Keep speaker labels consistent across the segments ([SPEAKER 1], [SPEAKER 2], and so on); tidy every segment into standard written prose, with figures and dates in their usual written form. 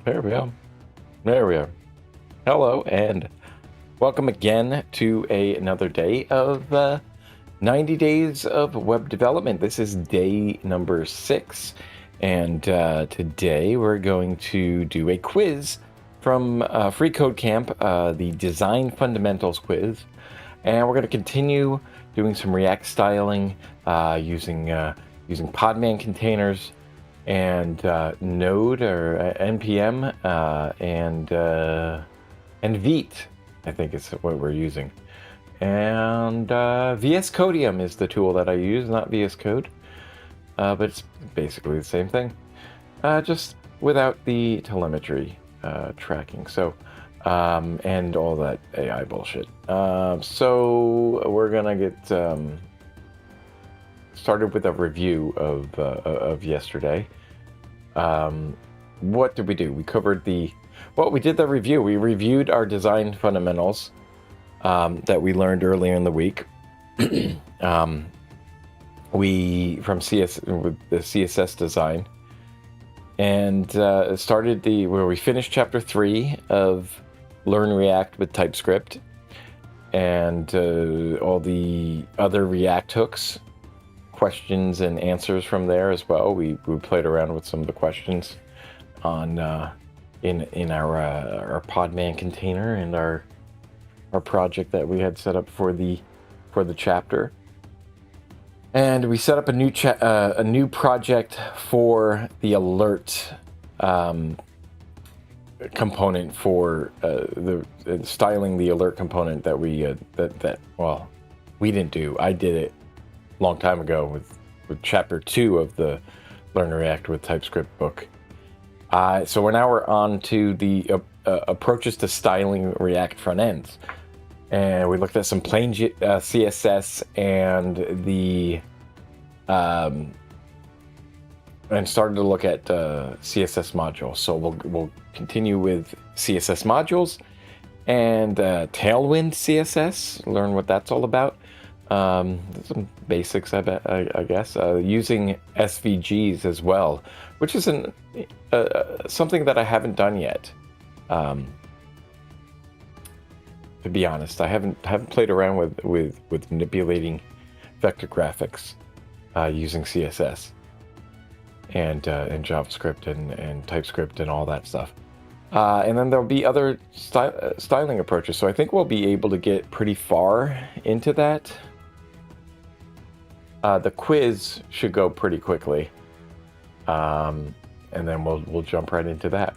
[SPEAKER 1] There we go. There we are. Hello, and welcome again to another day of 90 days of web development. This is day number 6, and today we're going to do a quiz from Free Code Camp, the Design Fundamentals quiz, and we're going to continue doing some React styling using Podman containers and Node or npm and Vite, I think is what we're using. And VS Codium is the tool that I use, not VS Code, but it's basically the same thing, just without the telemetry tracking. So, and all that AI bullshit. So we're gonna get started with a review of yesterday. What did we do? We covered we did the review. We reviewed our design fundamentals that we learned earlier in the week. We from with the CSS design, and started where we finished chapter 3 of Learn React with Typescript, and all the other React hooks, questions and answers from there as well. We played around with some of the questions on in our Podman container and our project that we had set up for the chapter. And we set up a new project for the alert component for the styling the alert component that we we didn't do. I did it a long time ago with chapter 2 of the Learn React with Typescript book. So we're on to the approaches to styling React front ends, and we looked at some plain CSS and and started to look at CSS modules. So we'll continue with CSS modules and Tailwind CSS, learn what that's all about. Some basics, I guess, using SVGs as well, which is something that I haven't done yet. To be honest, I haven't played around with manipulating vector graphics using CSS and JavaScript and TypeScript and all that stuff. And then there'll be other styling approaches. So I think we'll be able to get pretty far into that. The quiz should go pretty quickly, and then we'll jump right into that.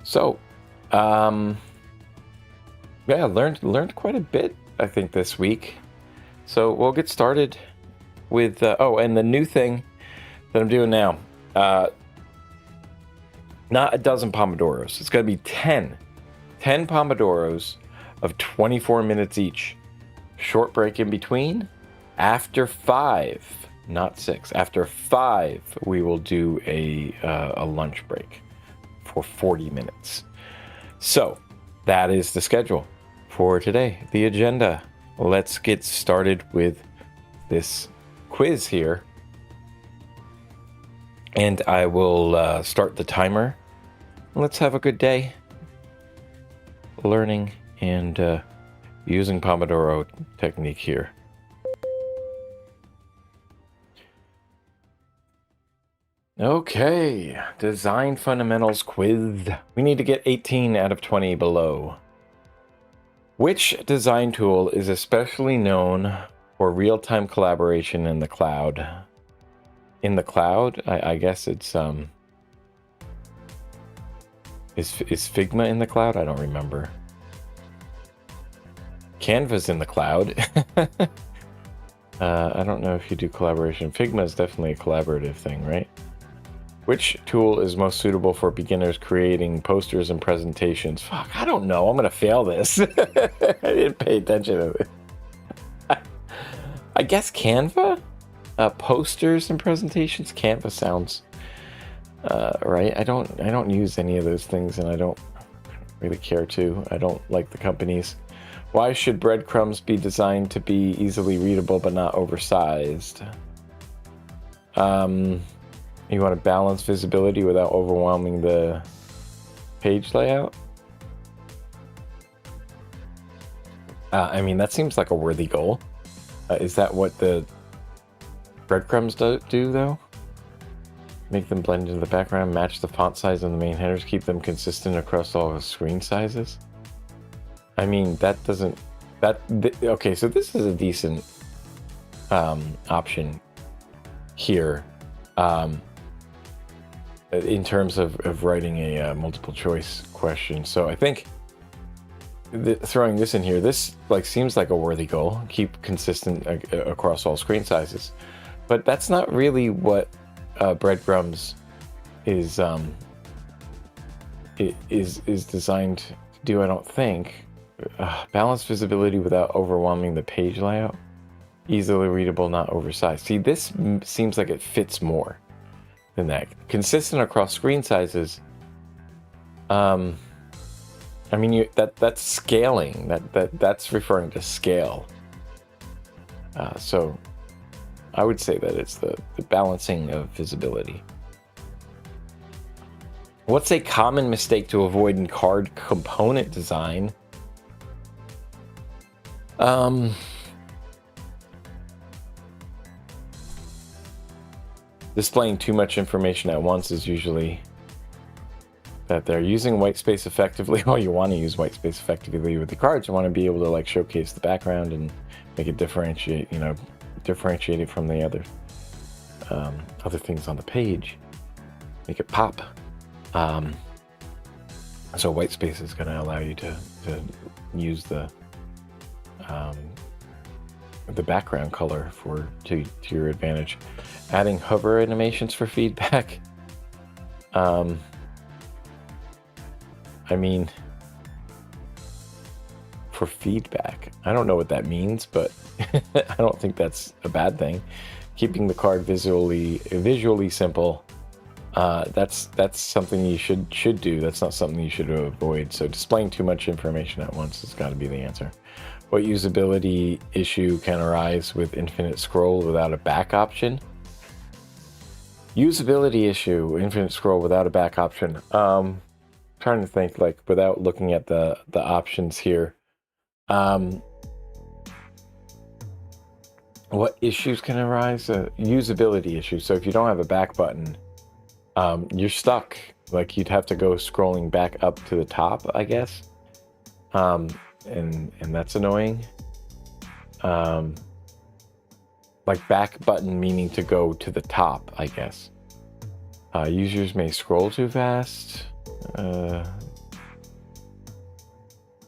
[SPEAKER 1] So, yeah, learned quite a bit, I think, this week. So we'll get started with and the new thing that I'm doing now, not a dozen pomodoros. It's going to be 10 pomodoros of 24 minutes each. Short break in between. After 5, not 6, after 5, we will do a lunch break for 40 minutes. So that is the schedule for today, the agenda. Let's get started with this quiz here. And I will start the timer. Let's have a good day learning and using Pomodoro technique here. Okay, design fundamentals quiz. We need to get 18 out of 20 below. Which design tool is especially known for real-time collaboration in the cloud? In the cloud? I guess it's is Figma in the cloud? I don't remember. Canva's in the cloud. I don't know if you do collaboration. Figma is definitely a collaborative thing, right? Which tool is most suitable for beginners creating posters and presentations? Fuck, I don't know. I'm going to fail this. I didn't pay attention to it. I guess Canva? Posters and presentations? Canva sounds right. I don't use any of those things, and I don't really care to. I don't like the companies. Why should breadcrumbs be designed to be easily readable but not oversized? You want to balance visibility without overwhelming the page layout. I mean, that seems like a worthy goal. Is that what the breadcrumbs do though? Make them blend into the background, match the font size of the main headers, keep them consistent across all the screen sizes. I mean, that doesn't... okay, so this is a decent option here in terms of writing a multiple choice question. So I think throwing this in here, this like seems like a worthy goal. Keep consistent across all screen sizes, but that's not really what breadcrumbs is designed to do. I don't think. Balance visibility without overwhelming the page layout. Easily readable, not oversized. See, this seems like it fits more than that. Consistent across screen sizes. I mean, that's scaling. That's referring to scale. So I would say that it's the balancing of visibility. What's a common mistake to avoid in card component design? Displaying too much information at once is usually that they're using white space effectively. Well, you want to use white space effectively with the cards. You want to be able to like showcase the background and make it differentiate it from the other things on the page. Make it pop. So white space is going to allow you to use the background color to your advantage. Adding hover animations for feedback. I mean, for feedback, I don't know what that means, but I don't think that's a bad thing. Keeping the card visually simple. That's something you should do. That's not something you should avoid. So displaying too much information at once has got to be the answer. What usability issue can arise with infinite scroll without a back option? Usability issue, infinite scroll without a back option. Trying to think, like, without looking at the options here. What issues can arise? Usability issues. So if you don't have a back button, you're stuck. Like, you'd have to go scrolling back up to the top, I guess. And that's annoying. Like back button meaning to go to the top, I guess. Users may scroll too fast.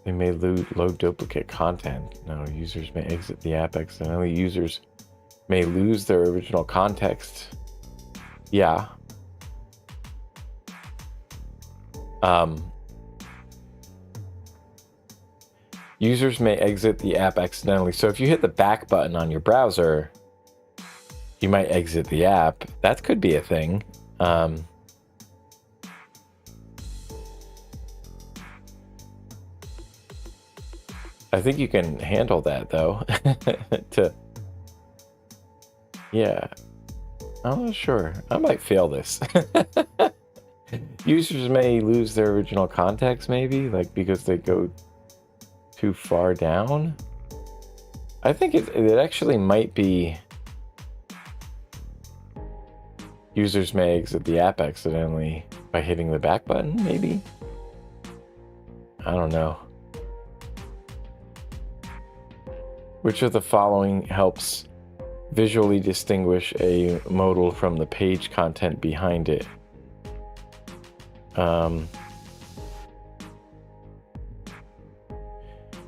[SPEAKER 1] They may load duplicate content. No, users may exit the app accidentally. Users may lose their original context. Yeah. Users may exit the app accidentally. So if you hit the back button on your browser, you might exit the app. That could be a thing. I think you can handle that though. Yeah, I'm not sure. I might fail this. Users may lose their original context, maybe, like because they go too far down. I think it actually might be users may exit the app accidentally by hitting the back button, maybe? I don't know. Which of the following helps visually distinguish a modal from the page content behind it?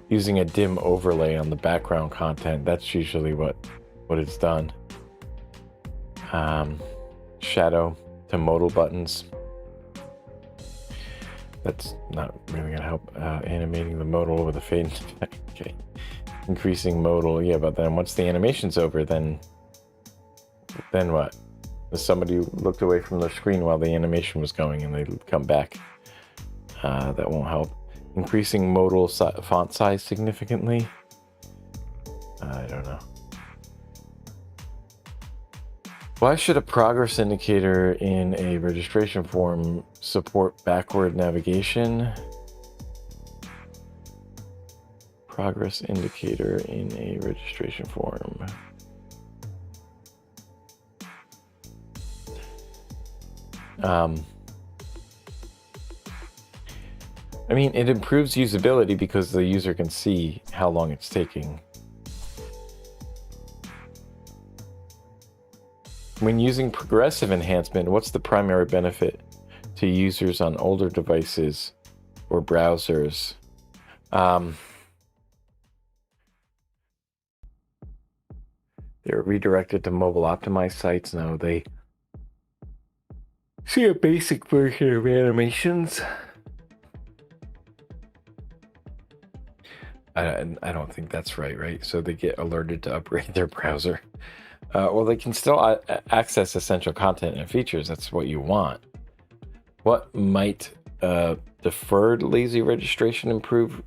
[SPEAKER 1] Using a dim overlay on the background content. That's usually what it's done. Shadow to modal buttons. That's not really gonna help. Animating the modal with a fade. Okay. Increasing modal. Yeah, but then once the animation's over, then what? Somebody looked away from their screen while the animation was going and they come back. That won't help. Increasing modal font size significantly. I don't know. Why should a progress indicator in a registration form support backward navigation? Progress indicator in a registration form. I mean, it improves usability because the user can see how long it's taking. When using progressive enhancement, what's the primary benefit to users on older devices or browsers? They're redirected to mobile optimized sites. No, they see a basic version of animations. I don't think that's right? So they get alerted to upgrade their browser. Well, they can still access essential content and features. That's what you want. What might deferred lazy registration improve,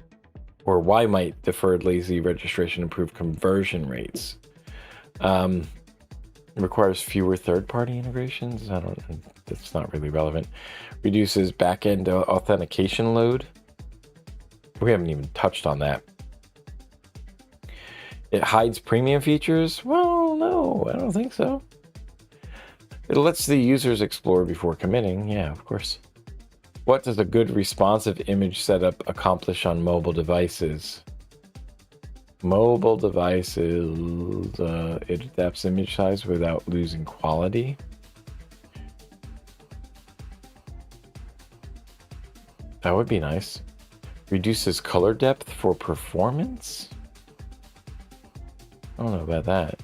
[SPEAKER 1] or why might deferred lazy registration improve conversion rates? It requires fewer third-party integrations. That's not really relevant. Reduces back-end authentication load. We haven't even touched on that. It hides premium features? Well, no, I don't think so. It lets the users explore before committing. Yeah, of course. What does a good responsive image setup accomplish on mobile devices? Mobile devices, it adapts image size without losing quality. That would be nice. Reduces color depth for performance? I don't know about that.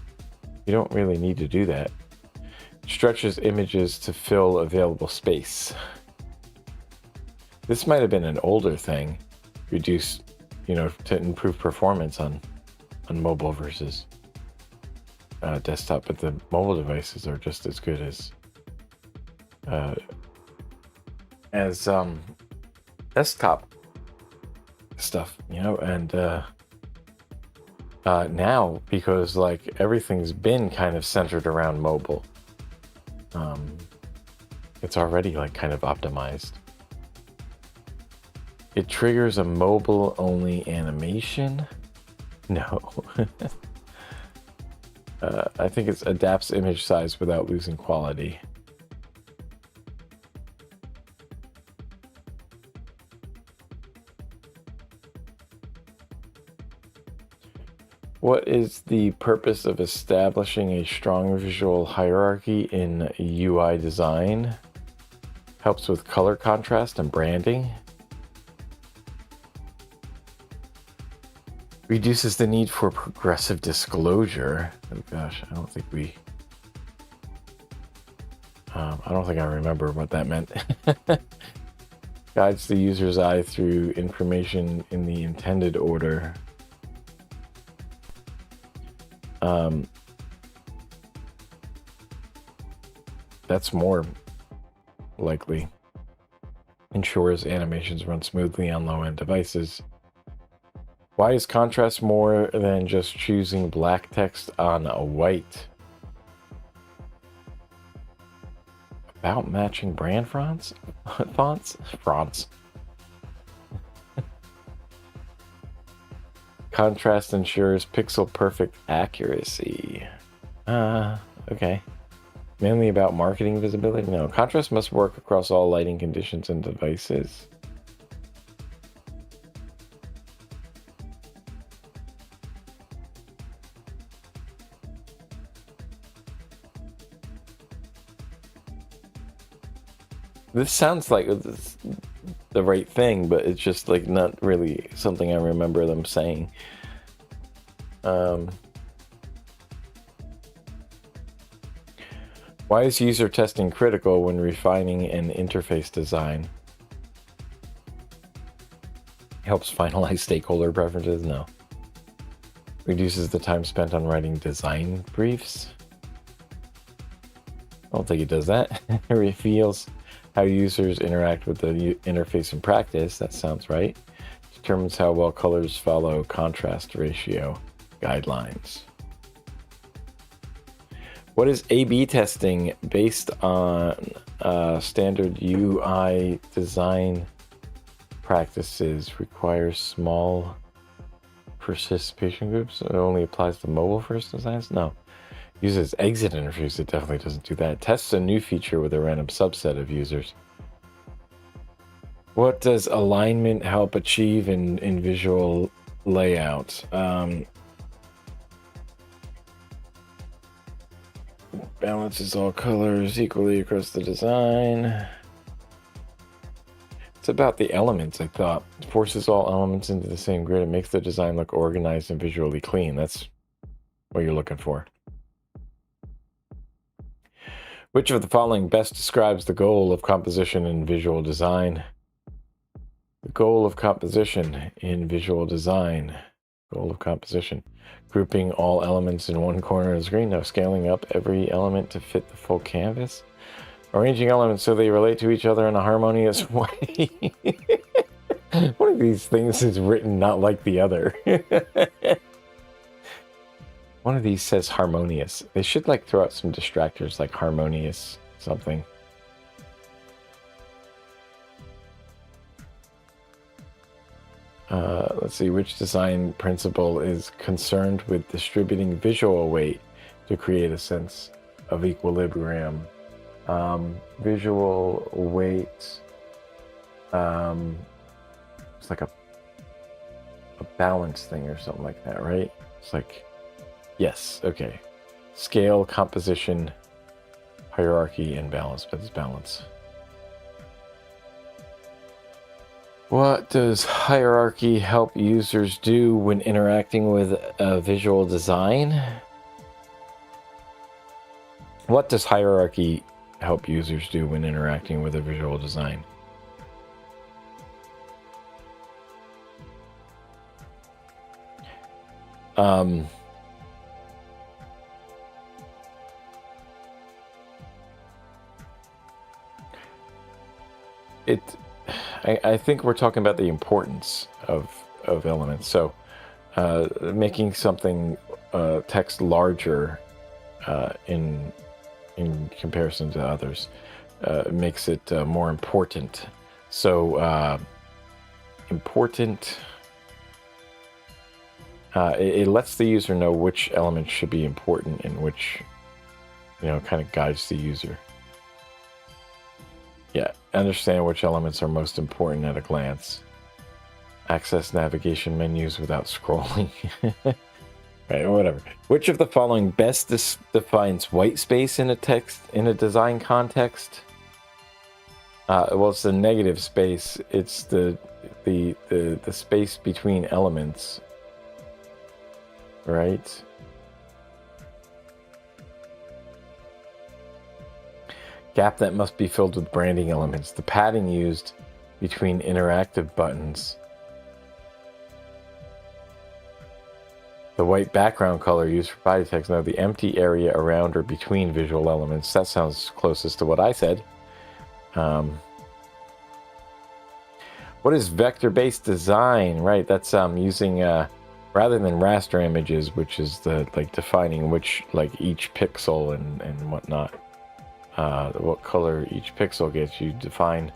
[SPEAKER 1] You don't really need to do that. Stretches images to fill available space. This might have been an older thing. Reduce, to improve performance on mobile versus desktop, but the mobile devices are just as good as desktop stuff, and now, because everything's been kind of centered around mobile, it's already kind of optimized. It triggers a mobile only animation. No. I think it adapts image size without losing quality. What is the purpose of establishing a strong visual hierarchy in UI design? Helps with color contrast and branding. Reduces the need for progressive disclosure. Oh gosh, I don't think I remember what that meant. Guides the user's eye through information in the intended order. That's more likely. Ensures animations run smoothly on low-end devices. Why is contrast more than just choosing black text on a white? About matching brand fonts? Fonts. Contrast ensures pixel perfect accuracy. Okay. Mainly about marketing visibility? No. Contrast must work across all lighting conditions and devices. This sounds like it's the right thing, but it's just not really something I remember them saying. Why is user testing critical when refining an interface design? Helps finalize stakeholder preferences? No. Reduces the time spent on writing design briefs? I don't think it does that. It reveals how users interact with the interface in practice. That sounds right. Determines how well colors follow contrast ratio guidelines. What is A/B testing based on standard UI design practices? Requires small participation groups? It only applies to mobile first designs? No. Uses exit interface. It definitely doesn't do that. Tests a new feature with a random subset of users. What does alignment help achieve in visual layout? Balances all colors equally across the design. It's about the elements, I thought. It forces all elements into the same grid. It makes the design look organized and visually clean. That's what you're looking for. Which of the following best describes the goal of composition in visual design? The goal of composition in visual design. Goal of composition. Grouping all elements in one corner of the screen. No, scaling up every element to fit the full canvas. Arranging elements so they relate to each other in a harmonious way. One of these things is written not like the other. One of these says harmonious. They should like throw out some distractors like harmonious something. Let's see, which design principle is concerned with distributing visual weight to create a sense of equilibrium? Visual weight, it's like a balance thing or something like that, right? It's like, yes, okay. Scale, composition, hierarchy, and balance, but it's balance. What does hierarchy help users do when interacting with visual design? What does hierarchy help users do when interacting with a visual design? I think we're talking about the importance of elements. So making something text larger in comparison to others makes it more important. So important, it lets the user know which elements should be important and which, kind of guides the user. Yeah, understand which elements are most important at a glance. Access navigation menus without scrolling. Right, whatever. Which of the following best defines white space in a design context? Well, it's the negative space. It's the space between elements. Right? Gap that must be filled with branding elements. The padding used between interactive buttons. The white background color used for body text. Now, the empty area around or between visual elements. That sounds closest to what I said. What is vector-based design? Right, that's using rather than raster images, which is the defining which each pixel and whatnot. What color each pixel gets. You define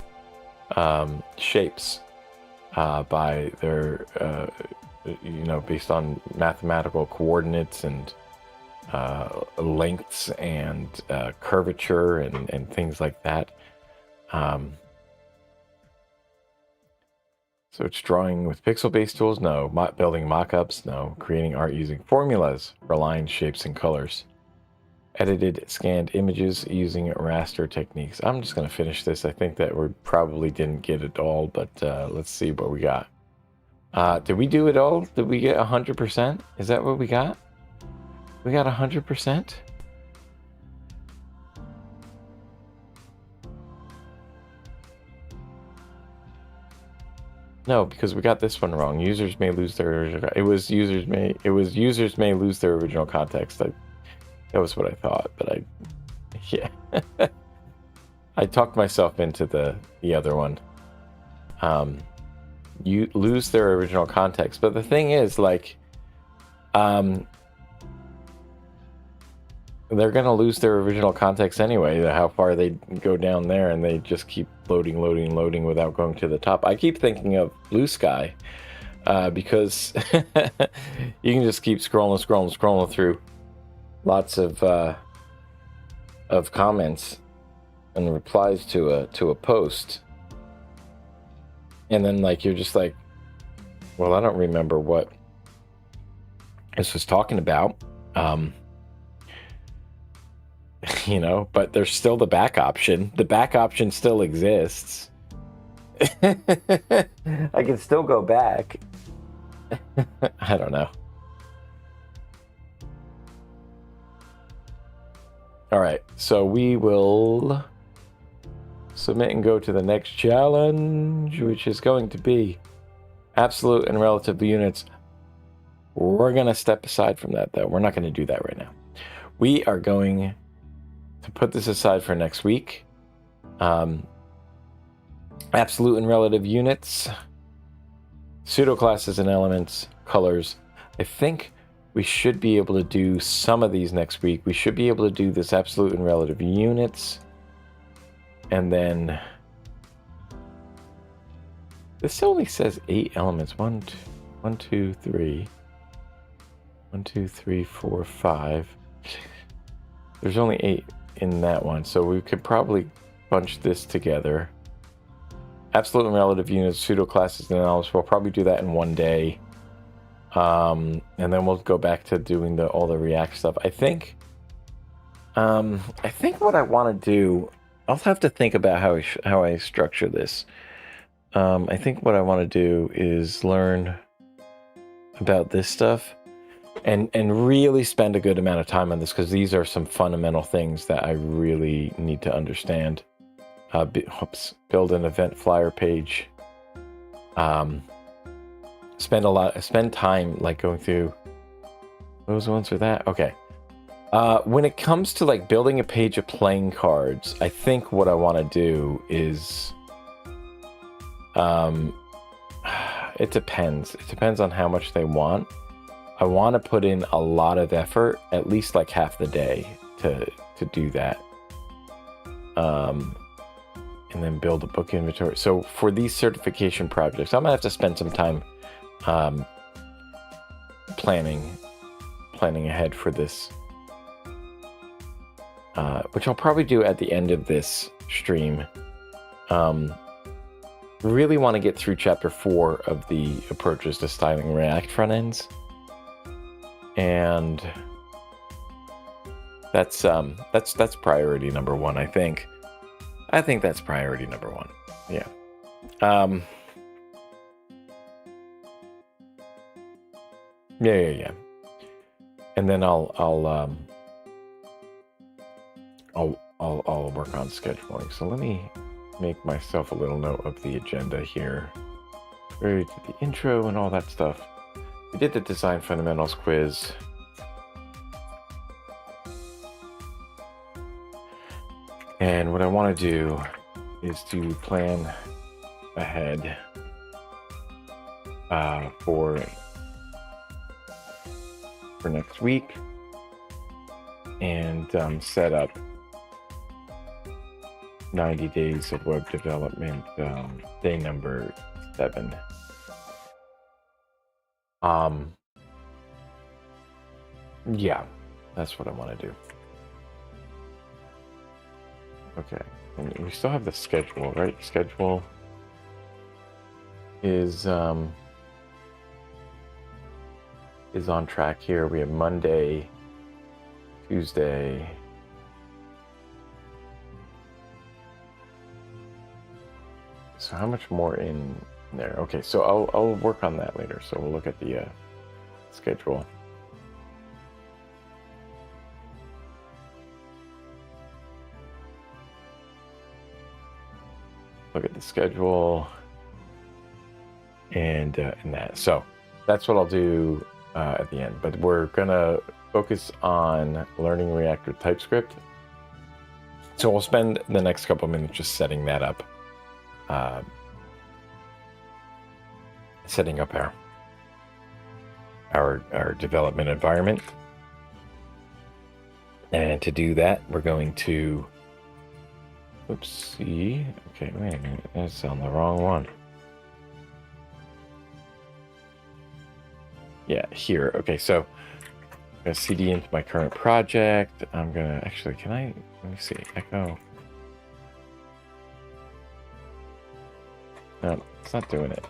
[SPEAKER 1] shapes by their based on mathematical coordinates and lengths and curvature and things like that. So it's drawing with pixel-based tools? No. Building mock-ups? No. Creating art using formulas for lines, shapes, and colors. Edited, scanned images using raster techniques. I'm just going to finish this. I think that we probably didn't get it all, but let's see what we got. Did we do it all? Did we get 100%? Is that what we got? We got 100%? No, because we got this one wrong. Users may lose their original. It was users may lose their original context. That was what I thought, but yeah. I talked myself into the other one. You lose their original context, but the thing is, they're going to lose their original context anyway, how far they go down there, and they just keep loading without going to the top. I keep thinking of Blue Sky because you can just keep scrolling through lots of comments and replies to a post, and then like you're just like, well, I don't remember what this was talking about. You know, but there's still the back option. The back option still exists. I can still go back. I don't know. All right, so we will submit and go to the next challenge, which is going to be absolute and relative units. We're going to step aside from that, though. We're not going to do that right now. We are going to put this aside for next week. Absolute and relative units, pseudoclasses and elements, colors. I think we should be able to do some of these next week. We should be able to do this absolute and relative units. And then this only says 8 elements. 1, 2, 3. 1, 2, 3, 4, 5. There's only 8 in that one, so we could probably bunch this together. Absolute and relative units, pseudoclasses and elements. We'll probably do that in one day, and then we'll go back to doing all the React stuff. I think what I want to do, I'll have to think about how I structure this. I think what I want to do is learn about this stuff. And really spend a good amount of time on this, because these are some fundamental things that I really need to understand. Build an event flyer page. Spend time like going through. What was the ones for that? Okay. When it comes to like building a page of playing cards, I think what I want to do is, it depends. It depends on how much they want. I want to put in a lot of effort, at least like half the day to do that. And then build a book inventory. So for these certification projects, I'm gonna have to spend some time planning ahead for this, which I'll probably do at the end of this stream. Really want to get through chapter 4 of the approaches to styling React front ends. And that's priority number 1, I think. I think that's priority number 1. Yeah. Yeah. And then I'll work on scheduling. So let me make myself a little note of the agenda here. Where we did the intro and all that stuff. We did the design fundamentals quiz. And what I want to do is to plan ahead for next week, and set up 90 days of web development, day number 7. Yeah, that's what I want to do. Okay, and we still have the schedule, right? Schedule is on track here. We have Monday, Tuesday, so how much more in there? Okay, so I'll work on that later. So we'll look at the schedule. Look at the schedule and that. So that's what I'll do at the end. But we're gonna focus on learning React with TypeScript. So we'll spend the next couple minutes just setting that up. Setting up our development environment. And to do that, we're going to, oopsie, okay, wait a minute, that's on the wrong one. Yeah, here, okay, so I'm gonna cd into my current project. I'm gonna, actually, let me see, echo. No, it's not doing it.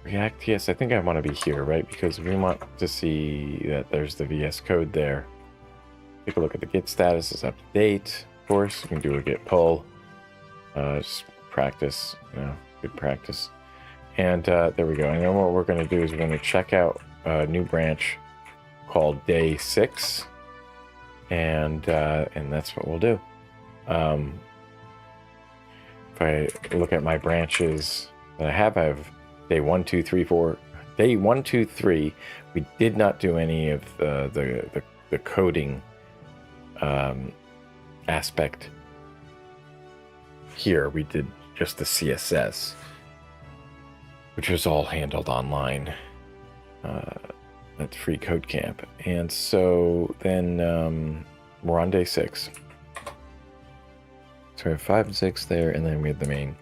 [SPEAKER 1] React, yes, I think I want to be here, right? Because we want to see that there's the VS Code there. Take a look at the git status is up to date. Of course, you can do a git pull. Just practice, good practice. And there we go. And then what we're going to do is we're going to check out a new branch called day 6. And that's what we'll do. If I look at my branches that I have day 1, 2, 3, 4. Day 1, 2, 3. We did not do any of the coding aspect here. We did just the CSS, which was all handled online at Free Code Camp. And so then we're on day 6. So we have 5 and 6 there, and then we have the main.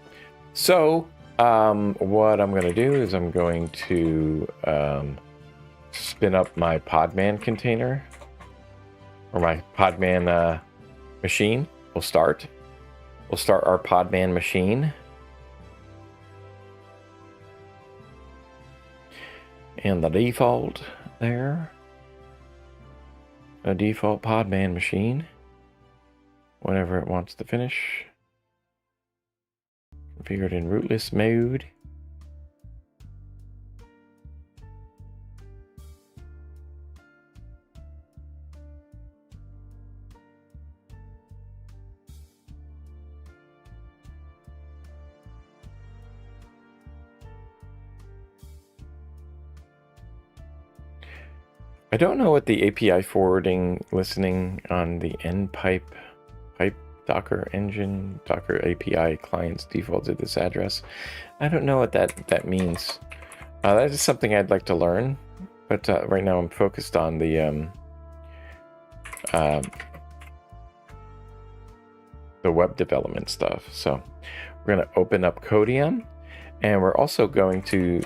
[SPEAKER 1] So what I'm going to do is I'm going to spin up my Podman container, or my Podman machine. We'll start our Podman machine. And the default there, a default Podman machine, whenever it wants to finish. Configured in rootless mode. I don't know what the API forwarding listening on the npipe Docker engine, Docker API clients default to this address. I don't know what that means. That is something I'd like to learn, but right now I'm focused on the web development stuff. So we're going to open up Codium, and we're also going to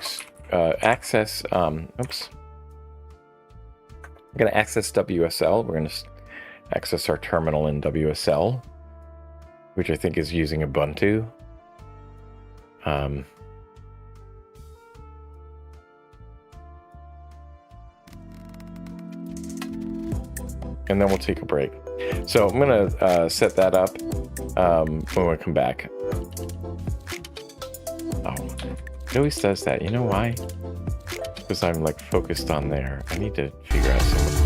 [SPEAKER 1] access. We're going to access WSL. We're going to access our terminal in WSL, which I think is using Ubuntu. And then we'll take a break. So I'm going to set that up when we come back. Oh, it always does that. You know why? Because I'm like focused on there. I need to figure out something.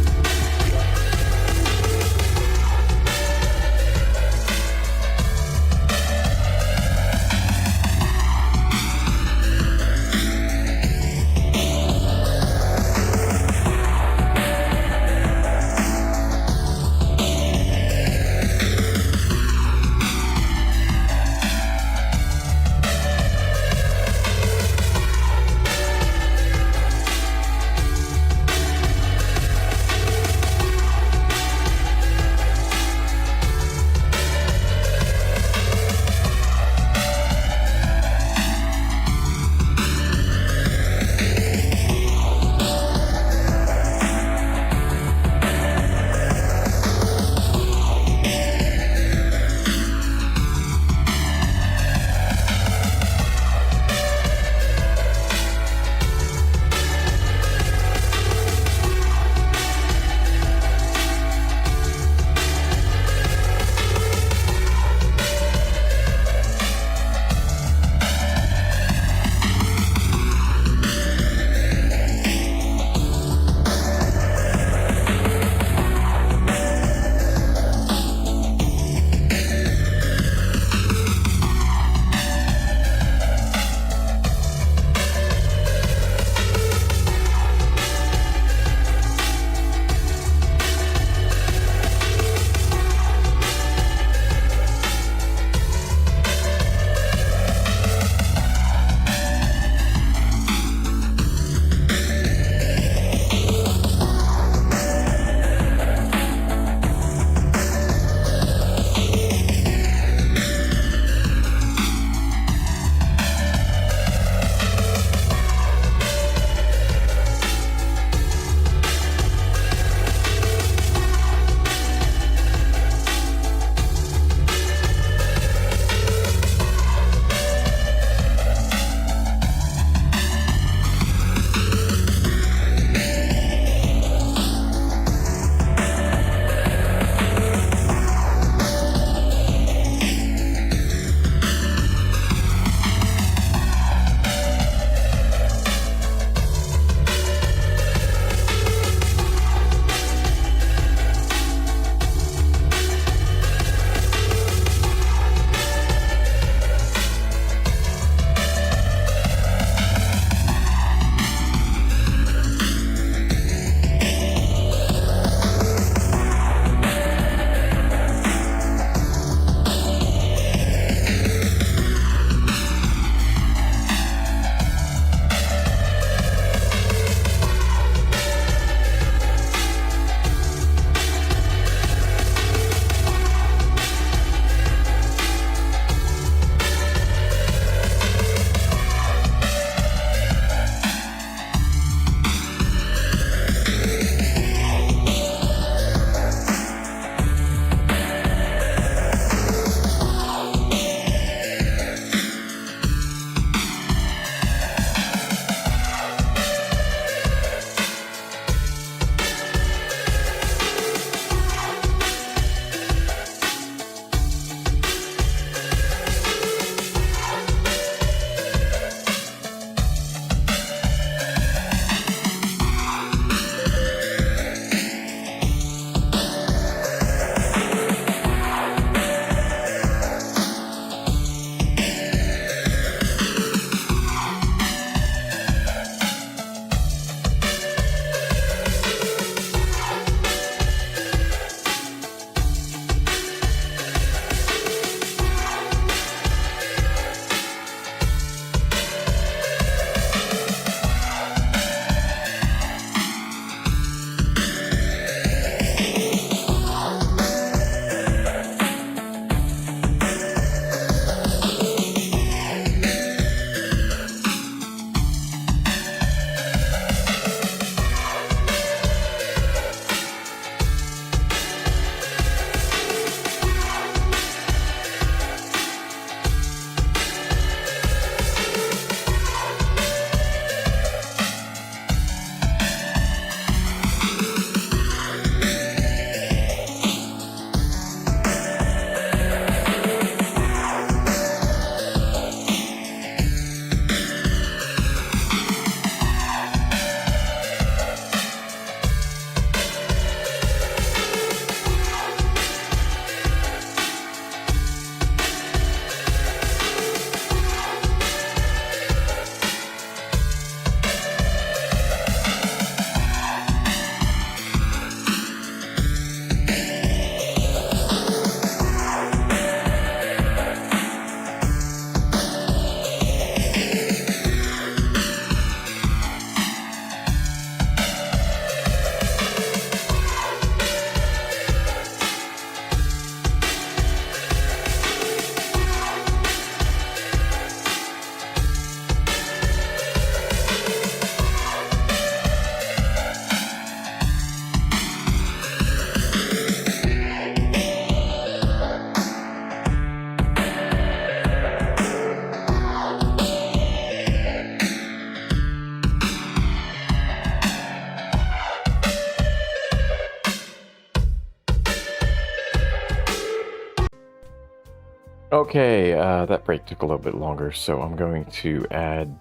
[SPEAKER 1] Okay, that break took a little bit longer, so I'm going to add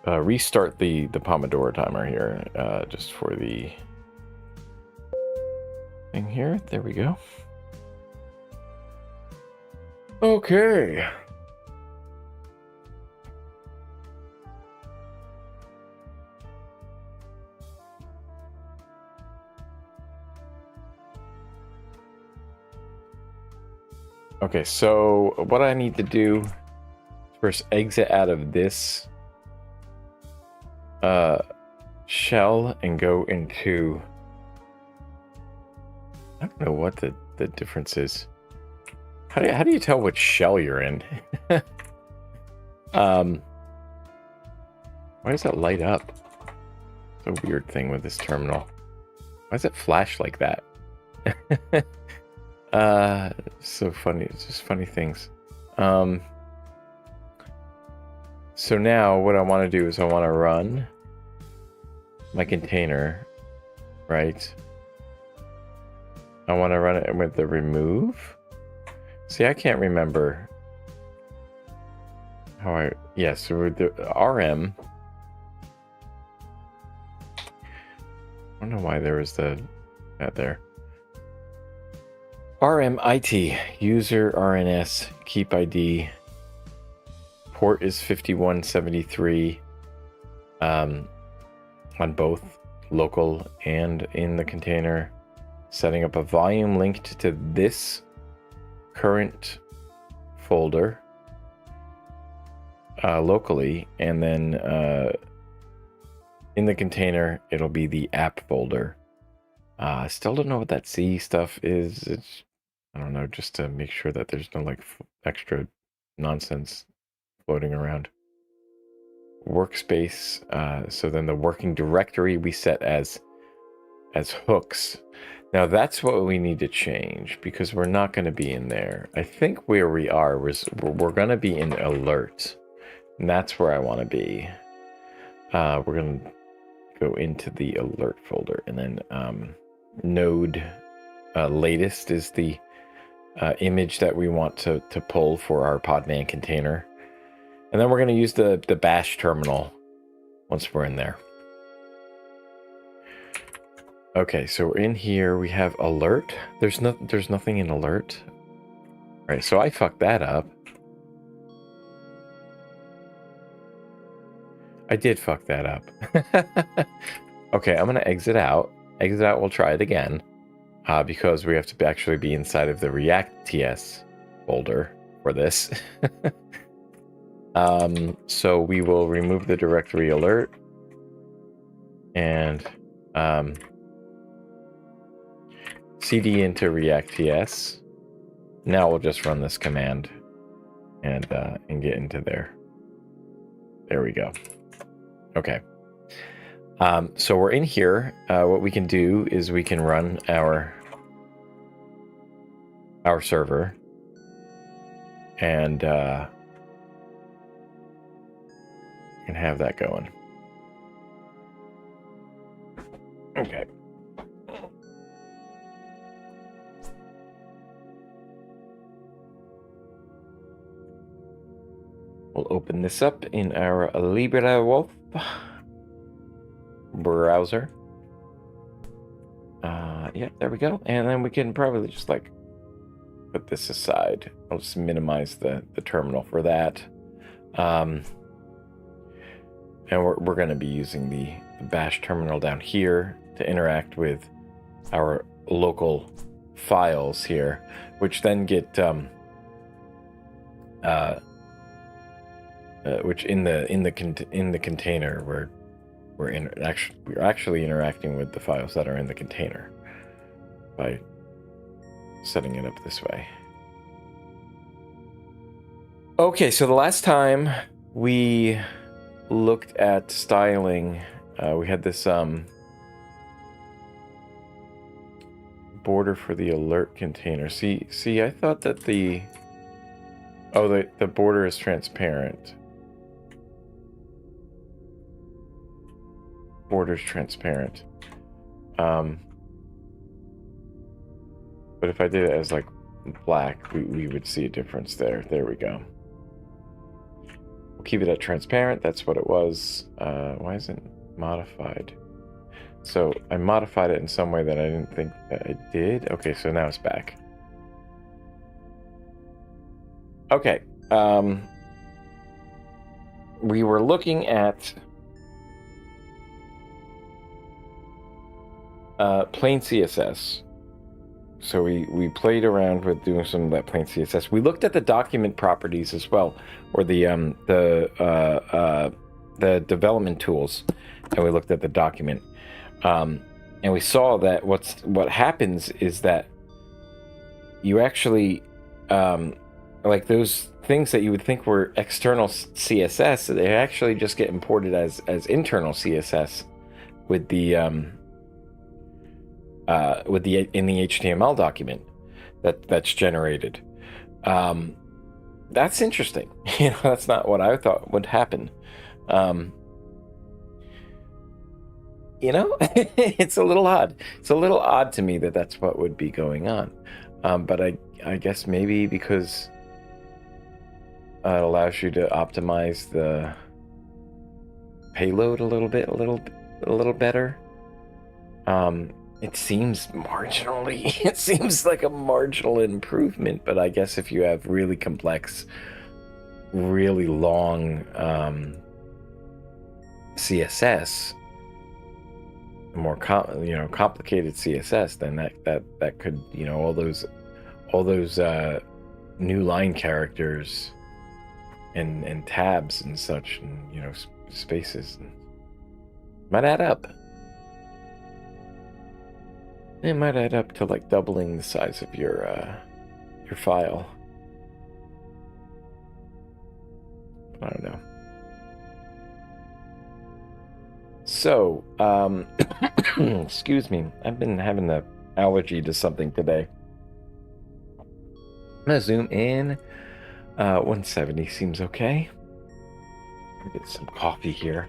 [SPEAKER 1] restart the pomodoro timer here, just for the thing here. There we go. Okay. Okay, so what I need to do is first exit out of this shell and go into, I don't know what the difference is. How do you tell which shell you're in? Why does that light up? It's a weird thing with this terminal. Why does it flash like that? So funny. It's just funny things. So now what I want to do is I want to run my container, right? I want to run it with the remove. See, I can't remember how so with the RM. I don't know why there was that there. RMIT, user RNS, keep ID. Port is 5173 on both local and in the container. Setting up a volume linked to this current folder locally, and then in the container it'll be the app folder. I still don't know what that C stuff is. It's, I don't know, just to make sure that there's no like extra nonsense floating around. Workspace, so then the working directory we set as hooks. Now that's what we need to change, because we're not going to be in there. I think where we are, we're going to be in alert, and that's where I want to be. We're going to go into the alert folder, and then node latest is the image that we want to pull for our Podman container. And then we're going to use the bash terminal once we're in there. Okay, so we're in here. We have alert. There's nothing in alert. All right, so I fucked that up. I did fuck that up. Okay, I'm going to exit out. Exit out, we'll try it again. Because we have to actually be inside of the React TS folder for this. So we will remove the directory alert. And cd into React TS. Now we'll just run this command and get into there. There we go. Okay. So we're in here. What we can do is we can run our server, and can have that going. Okay. We'll open this up in our LibreWolf browser. Yeah, there we go. And then we can probably just like put this aside. I'll just minimize the terminal for that. And we're going to be using the bash terminal down here to interact with our local files here, which then get which in the container we're actually interacting with the files that are in the container by setting it up this way. Okay, so the last time we looked at styling, we had this border for the alert container. See, I thought that the border is transparent. Border's transparent. But if I did it as like black, we would see a difference there. There we go. We'll keep it at transparent. That's what it was. Why isn't it modified? So I modified it in some way that I didn't think that I did. Okay, so now it's back. Okay. We were looking at plain CSS. So we played around with doing some of that plain CSS. We looked at the document properties as well, or the development tools, and we looked at the document. And we saw that what happens is that you actually like those things that you would think were external CSS, they actually just get imported as internal CSS with the in the HTML document that's generated. That's interesting. That's not what I thought would happen. It's a little odd. It's a little odd to me that that's what would be going on. But I guess maybe because it allows you to optimize the payload a little better. It seems marginally. It seems like a marginal improvement, but I guess if you have really complex, really long CSS, more complicated CSS, then that could, all those new line characters and tabs and such, and spaces might add up. It might add up to like doubling the size of your file. I don't know. So, excuse me. I've been having the allergy to something today. I'm gonna zoom in. 170 seems okay. I'll get some coffee here.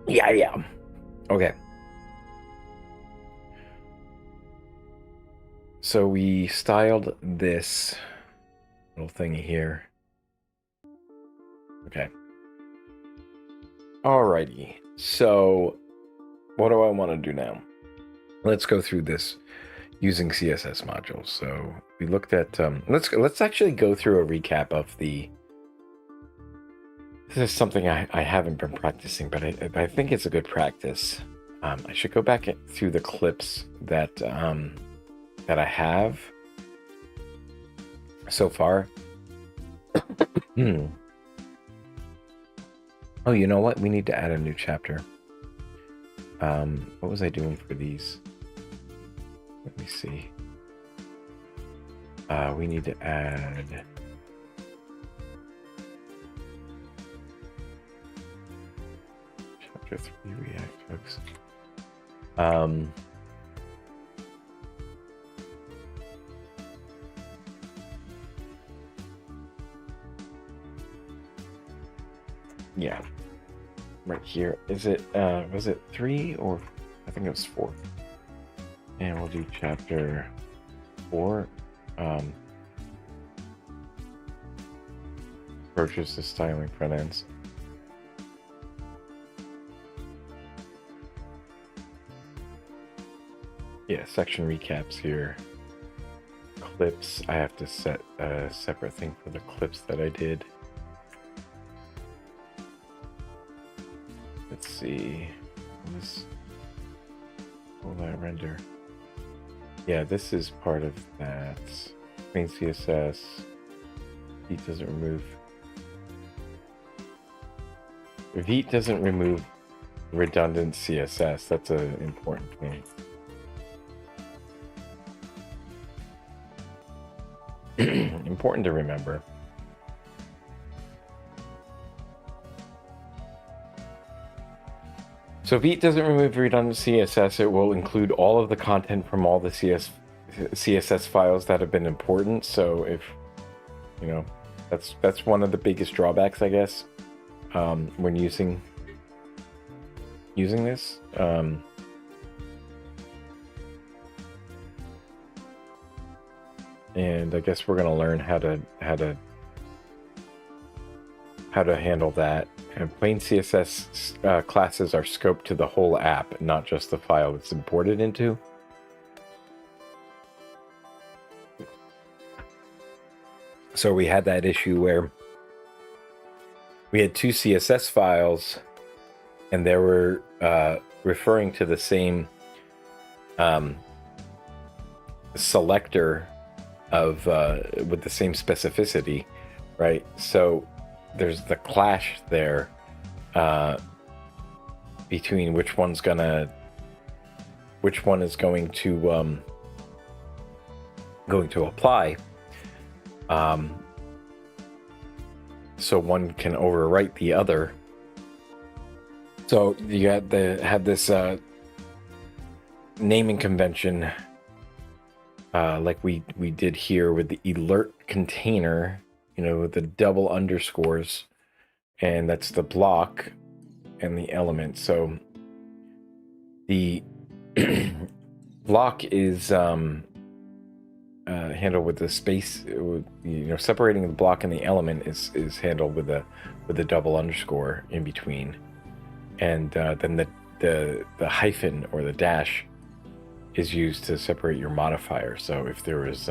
[SPEAKER 1] Yeah. Okay. So we styled this little thingy here. Okay. Alrighty. So what do I want to do now? Let's go through this using CSS modules. So we looked at let's actually go through a recap of the. This is something I haven't been practicing, but I think it's a good practice. I should go back through the clips that I have so far. Oh, you know what? We need to add a new chapter. What was I doing for these? Let me see. We need to add. Chapter 3 React hooks. Yeah, right here. Is it? Was it 3 or? I think it was 4. And we'll do chapter 4. Approaches to styling front ends. Yeah, section recaps here. Clips. I have to set a separate thing for the clips that I did. Let's see. Will that render? Yeah, this is part of that. Main CSS. Vite doesn't remove. Vite doesn't remove redundant CSS. That's an important thing. Important to remember. So Vite doesn't remove redundant CSS. It will include all of the content from all the CSS files that have been important. So if that's one of the biggest drawbacks, I guess, when using using this. And I guess we're going to learn how to handle that. And plain CSS classes are scoped to the whole app, not just the file it's imported into. So we had that issue where we had two CSS files, and they were referring to the same selector of with the same specificity, right? So there's the clash there between which one is going to apply. So one can overwrite the other. So you had this naming convention, like we did here with the alert container, with the double underscores, and that's the block and the element. So the block is handled with the space, separating the block and the element is handled with a double underscore in between, and then the hyphen or the dash is used to separate your modifier. So if there was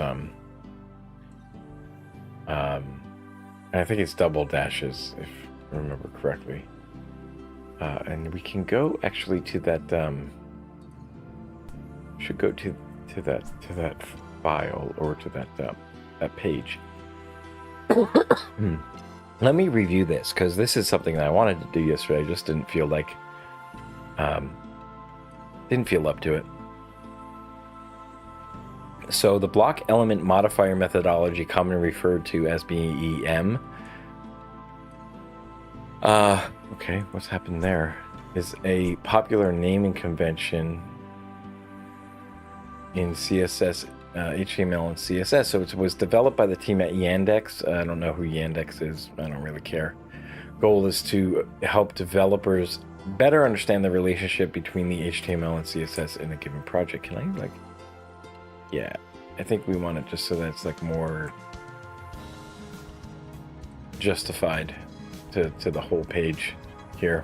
[SPEAKER 1] I think it's double dashes, if I remember correctly, and we can go actually to that should go to that file, or to that page. Let me review this, because this is something that I wanted to do yesterday. I just didn't feel up to it. So the block element modifier methodology, commonly referred to as BEM, okay, what's happened there, is a popular naming convention in CSS, HTML, and CSS. So it was developed by the team at Yandex. I don't know who Yandex is. I don't really care. Goal is to help developers better understand the relationship between the HTML and CSS in a given project. Can I, yeah, I think we want it just so that it's more justified to the whole page here.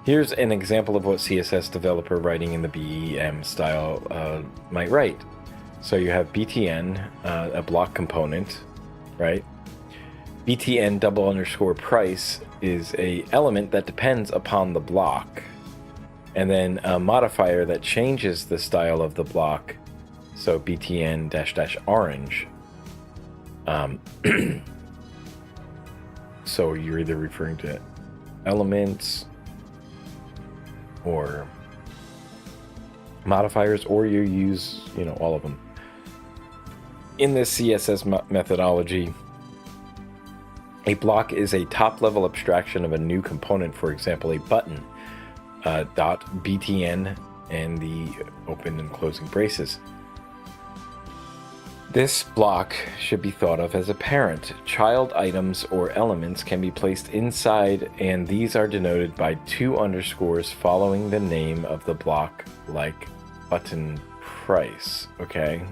[SPEAKER 1] Here's an example of what CSS developer writing in the BEM style might write. So you have BTN, a block component, right? BTN double underscore price is a element that depends upon the block, and then a modifier that changes the style of the block. So BTN dash dash orange. So you're either referring to elements or modifiers, or you use all of them. In this CSS methodology, a block is a top-level abstraction of a new component. For example, a button, dot btn, and the open and closing braces. This block should be thought of as a parent. Child items or elements can be placed inside, and these are denoted by two underscores following the name of the block, like button price. Okay.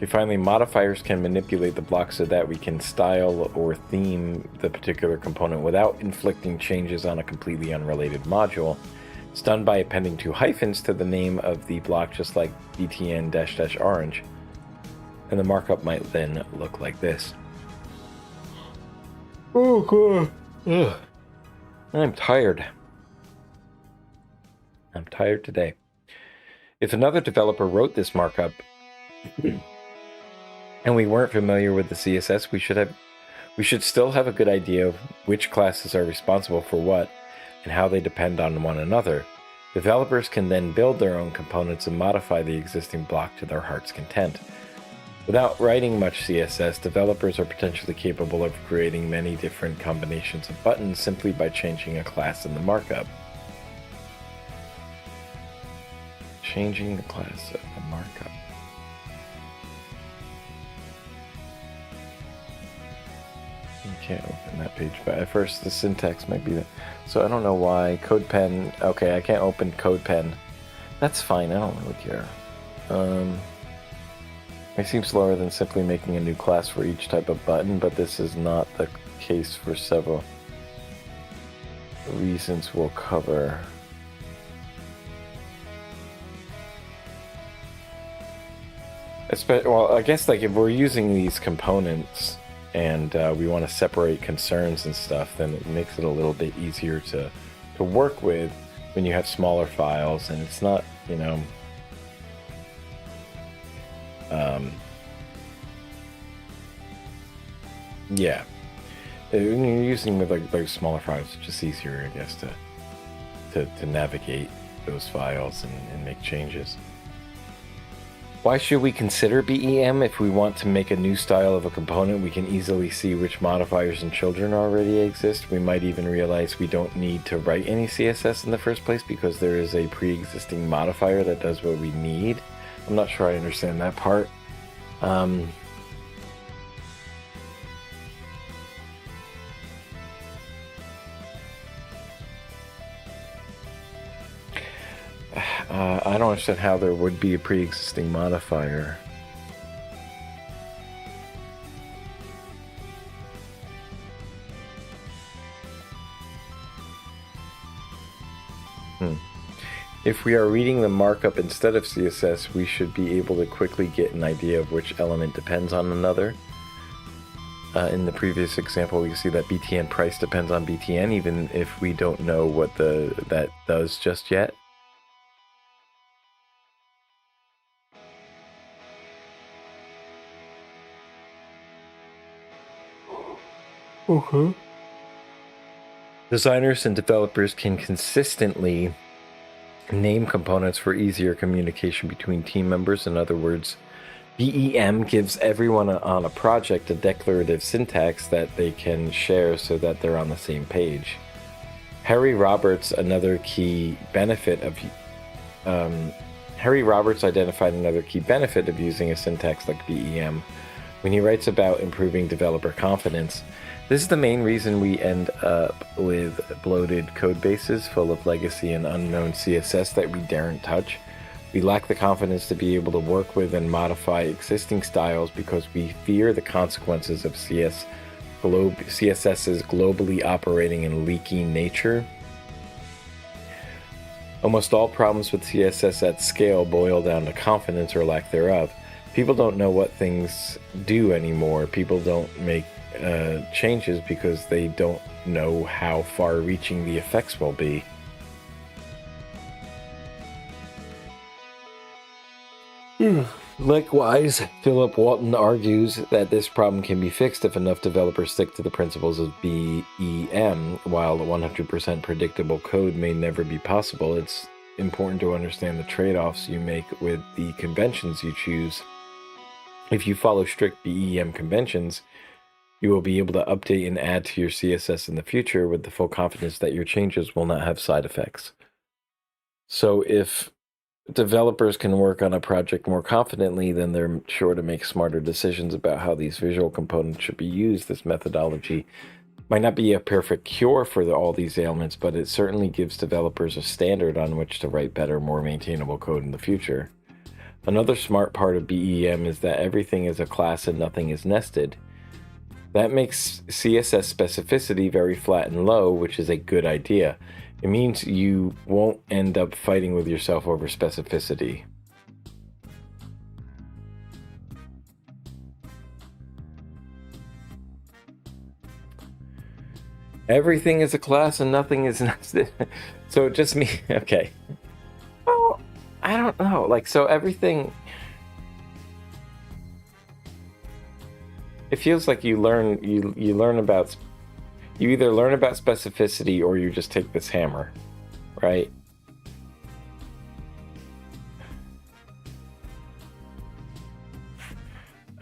[SPEAKER 1] Finally, modifiers can manipulate the block so that we can style or theme the particular component without inflicting changes on a completely unrelated module. It's done by appending two hyphens to the name of the block, just like btn dash dash orange. And the markup might then look like this. Oh god. Ugh. I'm tired. I'm tired today. If another developer wrote this markup and we weren't familiar with the CSS, we should still have a good idea of which classes are responsible for what and how they depend on one another. Developers can then build their own components and modify the existing block to their heart's content. Without writing much CSS, developers are potentially capable of creating many different combinations of buttons simply by changing a class in the markup. changing the class of the markup. You can't open that page, but at first the syntax might be that. So I don't know why. CodePen. Okay, I can't open CodePen. That's fine. I don't really care. It seems slower than simply making a new class for each type of button, but this is not the case for several reasons we'll cover. Well, I guess like if we're using these components and we want to separate concerns and stuff, then it makes it a little bit easier to work with when you have smaller files, and it's not, you know, yeah. When you're using with like those smaller files, it's just easier, I guess, to navigate those files and make changes. Why should we consider BEM? If we want to make a new style of a component, we can easily see which modifiers and children already exist. We might even realize we don't need to write any CSS in the first place because there is a pre-existing modifier that does what we need. I'm not sure I understand that part. I don't understand how there would be a pre-existing modifier. If we are reading the markup instead of CSS, we should be able to quickly get an idea of which element depends on another. In the previous example, we see that BTN price depends on BTN, even if we don't know what that does just yet. Designers and developers can consistently name components for easier communication between team members. In other words, BEM gives everyone on a project a declarative syntax that they can share so that they're on the same page. Harry Roberts identified another key benefit of using a syntax like BEM when he writes about improving developer confidence. This is the main reason we end up with bloated code bases full of legacy and unknown CSS that we daren't touch. We lack the confidence to be able to work with and modify existing styles because we fear the consequences of CSS's globally operating and leaky nature. Almost all problems with CSS at scale boil down to confidence or lack thereof. People don't know what things do anymore. People don't make changes because they don't know how far-reaching the effects will be. Likewise, Philip Walton argues that this problem can be fixed if enough developers stick to the principles of BEM. While 100% predictable code may never be possible, it's important to understand the trade-offs you make with the conventions you choose. If you follow strict BEM conventions, you will be able to update and add to your CSS in the future with the full confidence that your changes will not have side effects. So if developers can work on a project more confidently, then they're sure to make smarter decisions about how these visual components should be used. This methodology might not be a perfect cure for all these ailments, but it certainly gives developers a standard on which to write better, more maintainable code in the future. Another smart part of BEM is that everything is a class and nothing is nested. That makes CSS specificity very flat and low, which is a good idea. It means you won't end up fighting with yourself over specificity. Everything is a class and nothing is nested. So it just means, okay. Well, I don't know. Like, so everything... It feels like you learn about... You either learn about specificity or you just take this hammer, right?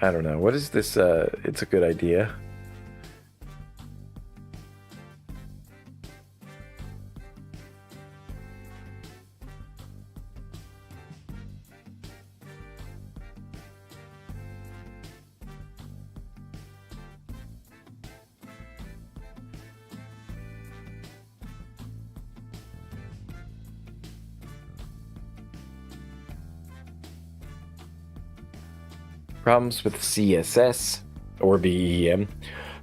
[SPEAKER 1] I don't know. What is this? It's a good idea. Problems with CSS or BEM.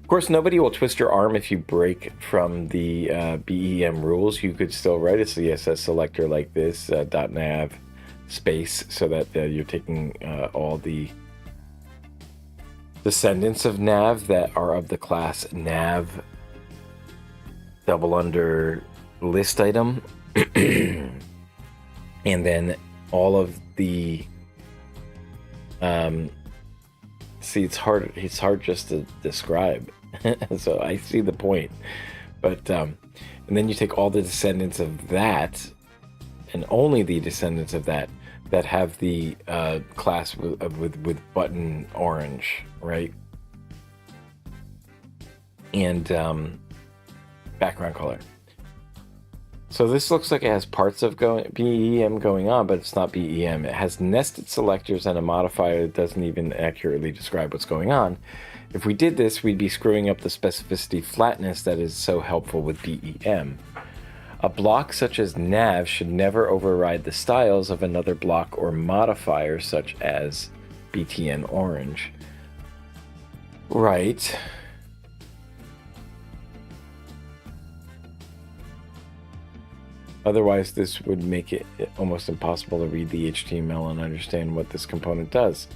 [SPEAKER 1] Of course, nobody will twist your arm if you break from the BEM rules. You could still write a CSS selector like this, .nav space, so that you're taking all the descendants of nav that are of the class nav double under list item, and then all of the see, it's hard just to describe. So I see the point, but and then you take all the descendants of that, and only the descendants of that have the class with button orange, right? And background color. So this looks like it has parts of BEM going on, but it's not BEM. It has nested selectors and a modifier that doesn't even accurately describe what's going on. If we did this, we'd be screwing up the specificity flatness that is so helpful with BEM. A block such as nav should never override the styles of another block or modifier such as BTN orange. Right. Otherwise, this would make it almost impossible to read the HTML and understand what this component does.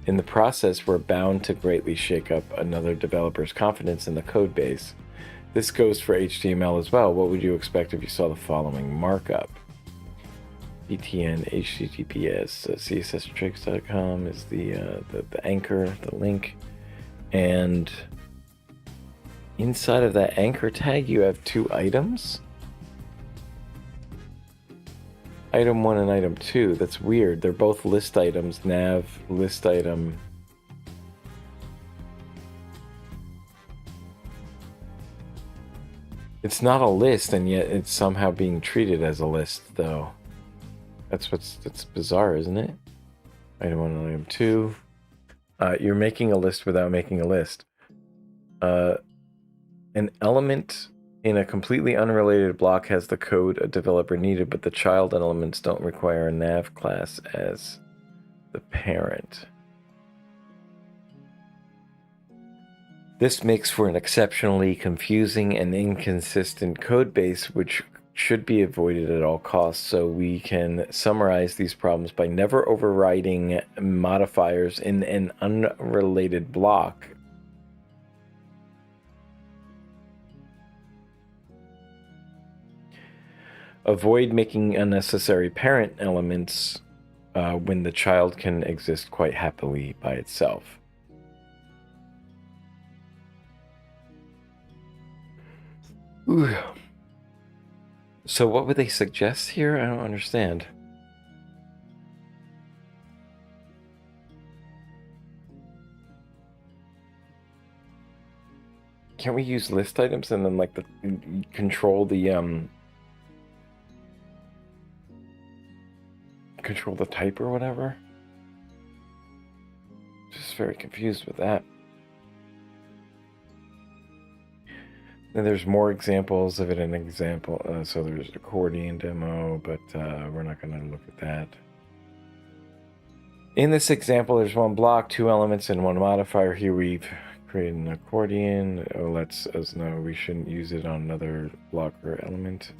[SPEAKER 1] In the process, we're bound to greatly shake up another developer's confidence in the code base. This goes for HTML as well. What would you expect if you saw the following markup? BTN HTTPS CSStricks.com is the anchor, the link, and inside of that anchor tag, you have two items. Item 1 and item 2. That's weird. They're both list items. Nav, list item. It's not a list, and yet it's somehow being treated as a list, though. That's bizarre, isn't it? Item 1 and item 2. You're making a list without making a list. An element in a completely unrelated block has the code a developer needed, but the child elements don't require a nav class as the parent. This makes for an exceptionally confusing and inconsistent code base, which should be avoided at all costs. So we can summarize these problems by never overriding modifiers in an unrelated block. Avoid making unnecessary parent elements when the child can exist quite happily by itself. Ooh. So what would they suggest here? I don't understand. Can't we use list items and then like control the type or whatever? Just very confused with that. And there's more examples of it in example. So there's accordion demo, but we're not going to look at that. In this example, there's one block, two elements, and one modifier. Here we've created an accordion. Oh, lets us know we shouldn't use it on another block or element.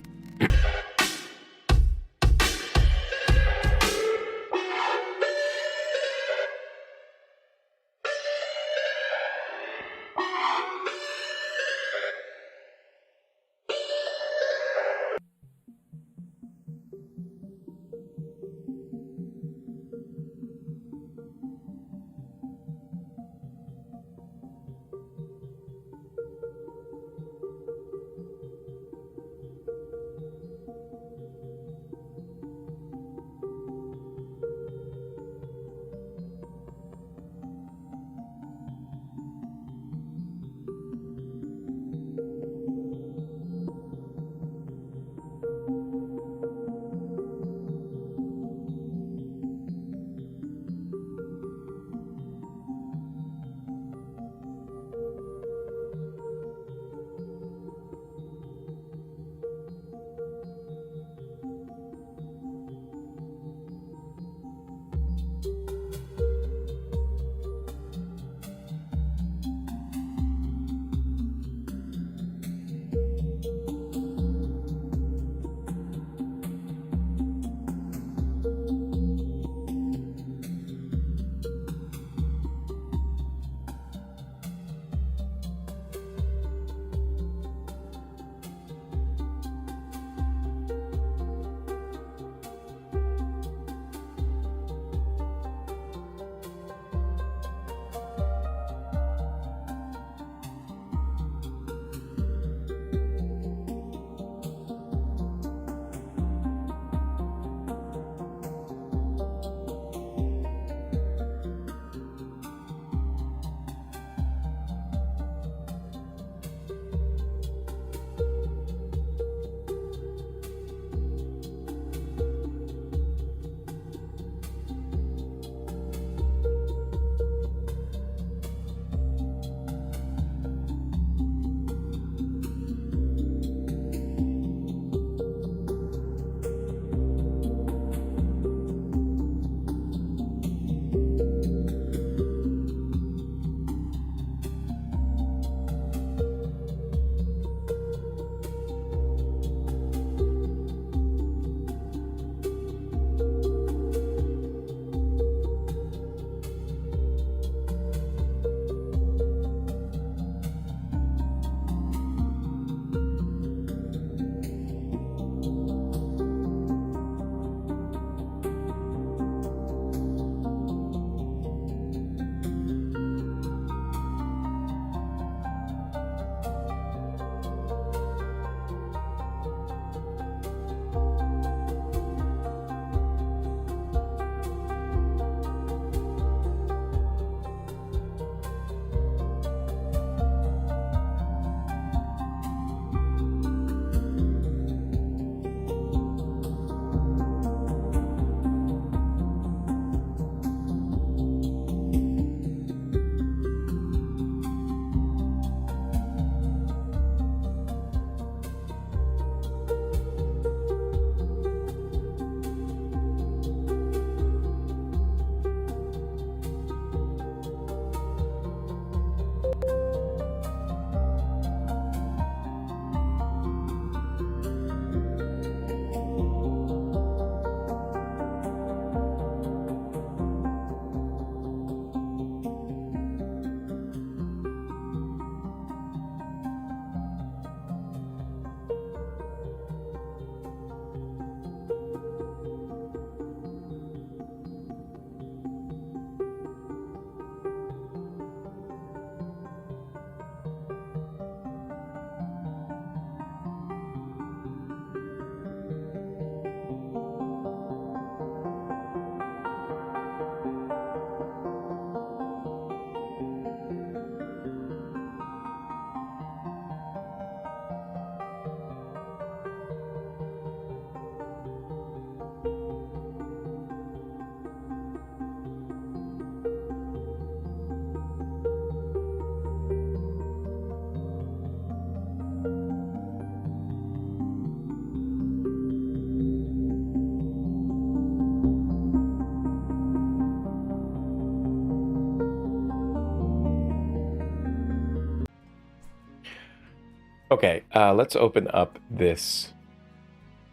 [SPEAKER 1] Okay, let's open up this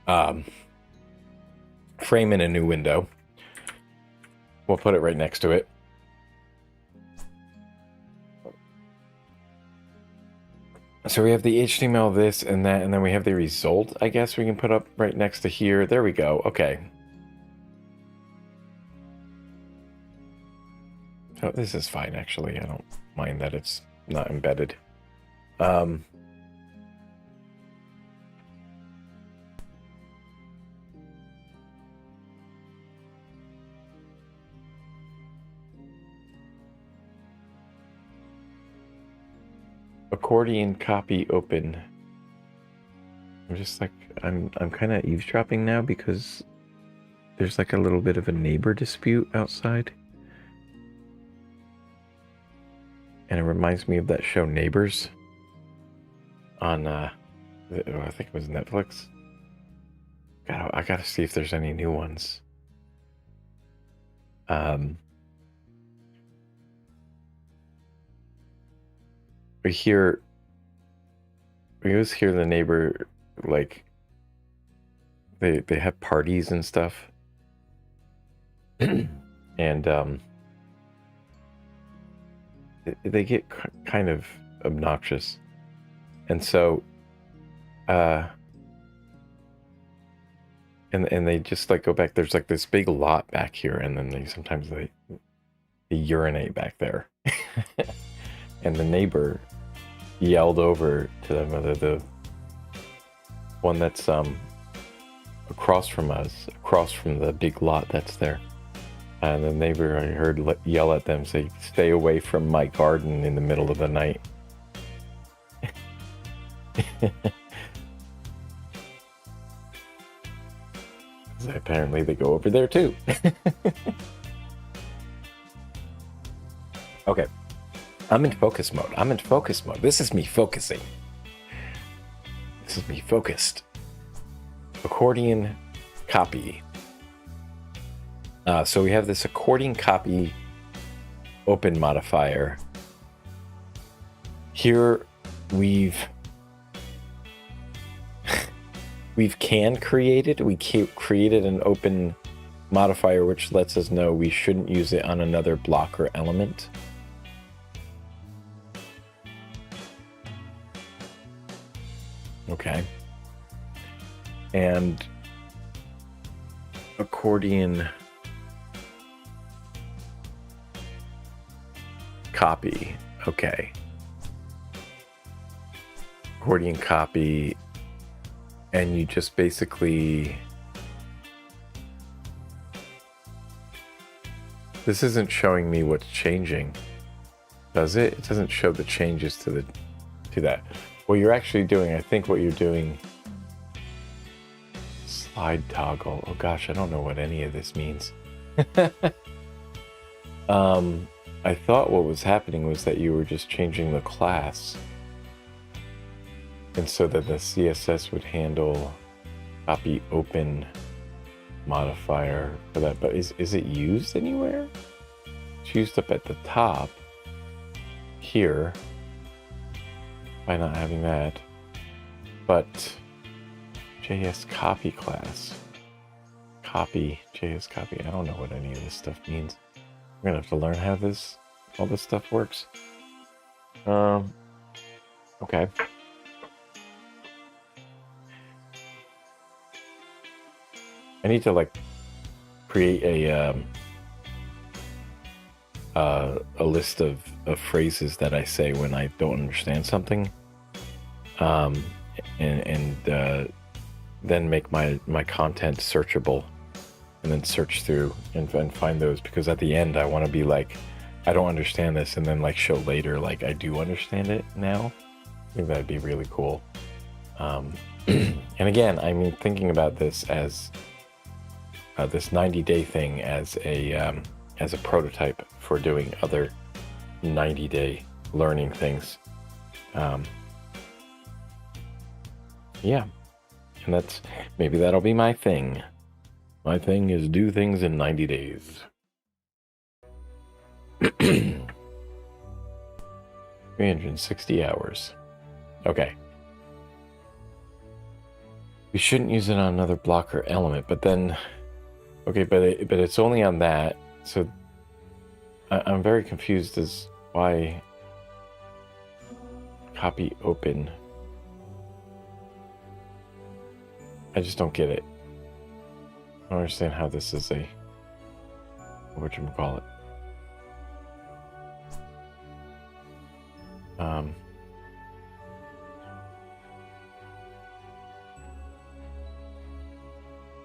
[SPEAKER 1] frame in a new window. We'll put it right next to it. So we have the HTML, this and that, and then we have the result, I guess we can put up right next to here. There we go. Okay. Oh, this is fine, actually. I don't mind that it's not embedded. Accordion copy open. I'm just like, I'm kind of eavesdropping now because there's like a little bit of a neighbor dispute outside. And it reminds me of that show Neighbors on, I think it was Netflix. I gotta see if there's any new ones. We always hear the neighbor, like, they have parties and stuff. And, they get kind of obnoxious. And so, and they just like go back, there's like this big lot back here, and then sometimes they urinate back there. And the neighbor yelled over to them, the one that's across from us, across from the big lot that's there. And the neighbor, I heard yell at them, say, "Stay away from my garden in the middle of the night." Apparently they go over there too. Okay. I'm in focus mode. This is me focusing. This is me focused. Accordion copy. So we have this accordion copy open modifier. Here we've created an open modifier which lets us know we shouldn't use it on another block or element. Okay. And accordion copy. Okay. Accordion copy. And you just basically... This isn't showing me what's changing, does it? It doesn't show the changes to that. What you're actually doing, I think what you're doing... Slide toggle. Oh gosh, I don't know what any of this means. I thought what was happening was that you were just changing the class. And so that the CSS would handle copy open modifier for that. But is it used anywhere? It's used up at the top here by not having that. But JS copy class. Copy, JS copy. I don't know what any of this stuff means. We're gonna have to learn how all this stuff works. Okay. I need to like create a list of phrases that I say when I don't understand something, and then make my content searchable, and then search through and find those, because at the end I want to be like, I don't understand this, and then like show later like I do understand it now. I think that'd be really cool. And again, I mean, thinking about this as this 90-day thing as a prototype for doing other 90-day learning things. Yeah, and maybe that'll be my thing. My thing is do things in 90 days. 360 hours. Okay. we shouldn't use it on another blocker element, but then, okay, but it's only on that, so I'm very confused as why copy open. I just don't get it. I don't understand how this is a, whatchamacallit.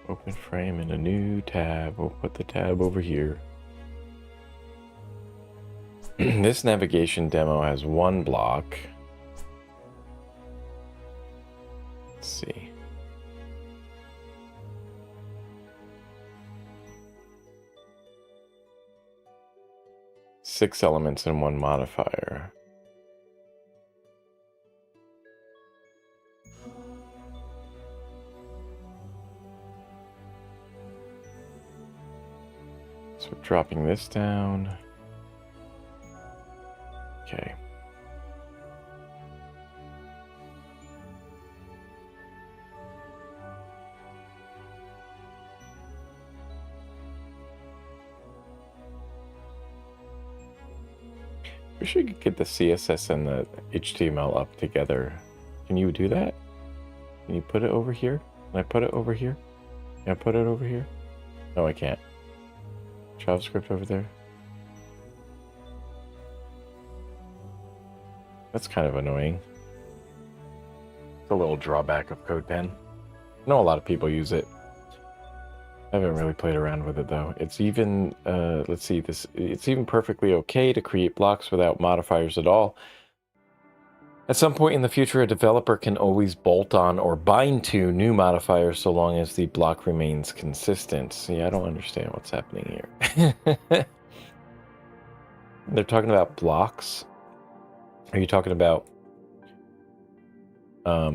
[SPEAKER 1] Open frame in a new tab. We'll put the tab over here. This navigation demo has one block. Let's see. Six elements and one modifier. So we're dropping this down. Okay. We should get the CSS and the HTML up together. Can you do that? Can you put it over here? Can I put it over here? Can I put it over here? No, I can't. JavaScript over there. That's kind of annoying. It's a little drawback of CodePen. I know a lot of people use it. I haven't really played around with it though. It's even, let's see, it's even perfectly okay to create blocks without modifiers at all. At some point in the future, a developer can always bolt on or bind to new modifiers so long as the block remains consistent. See, I don't understand what's happening here. They're talking about blocks. Are you talking about are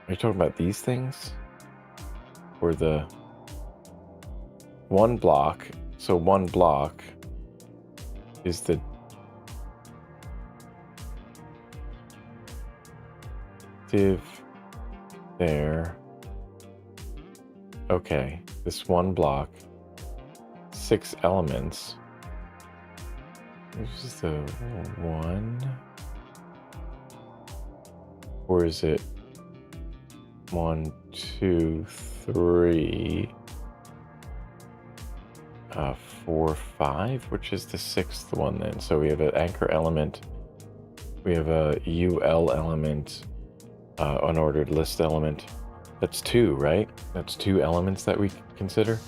[SPEAKER 1] you talking about these things? Or the one block? So one block is the div there. Okay, this one block, 6 elements. This is the one, or is it 1, 2, 3, 4, 5? Which is the 6th one then? So we have an anchor element, we have a UL element, unordered list element. That's 2, right? That's 2 elements that we consider.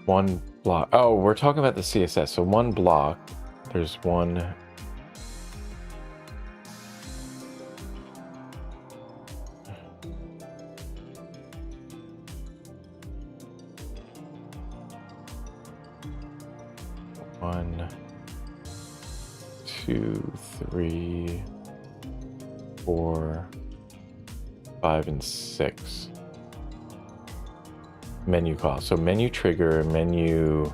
[SPEAKER 1] One block. Oh, we're talking about the CSS. So one block, there's one. One, 2, 3, 4, 5, and 6. Menu call. So menu trigger, menu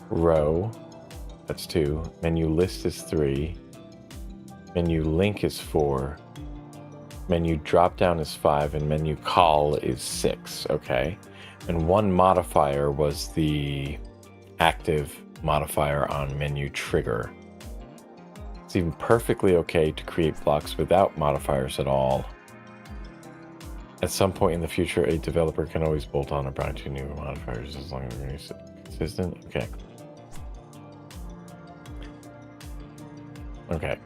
[SPEAKER 1] row, that's 2. Menu list is 3. Menu link is 4. Menu drop down is 5, and menu call is 6. Okay. And one modifier was the active modifier on menu trigger. It's even perfectly okay to create blocks without modifiers at all. At some point in the future, a developer can always bolt on or bind to new modifiers as long as they're consistent. Okay. Okay.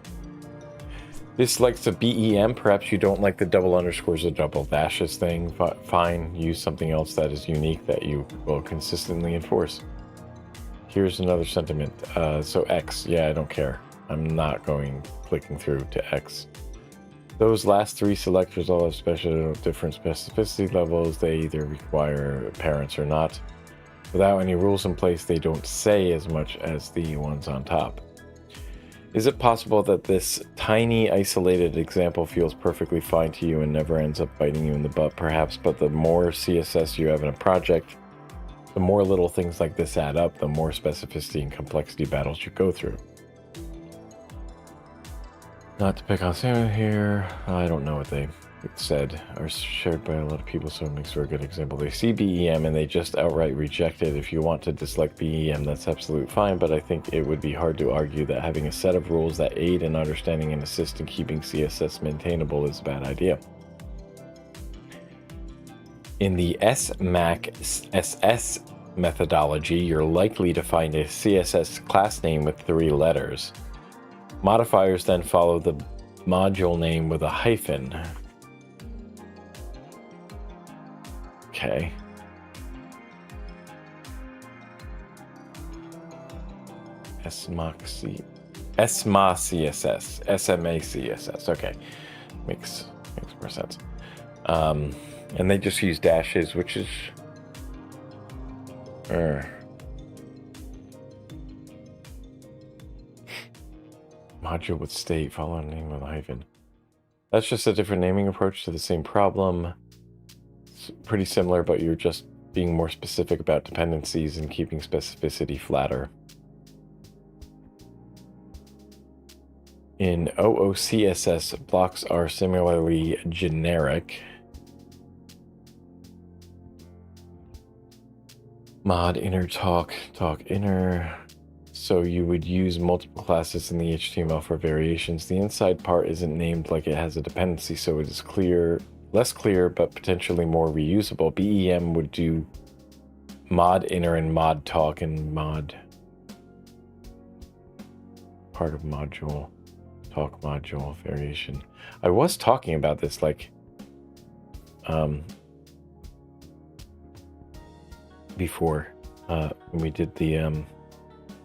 [SPEAKER 1] This likes the BEM. Perhaps you don't like the double underscores or double dashes thing. Fine. Use something else that is unique that you will consistently enforce. Here's another sentiment. So X. Yeah, I don't care. I'm not clicking through to X. Those last 3 selectors all have different specificity levels. They either require parents or not. Without any rules in place, they don't say as much as the ones on top. Is it possible that this tiny isolated example feels perfectly fine to you and never ends up biting you in the butt? Perhaps, but the more CSS you have in a project, the more little things like this add up, the more specificity and complexity battles you go through. Not to pick on Sam here, I don't know what they said, are shared by a lot of people, so it makes for a good example. They see BEM and they just outright reject it. If you want to dislike BEM, that's absolutely fine, but I think it would be hard to argue that having a set of rules that aid in understanding and assist in keeping CSS maintainable is a bad idea. In the SMAC SS methodology, you're likely to find a CSS class name with 3 letters. Modifiers then follow the module name with a hyphen. Okay. SMA CSS. SMA CSS. Okay. Makes more sense. And they just use dashes, which is module with state, following name with a hyphen. That's just a different naming approach to the same problem. It's pretty similar, but you're just being more specific about dependencies and keeping specificity flatter. In OOCSS, blocks are similarly generic. Mod inner talk inner. So you would use multiple classes in the HTML for variations. The inside part isn't named like it has a dependency, so it is less clear, but potentially more reusable. BEM would do mod inner and mod talk and mod part of module, talk module variation. I was talking about this like before when we did the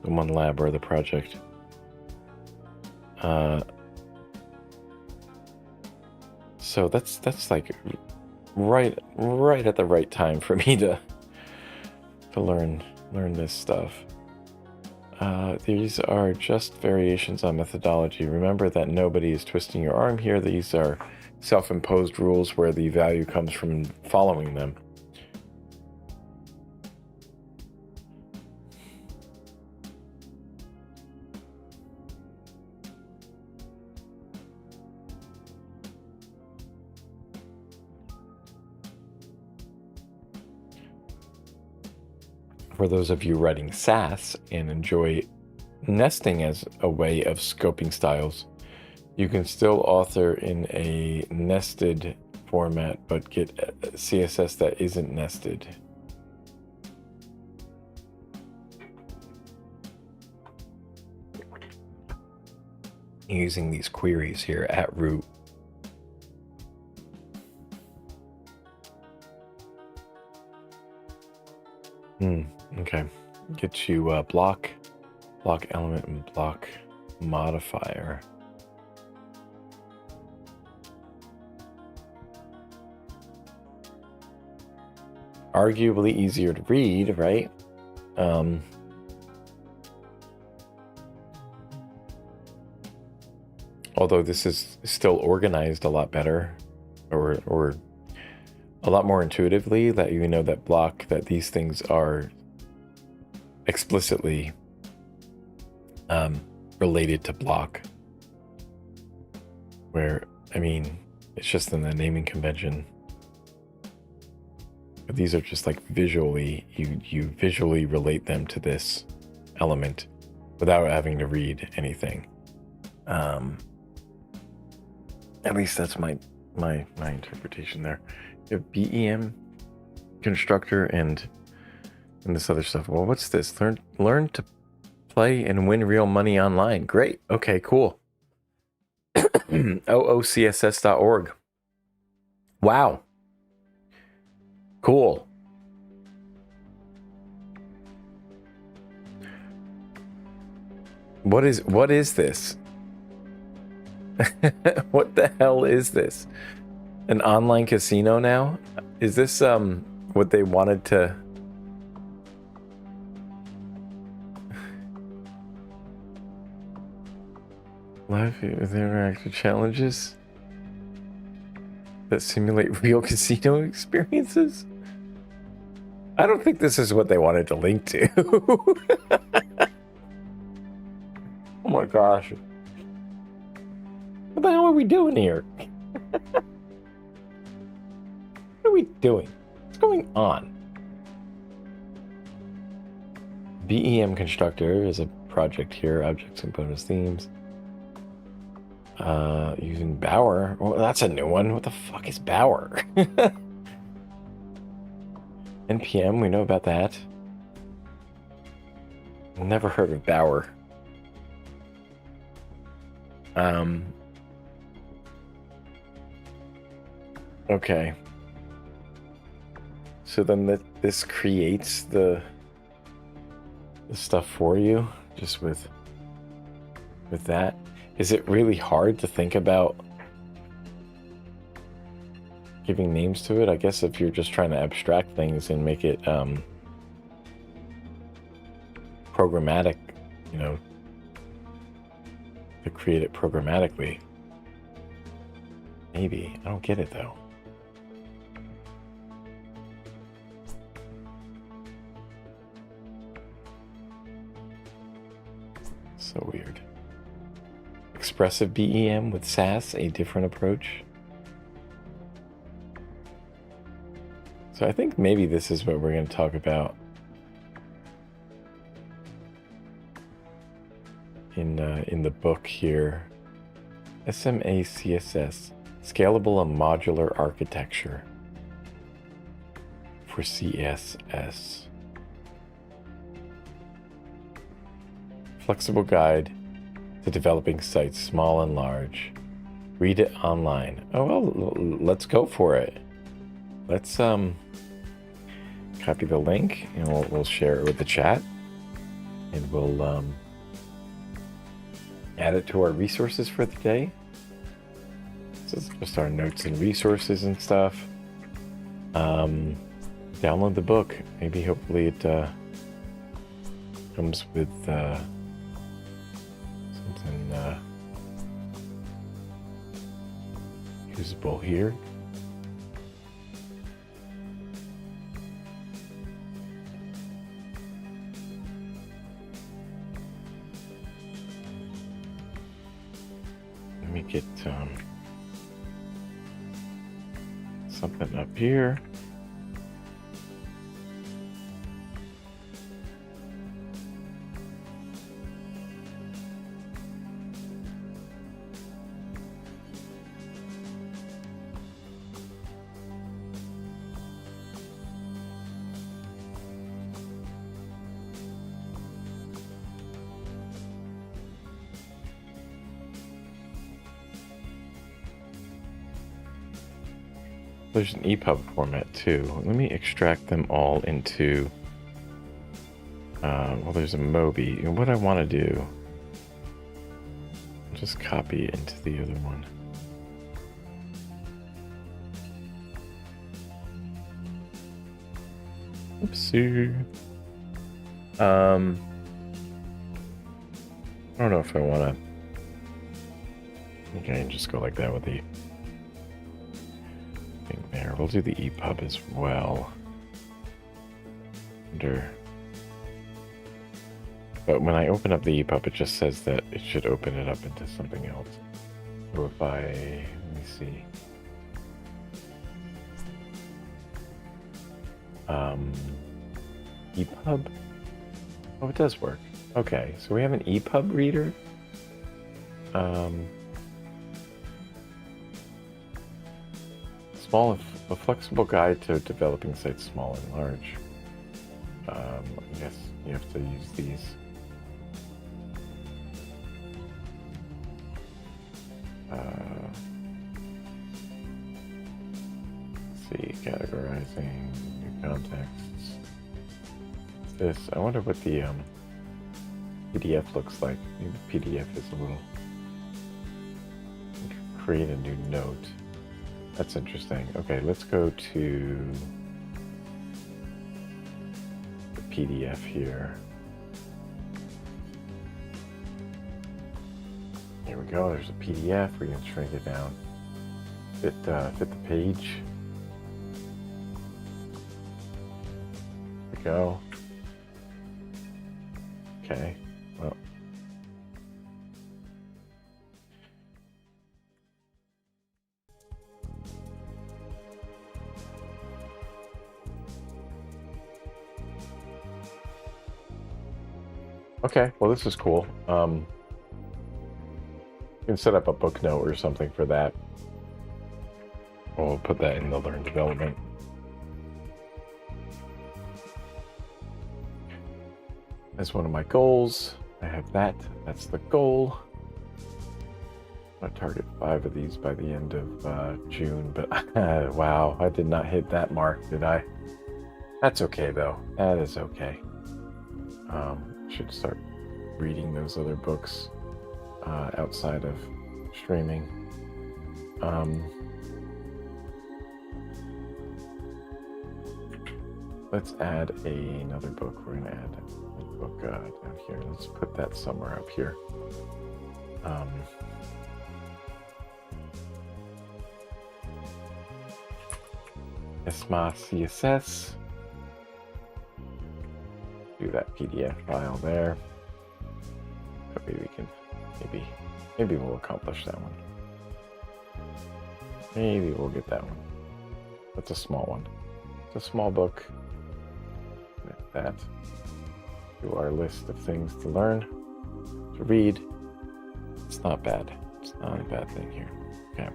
[SPEAKER 1] one lab or the project. So that's like right at the right time for me to learn this stuff. These are just variations on methodology. Remember that nobody is twisting your arm here. These are self-imposed rules where the value comes from following them. For those of you writing Sass and enjoy nesting as a way of scoping styles, you can still author in a nested format, but get CSS that isn't nested. Using these queries here at root. Okay, get you block element and block modifier. Arguably easier to read, right? Although this is still organized a lot better, or a lot more intuitively, that you know that these things are explicitly related to block, where, I mean, it's just in the naming convention. But these are just like visually, you visually relate them to this element without having to read anything. At least that's my interpretation there. You have BEM constructor and this other stuff. Well, what's this? Learn to play and win real money online. Great. Okay, cool. OOCSS.org. Wow. Cool. What is this? What the hell is this? An online casino now? Is this what they wanted to? Live with interactive challenges that simulate real casino experiences? I don't think this is what they wanted to link to. Oh my gosh. What the hell are we doing here? What are we doing? What's going on? BEM Constructor is a project here, objects, components, themes. Using Bower. Well, that's a new one. What the fuck is Bower? NPM, we know about that. Never heard of Bower. Okay. So then this creates the stuff for you, just with that. Is it really hard to think about giving names to it? I guess if you're just trying to abstract things and make it programmatic, you know, to create it programmatically. Maybe. I don't get it though. So weird. Expressive BEM with SAS, a different approach. So I think maybe this is what we're going to talk about in the book here. SMA CSS, Scalable and Modular Architecture for CSS. Flexible guide to developing sites, small and large. Read it online. Oh, well, let's go for it. Let's copy the link and we'll share it with the chat, and we'll add it to our resources for the day. So it's just our notes and resources and stuff. Download the book. Maybe hopefully it comes with something usable here. Let me get something up here. There's an EPUB format too. Let me extract them all into, well, there's a Mobi. And what I want to do, just copy it into the other one. Oopsie. I don't know if I want to. I can just go like that with the thing there. We'll do the EPUB as well. But when I open up the EPUB, it just says that it should open it up into something else. So if I, let me see. EPUB? Oh, it does work. Okay, so we have an EPUB reader. A flexible guide to developing sites small and large. Yes, you have to use these. Let's see, categorizing, new contexts. This, I wonder what the PDF looks like. Maybe the PDF is a little. Create a new note. That's interesting. Okay, let's go to the PDF here. Here we go. There's a PDF. We can shrink it down. Fit the page. There we go. Okay. Well. Okay, well, this is cool. You can set up a book note or something for that. We'll put that in the Learn Development. That's one of my goals. I have that. That's the goal. I'm going to target 5 of these by the end of June, but wow, I did not hit that mark, did I? That's okay, though. That is okay. Should start reading those other books outside of streaming. Let's add another book. We're going to add a book down here. Let's put that somewhere up here. CSS. Do that PDF file there. Maybe we can, maybe we'll accomplish that one. Maybe we'll get that one. That's a small one. It's a small book. With that, to our list of things to learn, to read. It's not bad. It's not a bad thing here. Okay.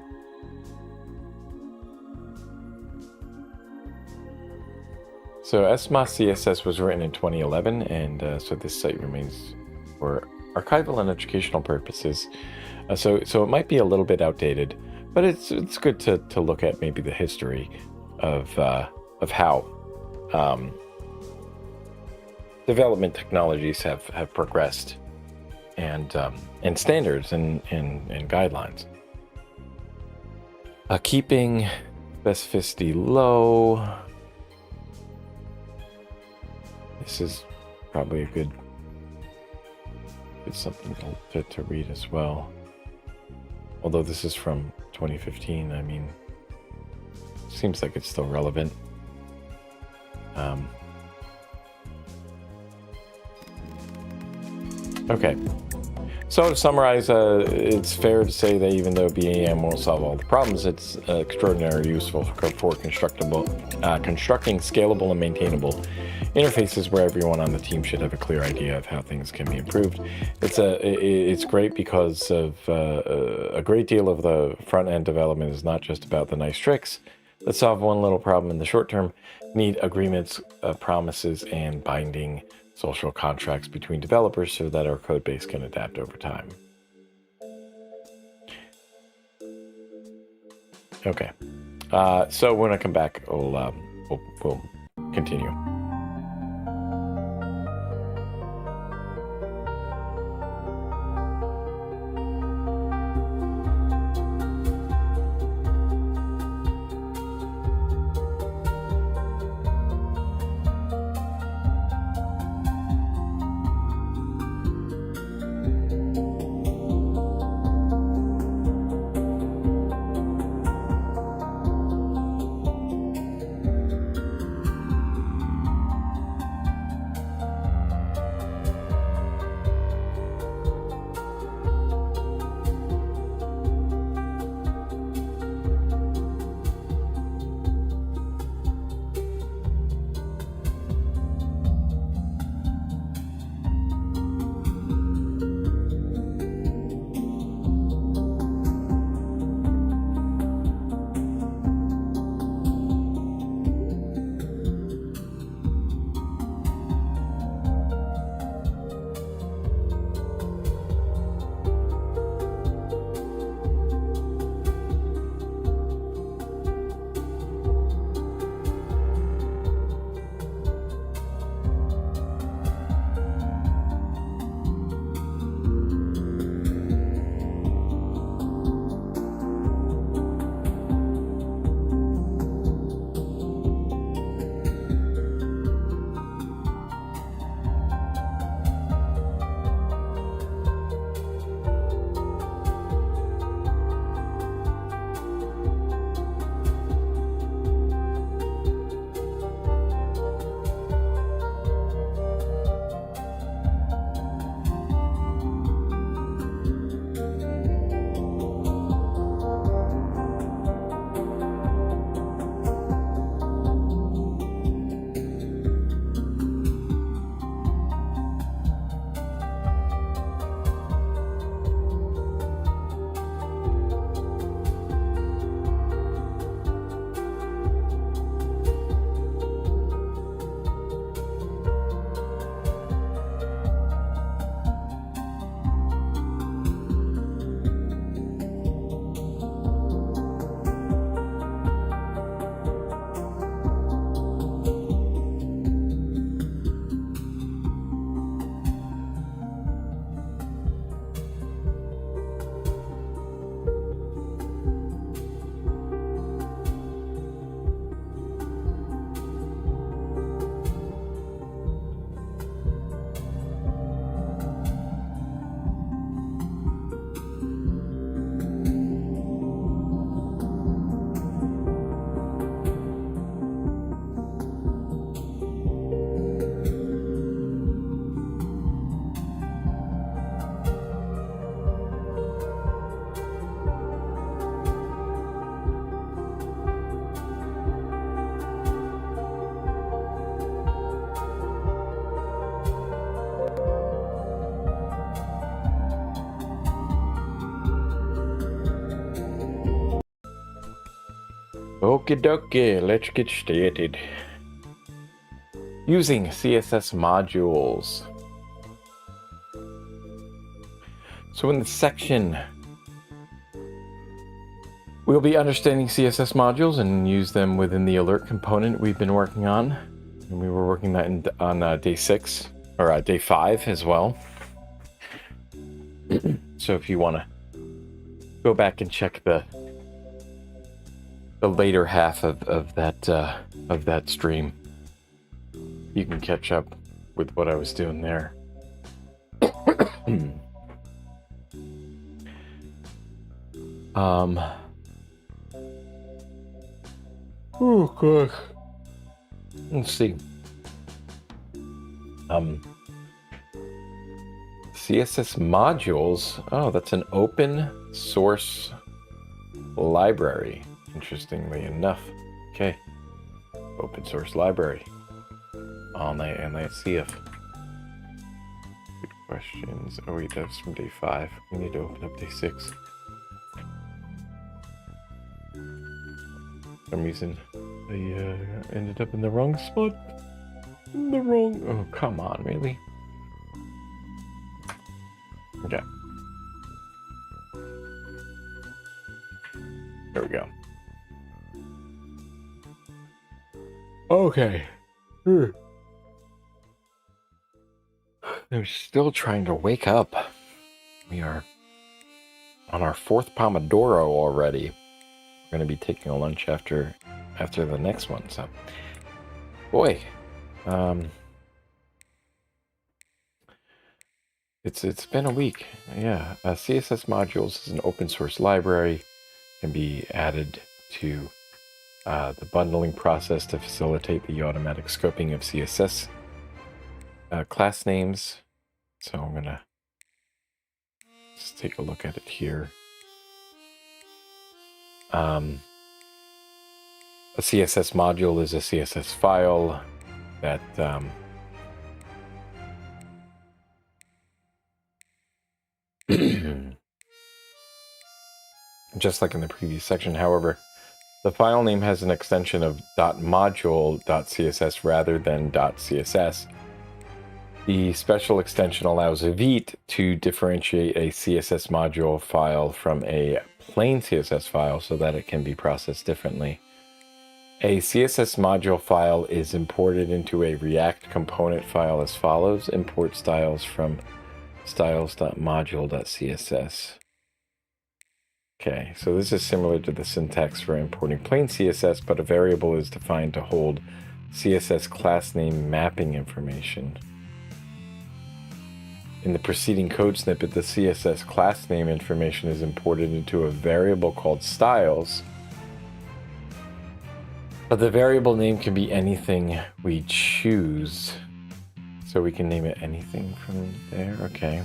[SPEAKER 1] So SMOS CSS was written in 2011, and so this site remains for archival and educational purposes. So it might be a little bit outdated, but it's good to look at maybe the history of how development technologies have progressed, and standards and guidelines. Keeping specificity low. This is probably a good something to read as well. Although this is from 2015, I mean, seems like it's still relevant. Okay, so to summarize, it's fair to say that even though BAM won't solve all the problems, it's extraordinarily useful for constructing scalable and maintainable interfaces where everyone on the team should have a clear idea of how things can be improved. It's great because of a great deal of the front-end development is not just about the nice tricks that solve one little problem in the short term. Need agreements, promises, and binding social contracts between developers so that our code base can adapt over time. Okay, so when I come back, we'll continue. Okie dokie, let's get started. Using CSS modules. So in this section, we'll be understanding CSS modules and use them within the alert component we've been working on. And we were working that on day 6, or day 5 as well. So if you want to go back and check the later half of that stream, you can catch up with what I was doing there. Oh gosh. Let's see. CSS modules. Oh, that's an open source library. Interestingly enough. Okay. Open source library. All night and let's see if. Good questions. Oh wait, that's from day 5. We need to open up day 6. For some reason, I ended up in the wrong spot. Oh, come on, really? Okay. There we go. Okay. I'm still trying to wake up. We are on our 4th pomodoro already. We're going to be taking a lunch after the next one. So, boy, it's been a week. Yeah, CSS modules is an open source library. Can be added to the bundling process to facilitate the automatic scoping of CSS class names. So I'm gonna just take a look at it here. A CSS module is a CSS file that just like in the previous section, however, the file name has an extension of .module.css rather than .css. The special extension allows Vite to differentiate a CSS module file from a plain CSS file so that it can be processed differently. A CSS module file is imported into a React component file as follows. Import styles from styles.module.css. Okay, so this is similar to the syntax for importing plain CSS, but a variable is defined to hold CSS class name mapping information. In the preceding code snippet, the CSS class name information is imported into a variable called styles. But the variable name can be anything we choose. So we can name it anything from there. Okay.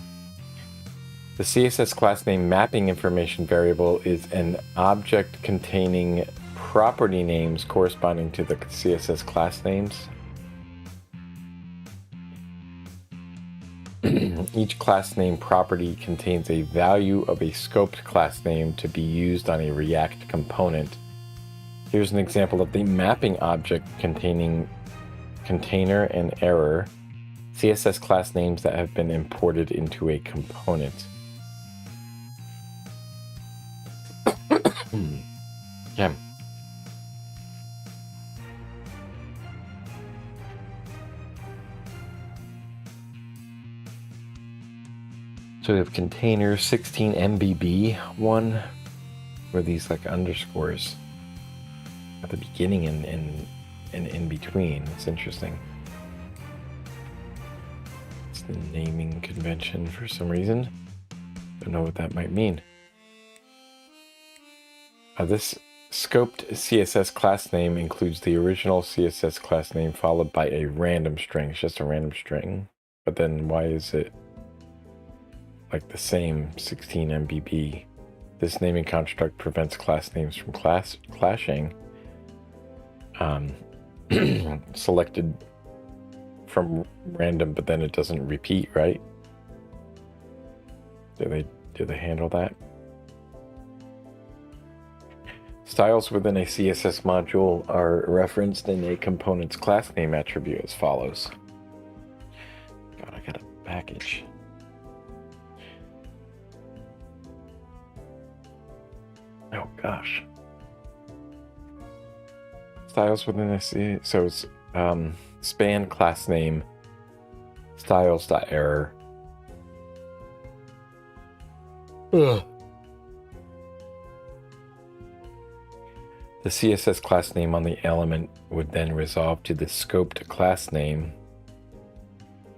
[SPEAKER 1] The CSS class name mapping information variable is an object containing property names corresponding to the CSS class names. Each class name property contains a value of a scoped class name to be used on a React component. Here's an example of the mapping object containing container and error, CSS class names that have been imported into a component. Yeah. So we have container 16 MBB one, where these like underscores at the beginning and in between. It's interesting. It's the naming convention for some reason. Don't know what that might mean. This scoped CSS class name includes the original CSS class name followed by a random string. It's just a random string. But then why is it like the same 16 MBB? This naming construct prevents class names from clashing. Selected from random, but then it doesn't repeat, right? Do they handle that? styles within a CSS module are referenced in a component's class name attribute as follows. God, I got a package. Oh gosh. Styles within a CSS, so it's span class name styles.error. Ugh. The CSS class name on the element would then resolve to the scoped class name.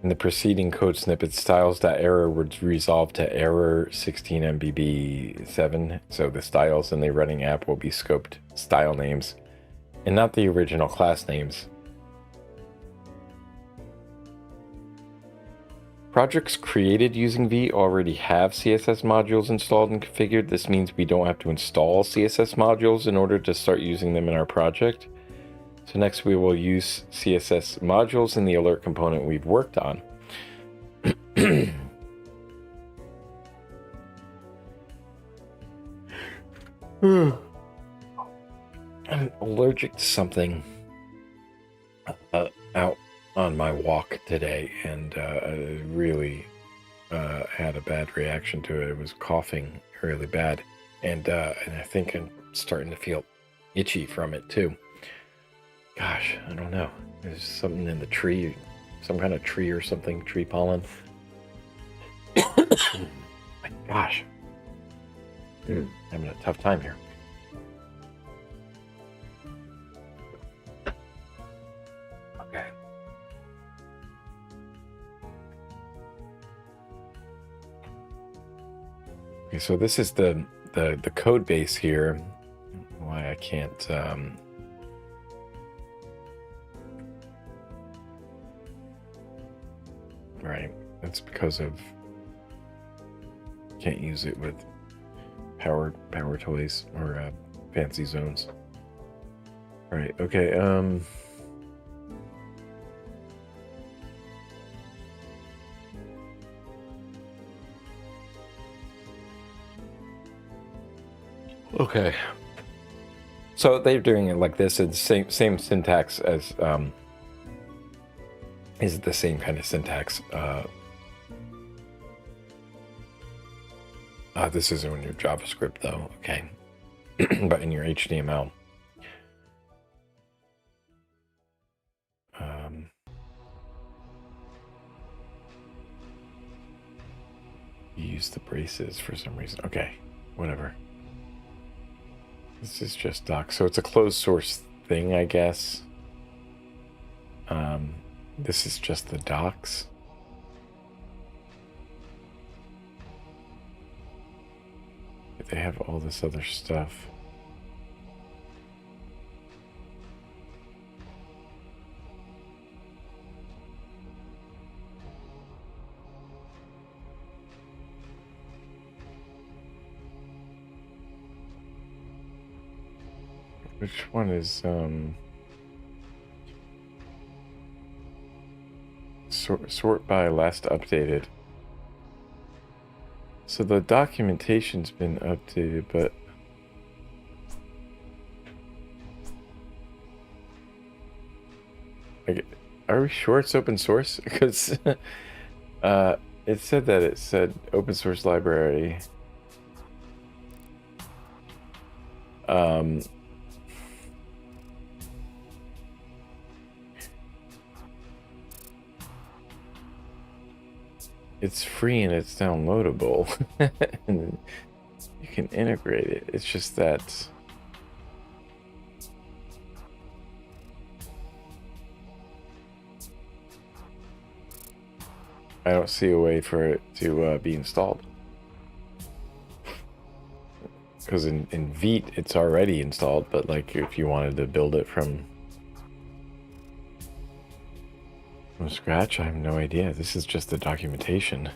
[SPEAKER 1] In the preceding code snippet, styles.error would resolve to error 16 MBB7. So the styles in the running app will be scoped style names and not the original class names. Projects created using V already have CSS modules installed and configured. This means we don't have to install CSS modules in order to start using them in our project. So next we will use CSS modules in the alert component we've worked on. I'm allergic to something out on my walk today, and I really had a bad reaction to it. I was coughing really bad, and I think I'm starting to feel itchy from it too. Gosh, I don't know. There's something in the tree, some kind of tree or something, tree pollen. My gosh, having a tough time here. Okay. Okay, so this is the code base here. Why I can't right, that's because of can't use it with power toys or fancy zones. Right, okay, okay. So they're doing it like this, and same syntax as is the same kind of syntax. This isn't in your JavaScript though, okay, but in your HTML. You use the braces for some reason. Okay, whatever. This is just docs, so it's a closed source thing, I guess. This is just the docs. They have all this other stuff. Which one is sort by last updated? So the documentation's been updated, but are we sure it's open source? Because it said that it said open source library. It's free and it's downloadable. And you can integrate it. It's just that I don't see a way for it to be installed. Because in Vite it's already installed, but like if you wanted to build it from scratch, I have no idea. This is just the documentation.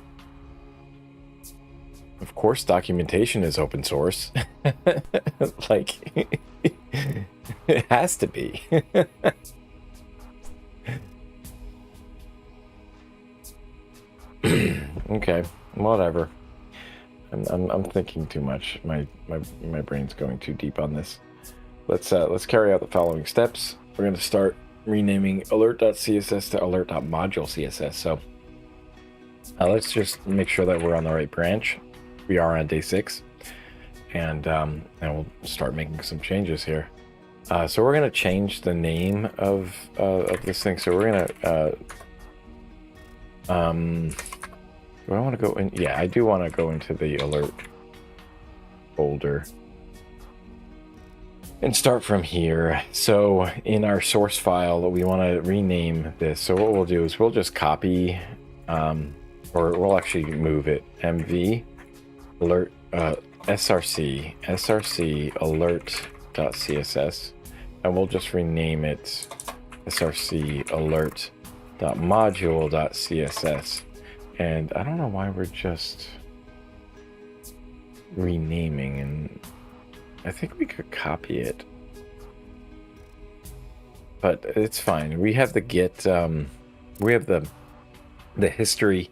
[SPEAKER 1] Of course documentation is open source. Like it has to be. Okay, whatever. I'm thinking too much. My brain's going too deep on this. let's carry out the following steps. We're going to start renaming alert.css to alert.module.css. So let's just make sure that we're on the right branch. We are on day 6, and we'll start making some changes here. So we're going to change the name of this thing. So we're going to do I want to go in? Yeah, I do want to go into the alert folder and start from here. So in our source file, we want to rename this. So what we'll do is we'll just copy, or we'll actually move it. MV alert src alert.css, and we'll just rename it src alert.module.css. And I don't know why we're just renaming, and I think we could copy it, but it's fine. We have the Git, we have the history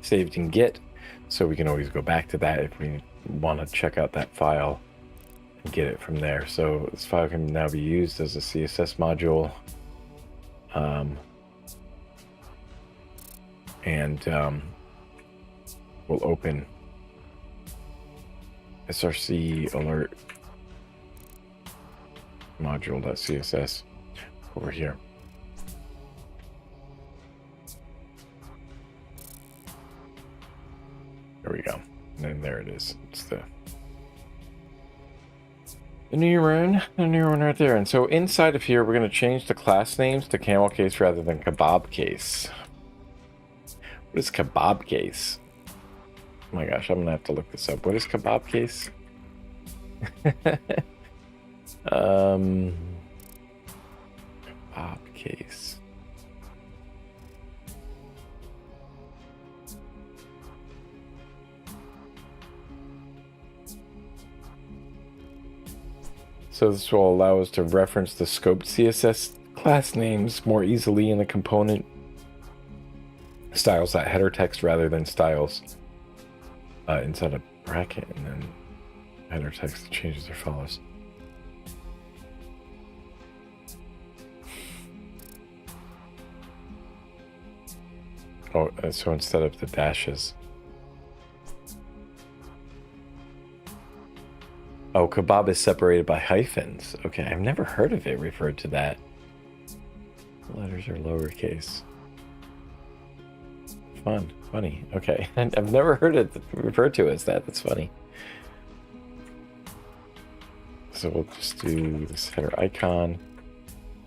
[SPEAKER 1] saved in Git, so we can always go back to that if we want to check out that file and get it from there. So this file can now be used as a CSS module, and we'll open src alert module.css over here. There we go. And then there it is. It's the new one right there. And so inside of here, we're going to change the class names to camel case rather than kebab case. What is kebab case? Oh my gosh, I'm going to have to look this up. What is kebab case? Kebab case. So this will allow us to reference the scoped CSS class names more easily in the component styles.header text rather than styles inside a bracket, and then header text changes or follows. Oh, so instead of the dashes. Oh, kebab is separated by hyphens. Okay, I've never heard of it referred to that. The letters are lowercase. Funny. Okay, I've never heard it referred to as that. That's funny. So we'll just do this header icon,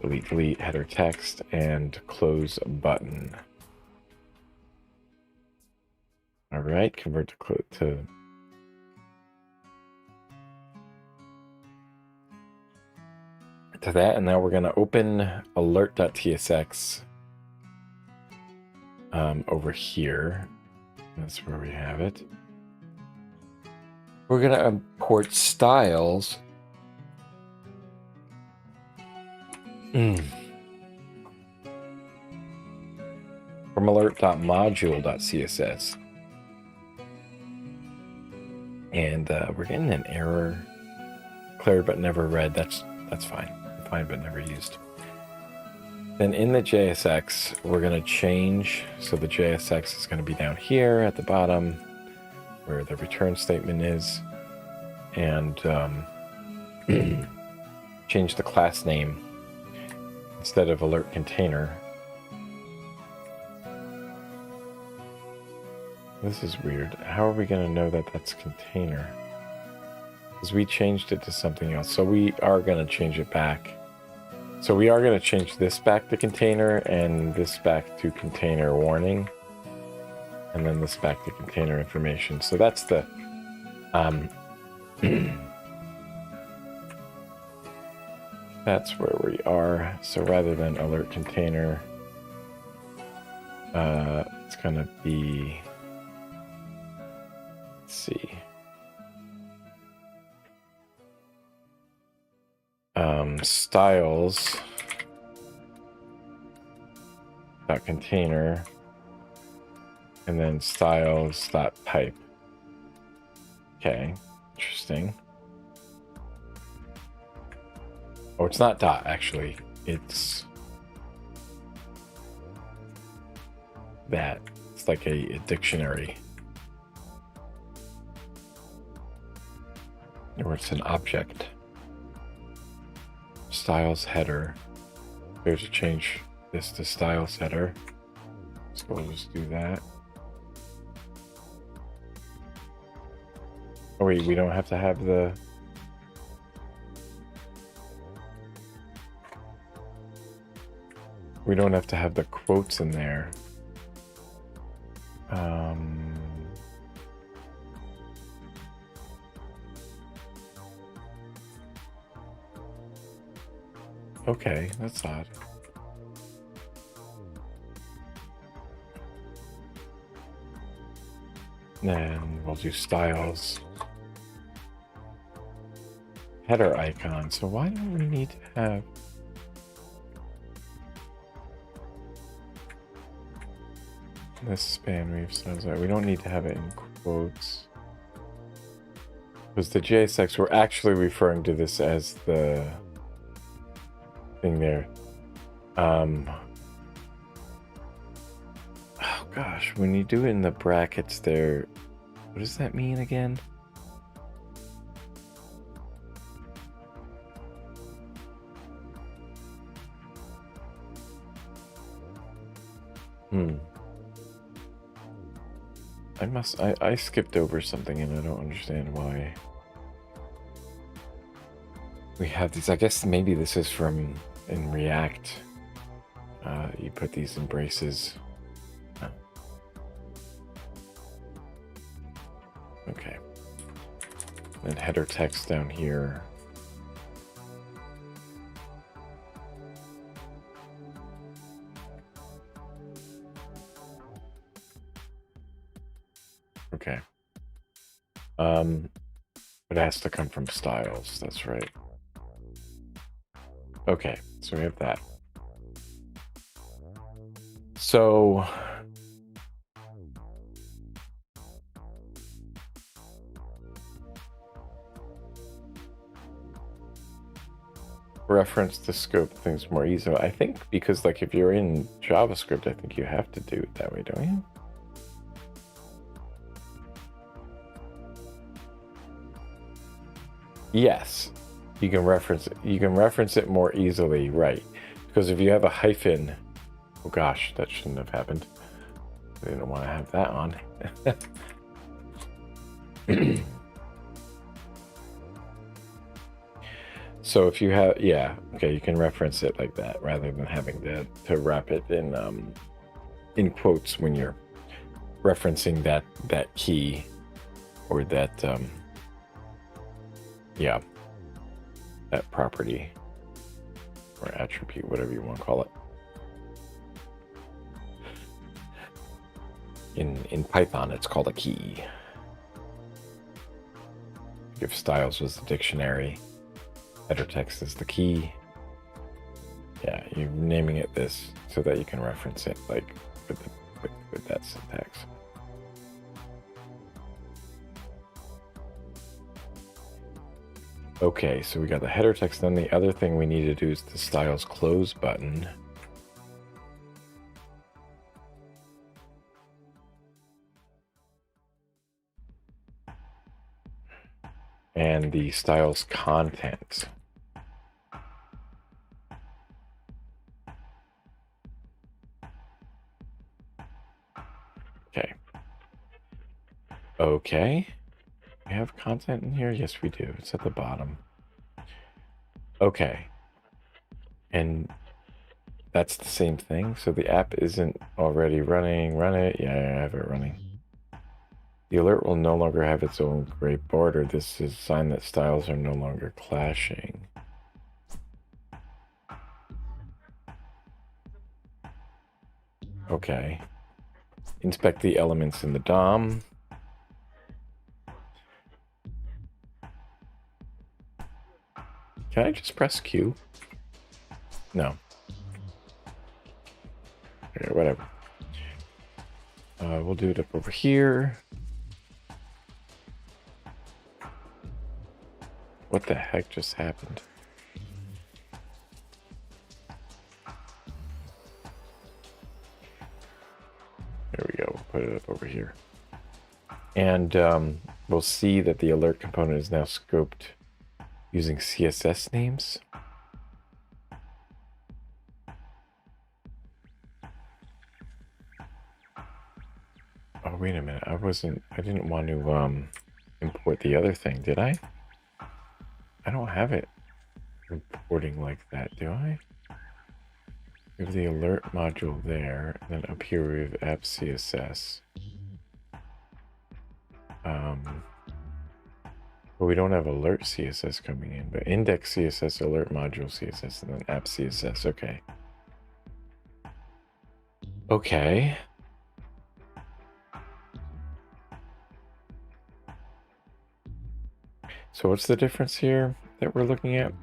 [SPEAKER 1] delete header text, and close button. All right, convert to that, and now we're going to open alert.tsx over here. That's where we have it. We're going to import styles from alert.module.css. And we're getting an error. Declared but never read. That's fine. Fine but never used. Then in the JSX, we're going to change. So the JSX is going to be down here at the bottom where the return statement is. And change the class name instead of alert container. This is weird. How are we going to know that that's container? Because we changed it to something else. So we are going to change it back. So we are going to change this back to container and this back to container warning. And then this back to container information. So that's the that's where we are. So rather than alert container, it's going to be, let's see. Styles dot container, and then styles dot type. Okay, interesting. Oh, it's not dot, actually. It's that. It's like a dictionary. Or it's an object. Styles header. There's a change this to styles header. So we'll just do that. Oh wait, we don't have to have the... We don't have to have the quotes in there. Okay, that's odd. Then we'll do styles. Header icon. So why don't we need to have... This span weave sounds like we don't need to have it in quotes. Because the JSX, we're actually referring to this as the thing there. Oh gosh, when you do it in the brackets there, what does that mean again? I skipped over something and I don't understand why we have these. I guess maybe this is from in React. You put these in braces. Oh. Okay. Then header text down here. Okay. It has to come from styles, that's right. Okay, so we have that. So reference the scope things more easily. I think because like if you're in JavaScript, I think you have to do it that way, don't you? Yes, you can reference it. You can reference it more easily, right? Because if you have a hyphen, oh gosh, that shouldn't have happened. I didn't want to have that on. So if you have, yeah, okay, you can reference it like that rather than having to wrap it in quotes when you're referencing that key or that yeah, that property or attribute, whatever you want to call it. In Python, it's called a key. If styles was the dictionary, header text is the key. Yeah, you're naming it this so that you can reference it like with that syntax. Okay, so we got the header text. Then the other thing we need to do is the styles close button. And the styles content. Okay. Okay. We have content in here? Yes, we do. It's at the bottom. Okay. And that's the same thing. So the app isn't already running. Run it. Yeah, I have it running. The alert will no longer have its own gray border. This is a sign that styles are no longer clashing. Okay. Inspect the elements in the DOM. Can I just press Q? No. Okay, whatever. We'll do it up over here. What the heck just happened? There we go. We'll put it up over here. And we'll see that the alert component is now scoped using CSS names. Oh, wait a minute. I didn't want to import the other thing, did I? I don't have it importing like that, do I? We have the alert module there, and then up here we have app CSS. But we don't have alert CSS coming in, but index CSS, alert module CSS, and then app CSS. Okay. Okay. So what's the difference here that we're looking at?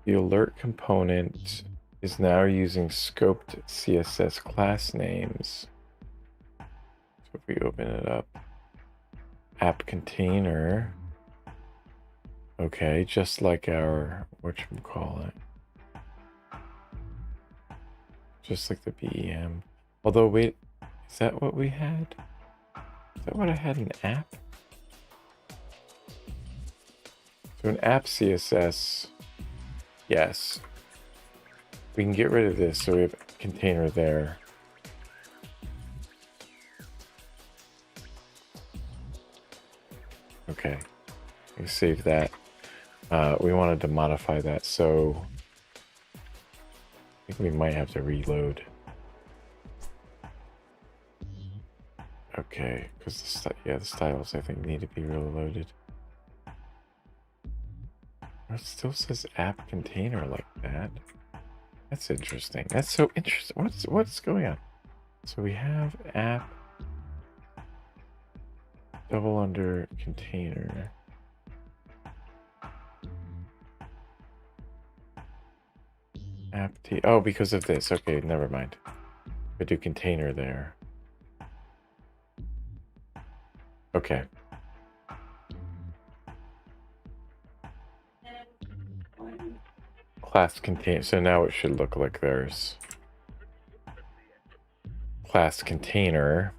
[SPEAKER 1] The alert component is now using scoped CSS class names. So if we open it up, app container. Okay, just like our, whatchamacallit. Just like the BEM. Although, wait, is that what we had? Is that what I had in app? So in app CSS, yes. We can get rid of this, so we have a container there. Okay, we save that. We wanted to modify that, so I think we might have to reload. Okay, because the styles I think need to be reloaded. It still says app container like that. That's interesting. That's so interesting. What's going on? So we have app double under container. App T. Oh, because of this. Okay, never mind. We do container there. Okay. Class container. So now it should look like there's class container.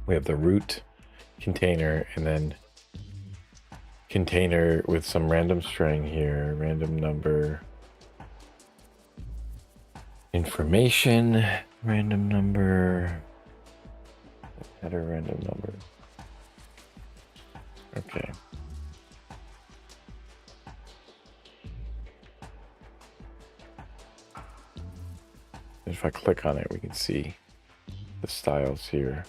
[SPEAKER 1] We have the root container and then container with some random string here, random number, information, random number, header, random number. Okay. If I click on it, we can see the styles here.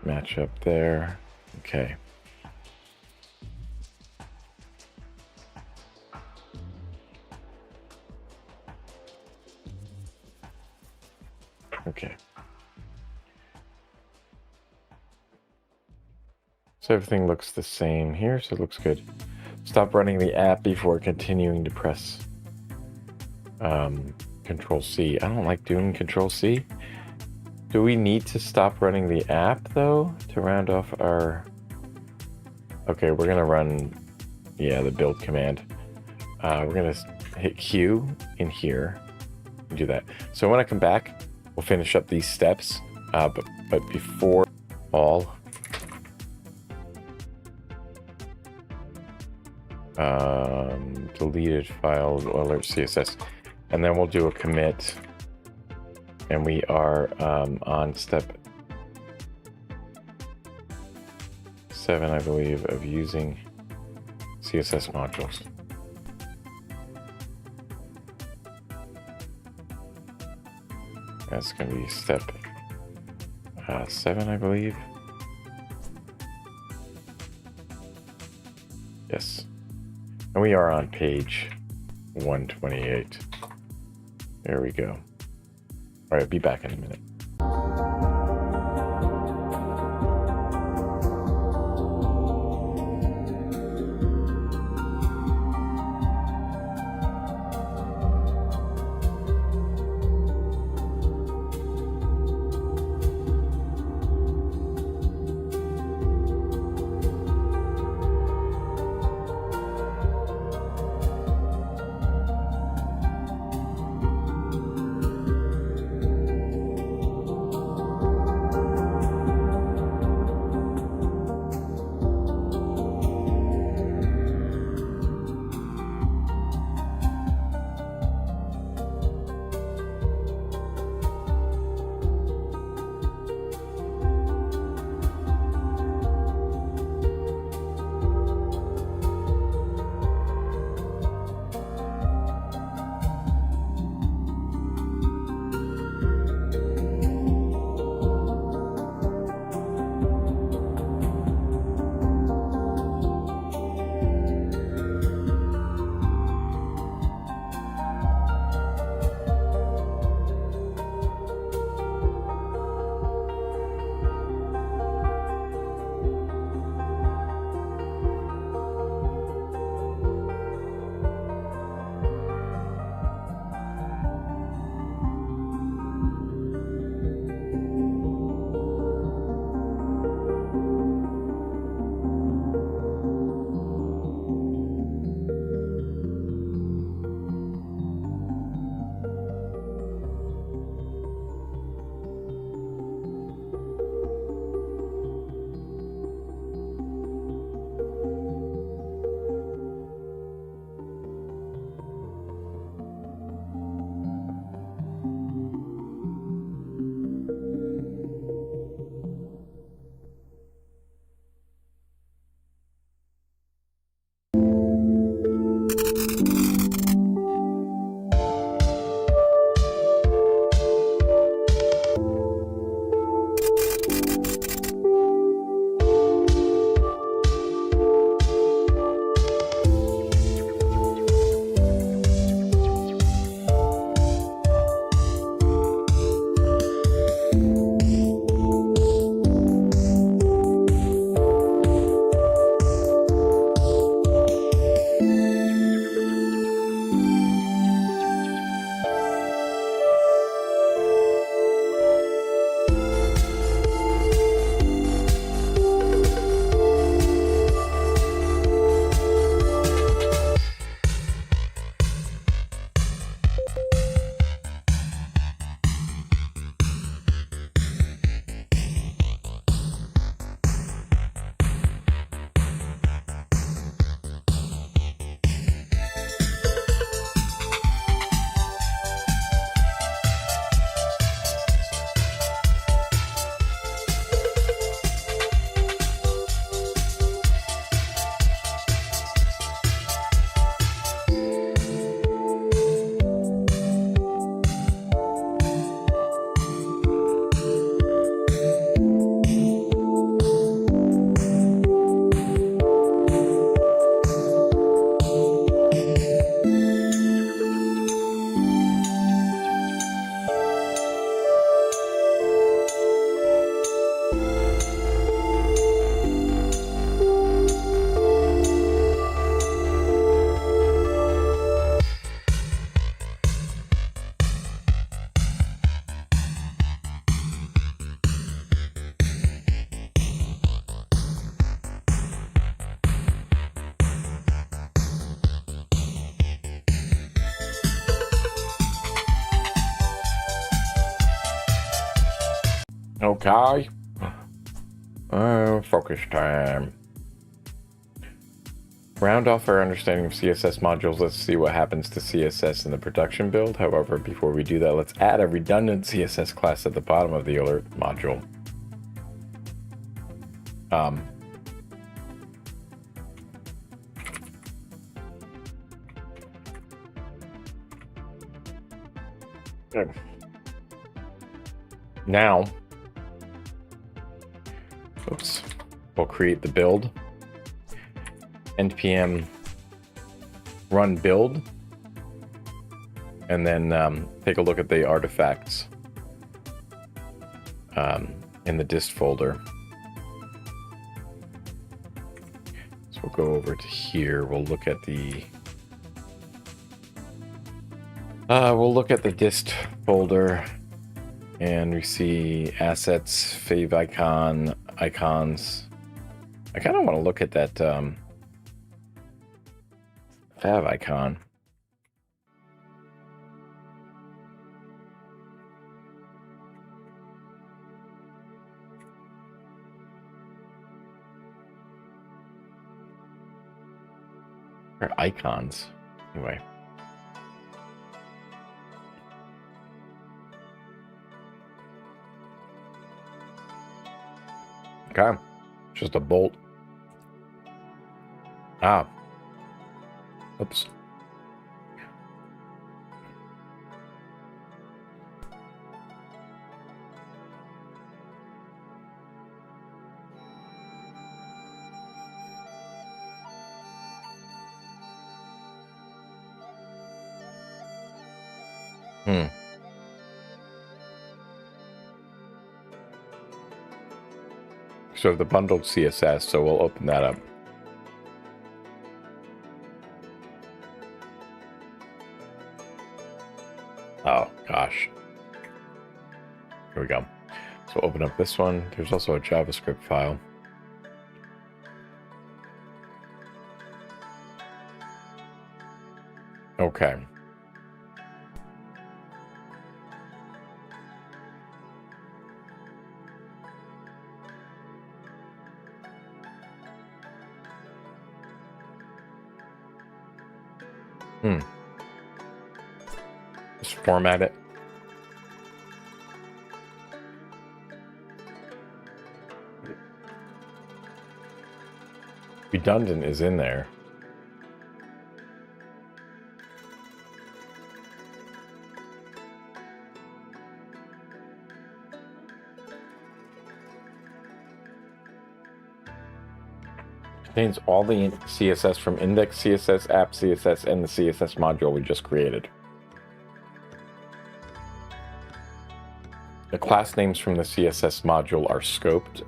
[SPEAKER 1] Match up there. Okay. Okay. So everything looks the same here, so it looks good. Stop running the app before continuing to press Control C. I don't like doing Control C. Do we need to stop running the app though to round off our... Okay, we're gonna run, the build command. We're gonna hit Q in here and do that. So when I come back, we'll finish up these steps, but before all, deleted file alert CSS, and then we'll do a commit. And we are on step 7, I believe, of using CSS modules. That's going to be step 7, I believe. Yes. And we are on page 128. There we go. All right, be back in a minute. Okay. Focus time. Round off our understanding of CSS modules, let's see what happens to CSS in the production build. However, before we do that, let's add a redundant CSS class at the bottom of the alert module. Now, we'll create the build. npm run build, and then take a look at the artifacts in the dist folder. So we'll go over to here. We'll look at the dist folder, and we see assets, fave icon, icons. I kind of want to look at that fav icon. Or icons, anyway. Okay, just a bolt. Oops. So the bundled CSS, so we'll open that up. Oh, gosh. Here we go. So open up this one. There's also a JavaScript file. Okay. Just format it. Redundant is in there. Contains all the CSS from index CSS, app CSS, and the CSS module we just created. The class names from the CSS module are scoped.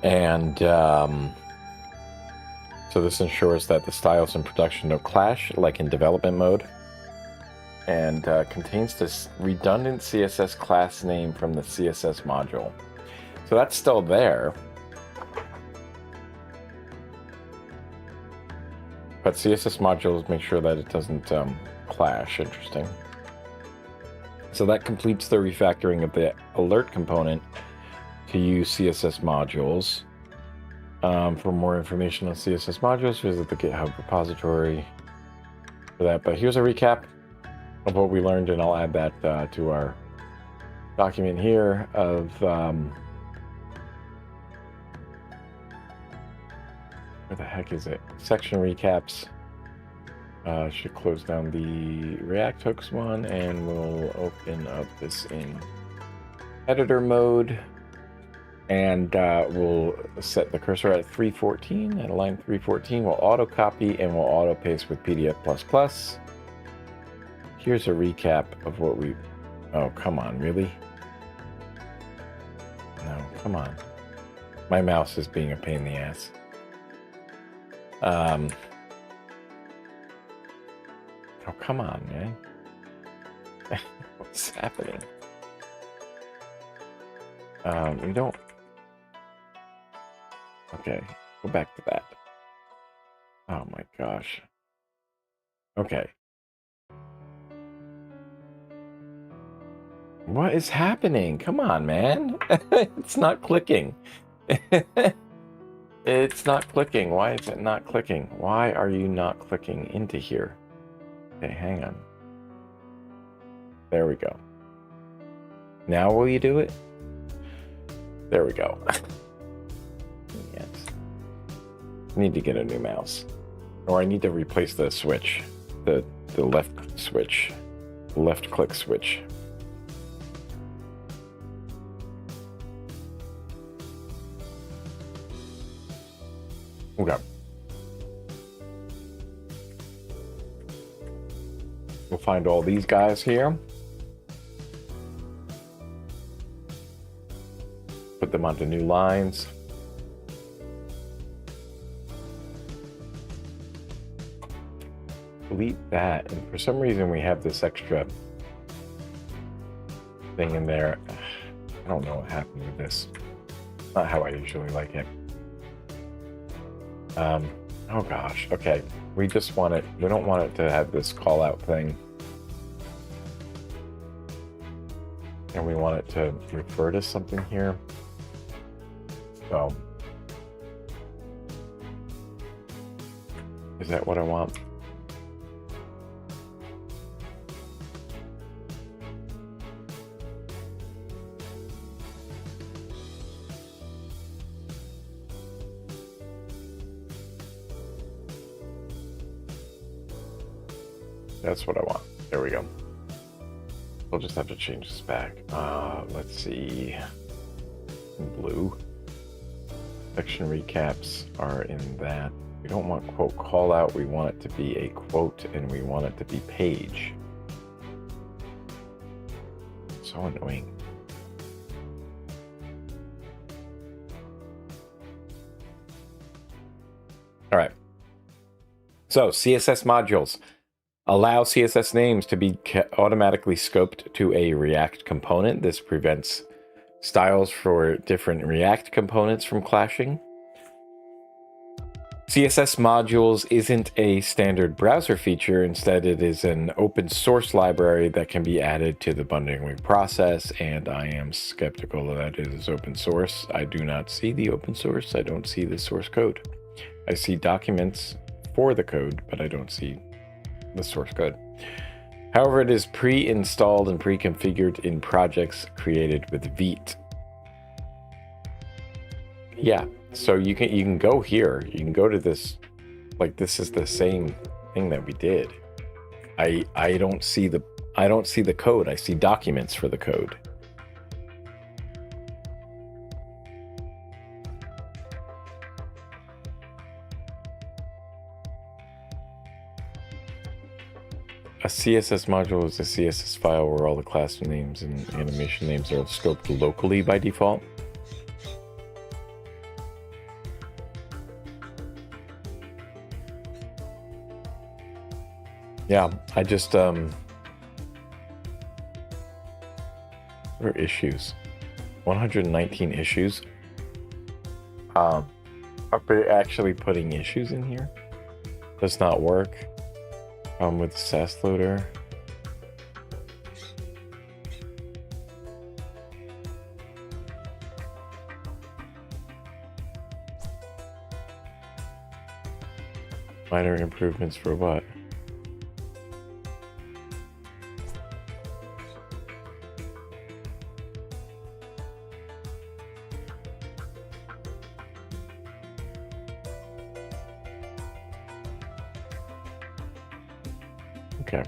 [SPEAKER 1] And so this ensures that the styles in production don't clash, like in development mode. And contains this redundant CSS class name from the CSS module. So that's still there. But CSS modules make sure that it doesn't clash. Interesting. So that completes the refactoring of the alert component to use CSS modules. For more information on CSS modules, visit the GitHub repository for that. But here's a recap of what we learned, and I'll add that to our document here of where the heck is it? Section recaps. Should close down the React hooks one, and we'll open up this in editor mode. And we'll set the cursor at 314, at line 314. We'll auto copy and we'll auto paste with PDF++. Here's a recap of what we... Oh, come on, really? No, come on. My mouse is being a pain in the ass. Oh, come on, man. What's happening? We don't... Okay, Go back to that. Oh my gosh. Okay. What is happening? Come on, man. It's not clicking. It's not clicking. Why is it not clicking? Why are you not clicking into here? Okay, hang on. There we go. Now will you do it? There we go. Yes. I need to get a new mouse. Or I need to replace the switch. The left switch. Left click switch. Okay. We'll find all these guys here. Put them onto new lines. Delete that. And for some reason we have this extra thing in there. I don't know what happened with this. Not how I usually like it. Oh gosh, okay. We just want it, we don't want it to have this call out thing. And we want it to refer to something here. So, is that what I want? That's what I want. There we go. We'll just have to change this back. Let's see. In blue. Section recaps are in that. We don't want quote call out. We want it to be a quote and we want it to be page. So annoying. All right. So CSS modules. Allow CSS names to be automatically scoped to a React component. This prevents styles for different React components from clashing. CSS modules isn't a standard browser feature. Instead, it is an open source library that can be added to the bundling process, and I am skeptical that it is open source. I do not see the open source. I don't see the source code. I see documents for the code, but I don't see the source code. However, it is pre-installed and pre-configured in projects created with Vite. Yeah, so you can go here. You can go to this, like this is the same thing that we did. I don't see the code. I see documents for the code. A CSS module is a CSS file where all the class names and animation names are scoped locally by default. Yeah, I just, what are issues? 119 issues. Are they actually putting issues in here? Does not work. With the SAS loader. Minor improvements for what? Okay.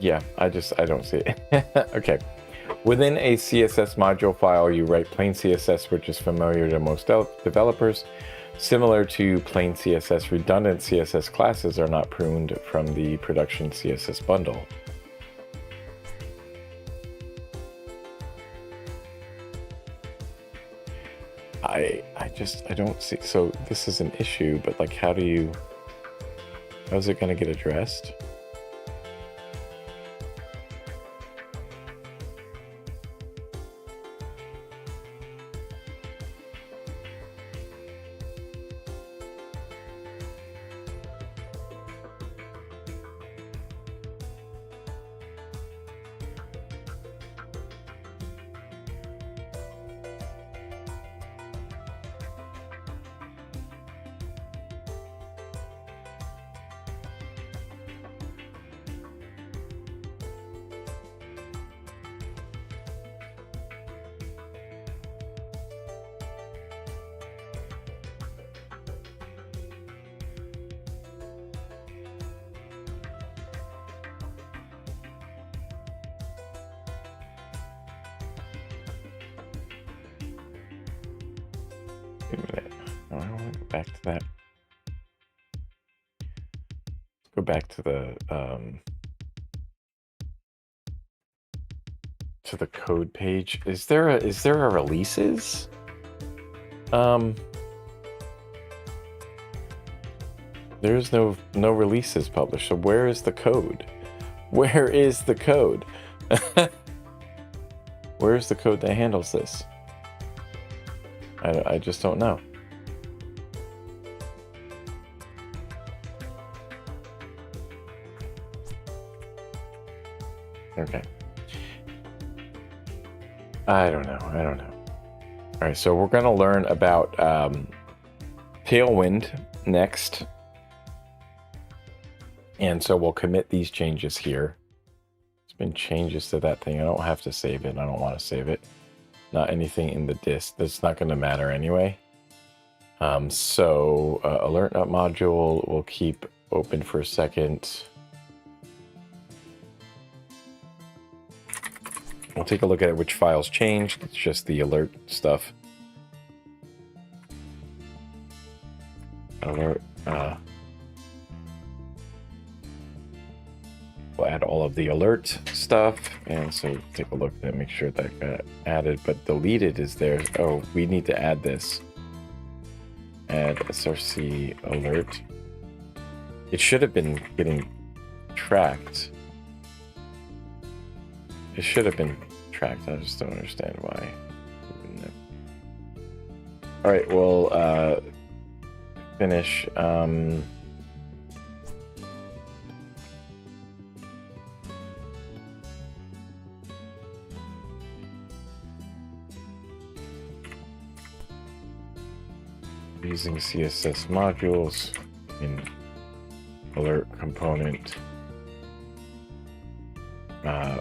[SPEAKER 1] Yeah, I don't see it. Okay. Within a CSS module file, you write plain CSS, which is familiar to most developers. Similar to plain CSS, redundant CSS classes are not pruned from the production CSS bundle. I don't see, so this is an issue, but like how's it going to get addressed? Wait a minute. Oh, I don't want to go back to that. Go back to the code page. Is there a releases? There's no releases published. So where is the code? Where is the code? Where is the code that handles this? I just don't know. Okay. I don't know. All right, so we're going to learn about Tailwind next. And so we'll commit these changes here. There's been changes to that thing. I don't have to save it. I don't want to save it. Not anything in the disk. That's not going to matter anyway. Alert module we'll keep open for a second. We'll take a look at which files changed. It's just the alert stuff. Alert. We'll add all of the alert stuff, and so take a look at make sure that got added, but deleted is there. Oh, we need to add this. Add src alert. It should have been getting tracked. It should have been tracked. I just don't understand why. All right, we'll finish. Using CSS modules in alert component.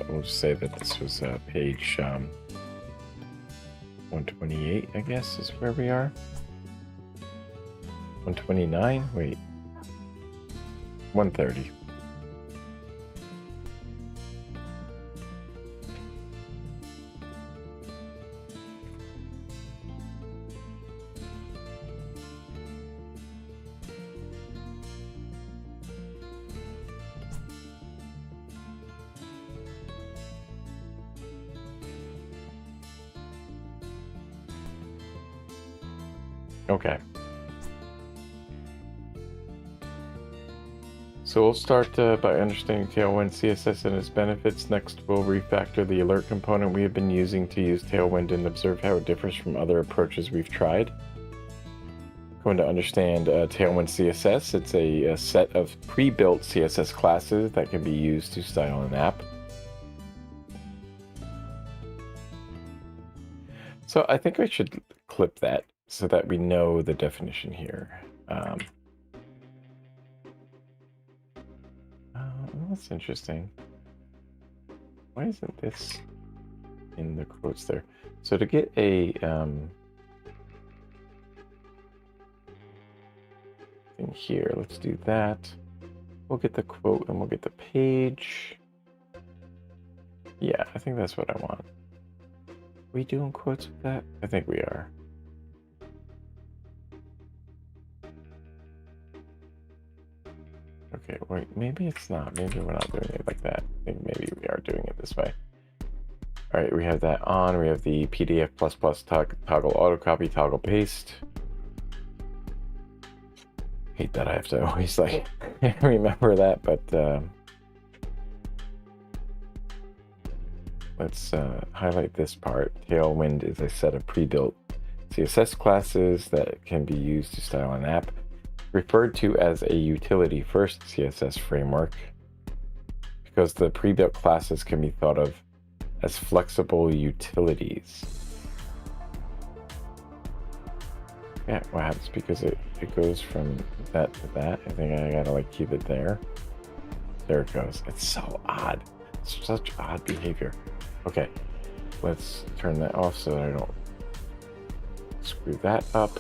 [SPEAKER 1] We'll just say that this was page 128, I guess, is where we are. 129? Wait. 130. Okay. So we'll start by understanding Tailwind CSS and its benefits. Next, we'll refactor the alert component we have been using to use Tailwind and observe how it differs from other approaches we've tried. Going to understand Tailwind CSS. It's a set of pre-built CSS classes that can be used to style an app. So I think I should clip that so that we know the definition here. That's interesting. Why isn't this in the quotes there? So to get a thing here, let's do that. We'll get the quote and we'll get the page. Yeah, I think that's what I want. Are we doing quotes with that? I think we are. Okay, wait, maybe it's not. Maybe we're not doing it like that. I think maybe we are doing it this way. All right, we have that on. We have the PDF++ toggle autocopy, toggle paste. Hate that I have to always like remember that, but let's highlight this part. Tailwind is a set of pre-built CSS classes that can be used to style an app, referred to as a utility-first CSS framework, because the pre-built classes can be thought of as flexible utilities. Yeah, what happens because it goes from that to that. I think I gotta like keep it there. There it goes. It's so odd. It's such odd behavior. Okay, let's turn that off so that I don't screw that up.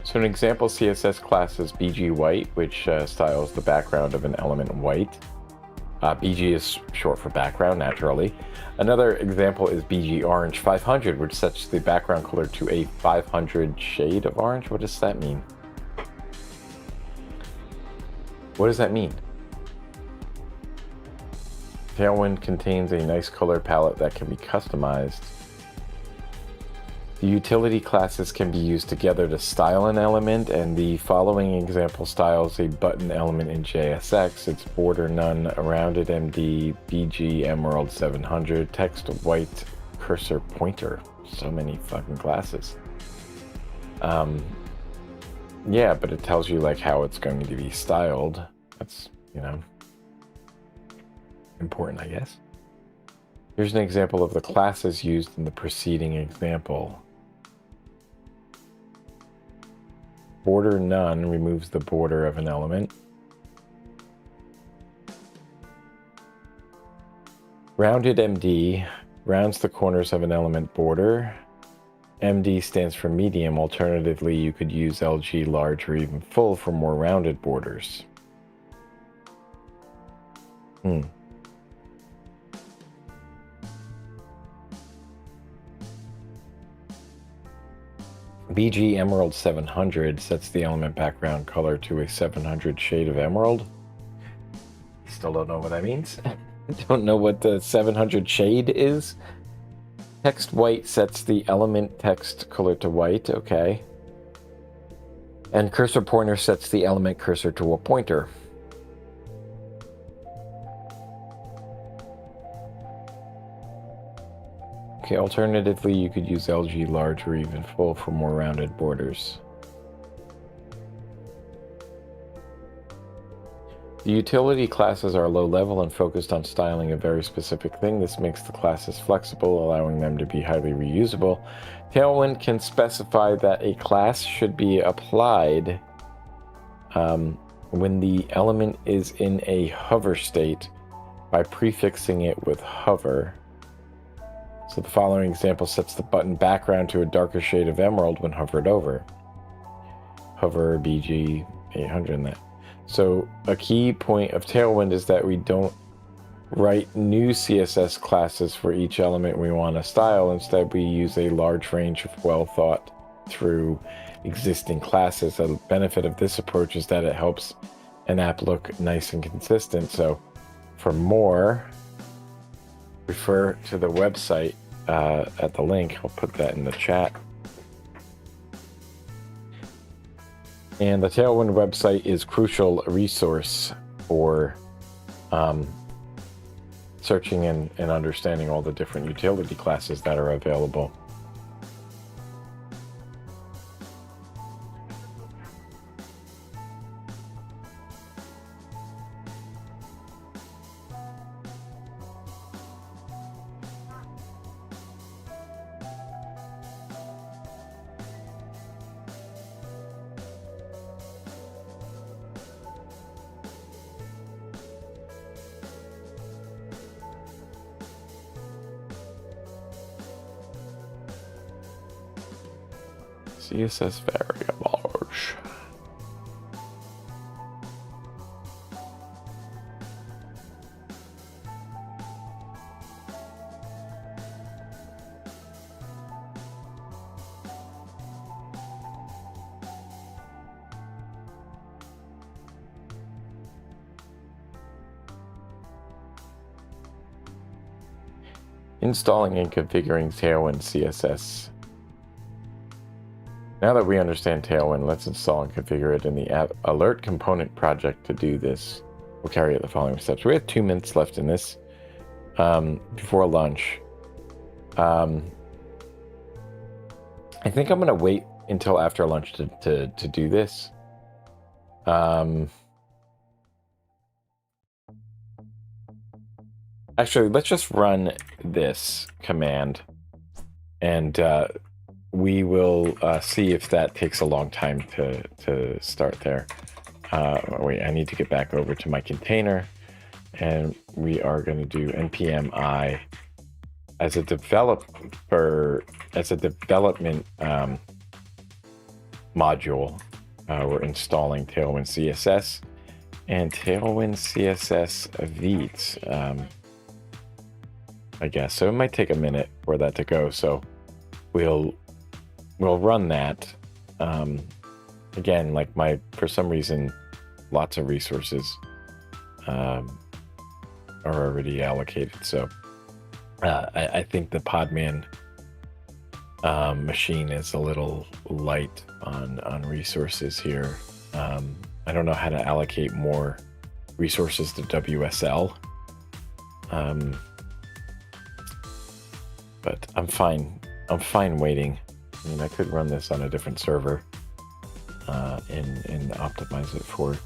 [SPEAKER 1] So an example CSS class is BG white, which styles the background of an element white. BG is short for background, naturally. Another example is BG orange 500, which sets the background color to a 500 shade of orange. What does that mean? What does that mean? Tailwind contains a nice color palette that can be customized. The utility classes can be used together to style an element, and the following example styles a button element in JSX. It's border none, rounded MD, BG emerald 700, text white, cursor pointer. So many fucking classes. Yeah, but it tells you like how it's going to be styled. That's, you know, important, I guess. Here's an example of the classes used in the preceding example. Border none removes the border of an element. Rounded MD rounds the corners of an element border. MD stands for medium. Alternatively, you could use LG large or even full for more rounded borders. BG Emerald 700 sets the element background color to a 700 shade of emerald. Still don't know what that means. Don't know what the 700 shade is. Text white sets the element text color to white, okay. And cursor pointer sets the element cursor to a pointer. Okay, alternatively, you could use LG large or even full for more rounded borders. The utility classes are low level and focused on styling a very specific thing. This makes the classes flexible, allowing them to be highly reusable. Tailwind can specify that a class should be applied when the element is in a hover state by prefixing it with hover. So the following example sets the button background to a darker shade of emerald when hovered over. Hover BG 800 in that. So a key point of Tailwind is that we don't write new CSS classes for each element we want to style. Instead, we use a large range of well thought through existing classes. The benefit of this approach is that it helps an app look nice and consistent. So for more, refer to the website at the link. I'll put that in the chat. And the Tailwind website is a crucial resource for searching and understanding all the different utility classes that are available. CSS variables. Installing and configuring Tailwind CSS. Now that we understand Tailwind, let's install and configure it in the app alert component project. To do this, we'll carry out the following steps. We have 2 minutes left in this before lunch. I think I'm going to wait until after lunch to do this. Actually, let's just run this command and we will see if that takes a long time to start there. Wait, I need to get back over to my container, and we are going to do npm I as a developer, as a development module. We're installing Tailwind CSS and Tailwind CSS V's, I guess. So it might take a minute for that to go. So we'll run that. Again, like for some reason, lots of resources are already allocated. So I think the Podman machine is a little light on resources here. I don't know how to allocate more resources to WSL. But I'm fine waiting. I mean, I could run this on a different server and optimize it for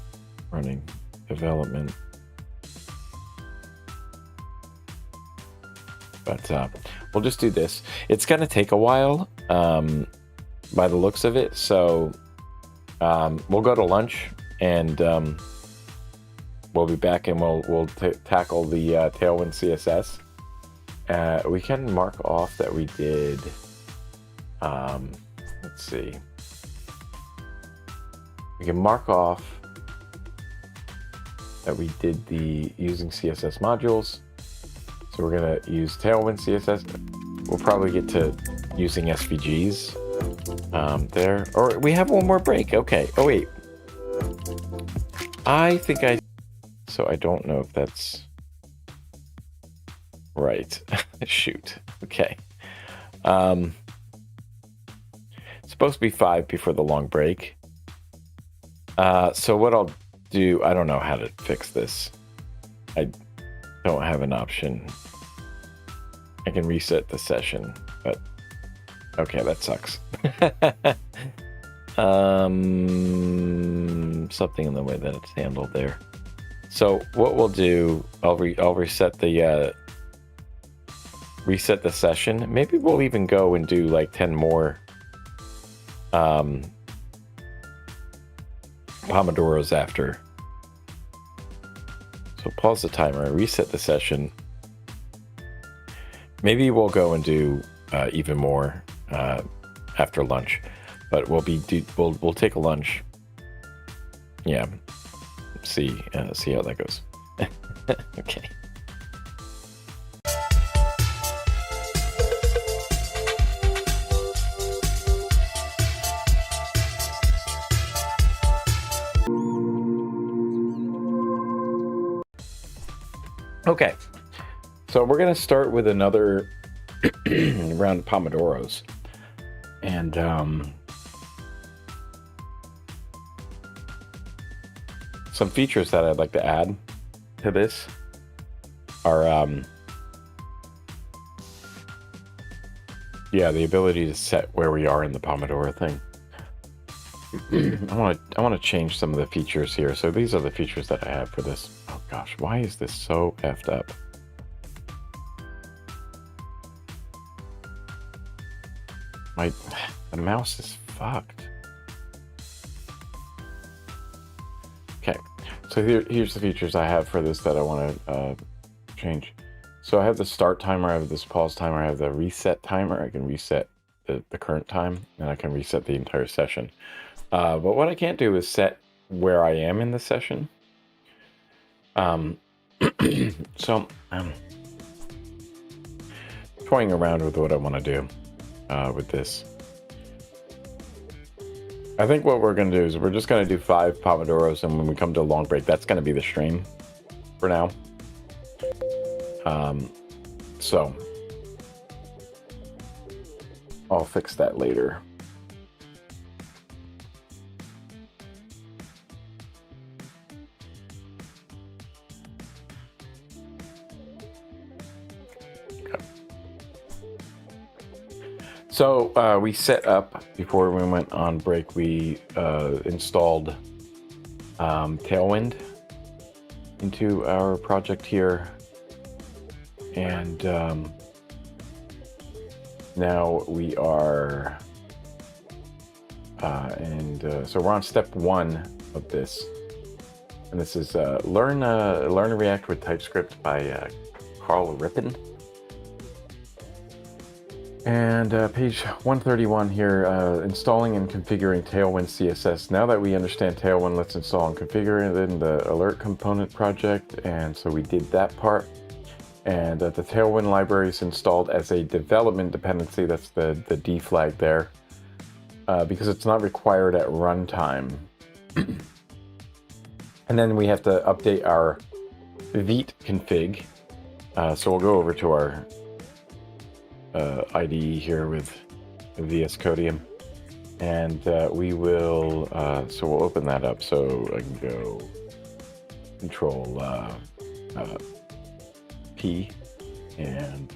[SPEAKER 1] running development. But we'll just do this. It's going to take a while by the looks of it. So we'll go to lunch and we'll be back and we'll tackle the Tailwind CSS. We can mark off that we did, let's see. We can mark off that we did the using CSS modules. So we're gonna use Tailwind CSS. We'll probably get to using SVGs there. Or we have one more break. Okay. Oh wait. So I don't know if that's right. Shoot. Okay. It's supposed to be 5 before the long break. So what I'll do, I don't know how to fix this. I don't have an option. I can reset the session, but okay, that sucks. Something in the way that it's handled there. So what we'll do, I'll reset the session. Maybe we'll even go and do like 10 more pomodoros after. So pause the timer, reset the session. Maybe we'll go and do even more after lunch, but we'll take a lunch. Yeah, see how that goes. Okay. Okay, so we're going to start with another round of pomodoros. And some features that I'd like to add to this are, the ability to set where we are in the Pomodoro thing. I want to change some of the features here. So these are the features that I have for this. Oh gosh, why is this so effed up? The mouse is fucked. Okay, so here's the features I have for this that I want to change. So I have the start timer, I have this pause timer, I have the reset timer. I can reset the current time, and I can reset the entire session. But what I can't do is set where I am in the session. So I'm toying around with what I want to do with this. I think what we're going to do is we're just going to do 5 pomodoros, and when we come to a long break, that's going to be the stream for now. So I'll fix that later. So we set up, before we went on break, we installed Tailwind into our project here. And now we are, so we're on step 1 of this. And this is Learn to React with TypeScript by Rippon. And page 131 here, installing and configuring Tailwind CSS. Now that we understand Tailwind, let's install and configure it in the alert component project. And so we did that part. And the Tailwind library is installed as a development dependency. That's the D flag there, because it's not required at runtime. And then we have to update our Vite config. So we'll go over to our IDE here with VS Codium, and we will, so we'll open that up. So I can go Control P and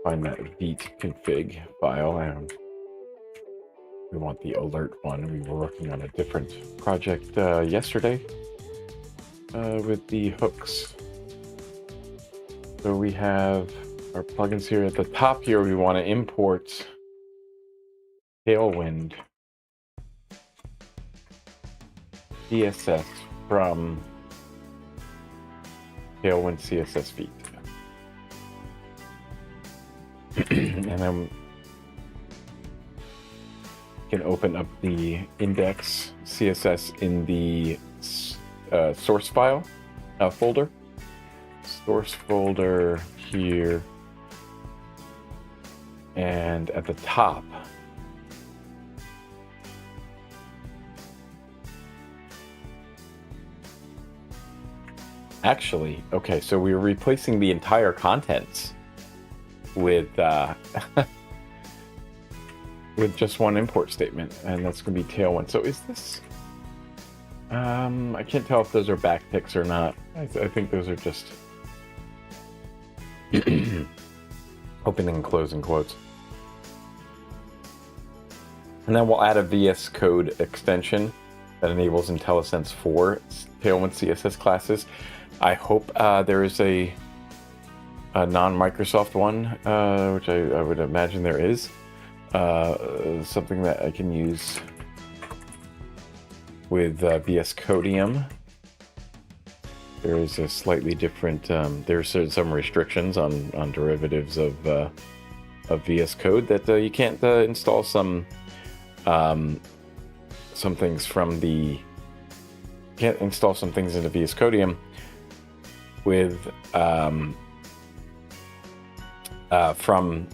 [SPEAKER 1] find that Vite config file, and we want the alert one. We were working on a different project yesterday with the hooks. So we have our plugins here. At the top here, we want to import Tailwind CSS from Tailwind CSS Vite. And then we can open up the index CSS in the source file folder. Source folder here, and at the top actually, okay, so we're replacing the entire contents with with just one import statement, and that's going to be Tailwind. So is this I can't tell if those are backticks or not. I think those are just opening and closing quotes. And then we'll add a VS Code extension that enables IntelliSense for Tailwind CSS classes. I hope there is a non-Microsoft one, which I would imagine there is. Something that I can use with VS Codium. There is a slightly different, there's some restrictions on derivatives of VS Code that you can't install some things from the, can't install some things into VS Codium with from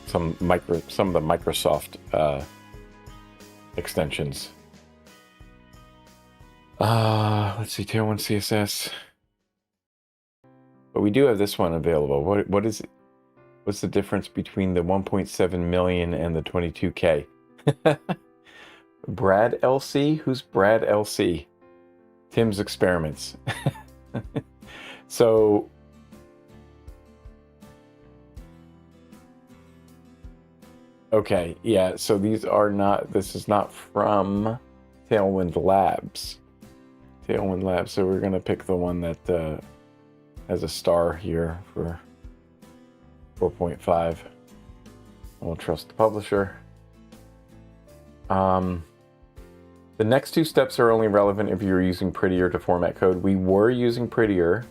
[SPEAKER 1] some of the Microsoft extensions. Let's see, Tailwind CSS. But we do have this one available. What is it? What's the difference between the 1.7 million and the 22K? Brad LC? Who's Brad LC? Tim's Experiments. So okay, yeah, so these are not, this is not from Tailwind Labs. Tailwind Labs, so we're going to pick the one that has a star here for 4.5. We'll trust the publisher. The next two steps are only relevant if you're using Prettier to format code. We were using Prettier.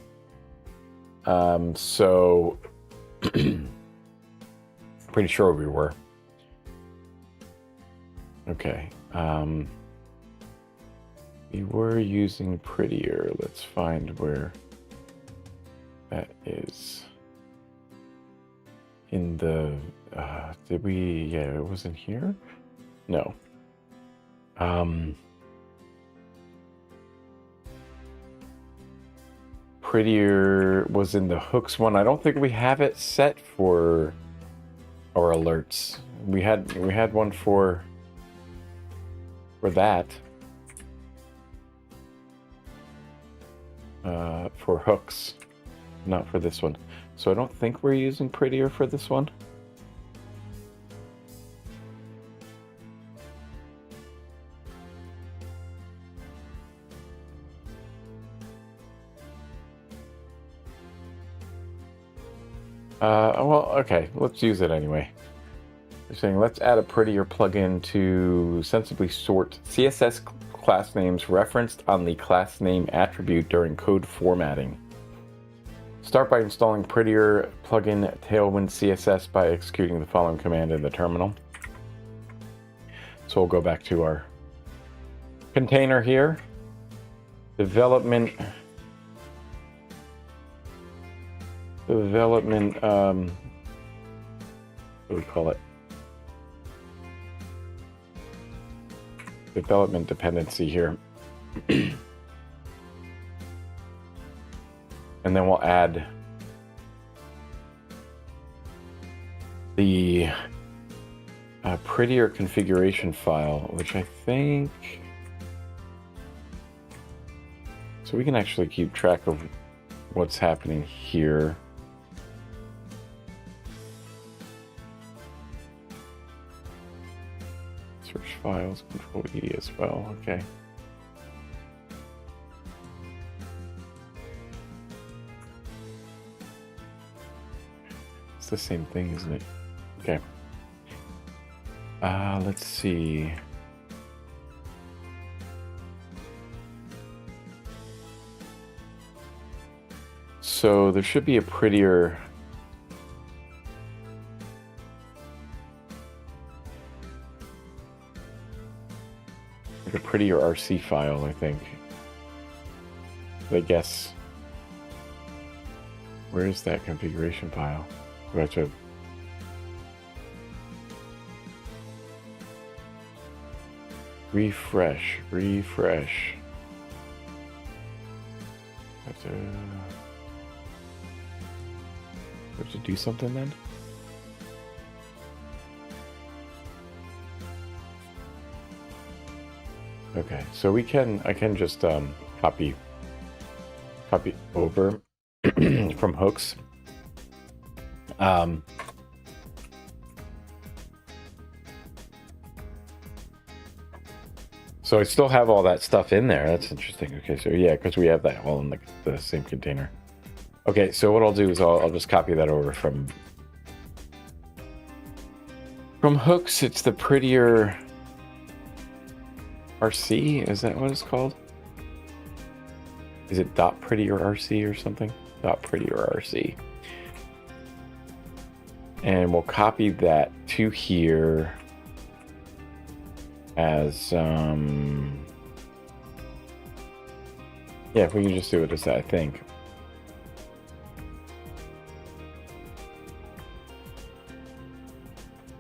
[SPEAKER 1] So pretty sure we were. Okay. We were using Prettier. Let's find where that is. In the, did we, yeah, it wasn't here? No. Prettier was in the hooks one. I don't think we have it set for our alerts. We had one for that. For hooks, not for this one. So I don't think we're using Prettier for this one. Well, okay, let's use it anyway. They're saying let's add a Prettier plugin to sensibly sort CSS class names referenced on the class name attribute during code formatting. Start by installing Prettier plugin Tailwind CSS by executing the following command in the terminal. So we'll go back to our container here. Development, what do we call it? Development dependency here. And then we'll add the Prettier configuration file, which I think... So we can actually keep track of what's happening here. Search files, Control E as well, okay. It's the same thing, isn't it? Okay. Let's see. So there should be a Prettier... like a Prettier RC file, I think. I guess... Where is that configuration file? Gotcha. Refresh. Have to do something then? Okay, so I can just copy over from hooks. So I still have all that stuff in there. That's interesting. Okay, so yeah, because we have that all in the same container. Okay, so what I'll do is I'll just copy that over from hooks. It's the Prettier RC. Is that what it's called? Is it .prettier RC or something? .prettier RC. And we'll copy that to here as yeah, if we can just do it as that, I think.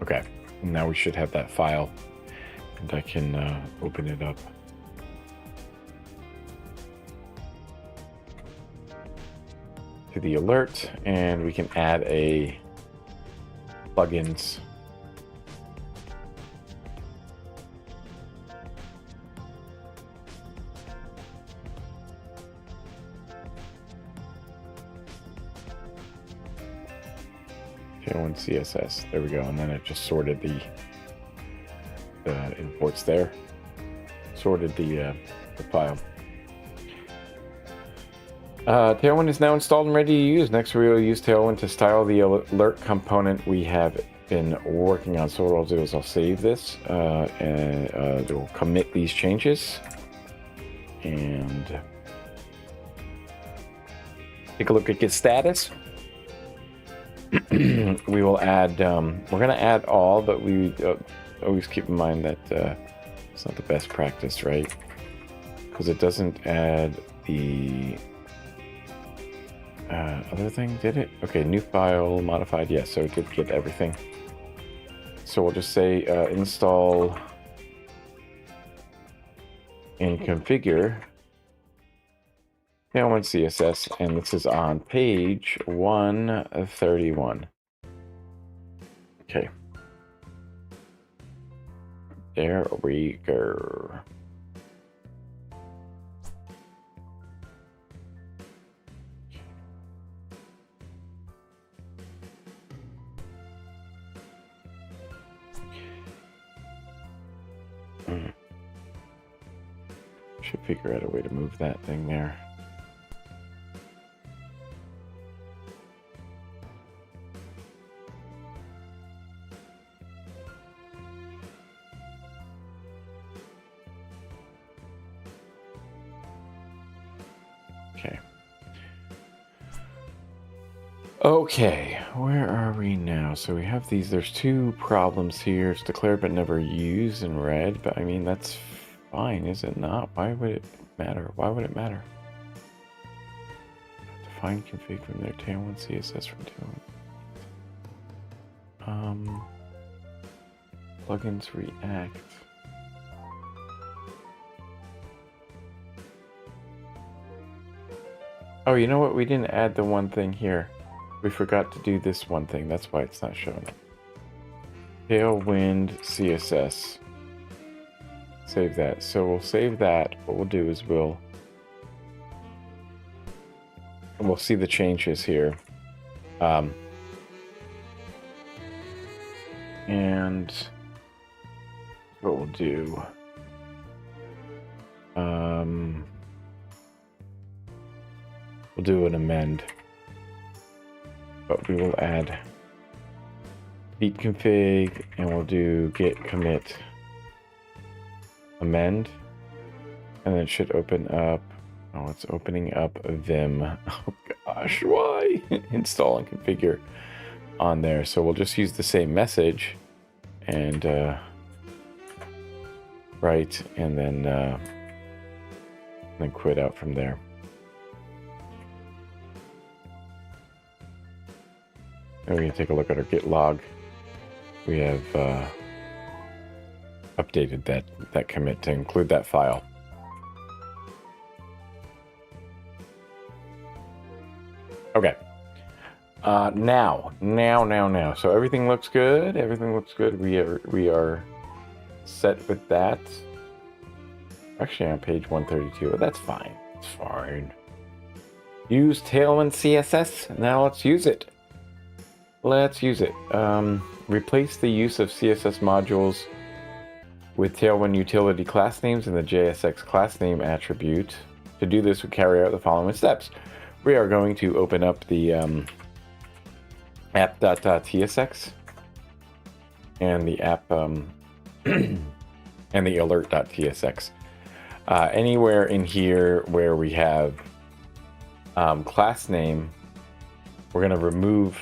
[SPEAKER 1] Okay, now we should have that file, and I can open it up. To the alert, and we can add a plugins. Tailwind CSS. There we go, and then it just sorted the imports there. Sorted the file. Tailwind is now installed and ready to use. Next, we will use Tailwind to style the alert component we have been working on. So what I'll do is I'll save this and we'll commit these changes and take a look at Git status. We will add, we're going to add all, but we always keep in mind that it's not the best practice, right? Because it doesn't add the other thing, did it? Okay, new file, modified, yes, so it did get everything. So we'll just say install and configure Tailwind CSS, and this is on page 131. Okay. There we go. Should figure out a way to move that thing there. Okay. Okay, where are we now? So we have these, there's two problems here. It's declared but never used in red, but I mean, that's fine, is it not? Why would it matter? Why would it matter? Define config from their Tailwind CSS from Tailwind. Plugins React. Oh, you know what? We didn't add the one thing here. We forgot to do this one thing. That's why it's not showing. Tailwind CSS. Save that. So we'll save that. What we'll do is we'll see the changes here. And what we'll do. We'll do an amend. But we will add beat config and we'll do git commit amend, and then it should open up. Oh, it's opening up Vim. Oh gosh, why? Install and configure on there. So we'll just use the same message and write, and then quit out from there. And we can take a look at our git log. We have updated that commit to include that file. Okay. Now. So everything looks good. Everything looks good. We are set with that. Actually, on page 132. That's fine. It's fine. Use Tailwind CSS. Now let's use it. Replace the use of CSS modules with Tailwind utility class names in the JSX class name attribute. To do this, we carry out the following steps. We are going to open up the app.tsx and the app and the alert.tsx. Anywhere in here where we have class name, we're going to remove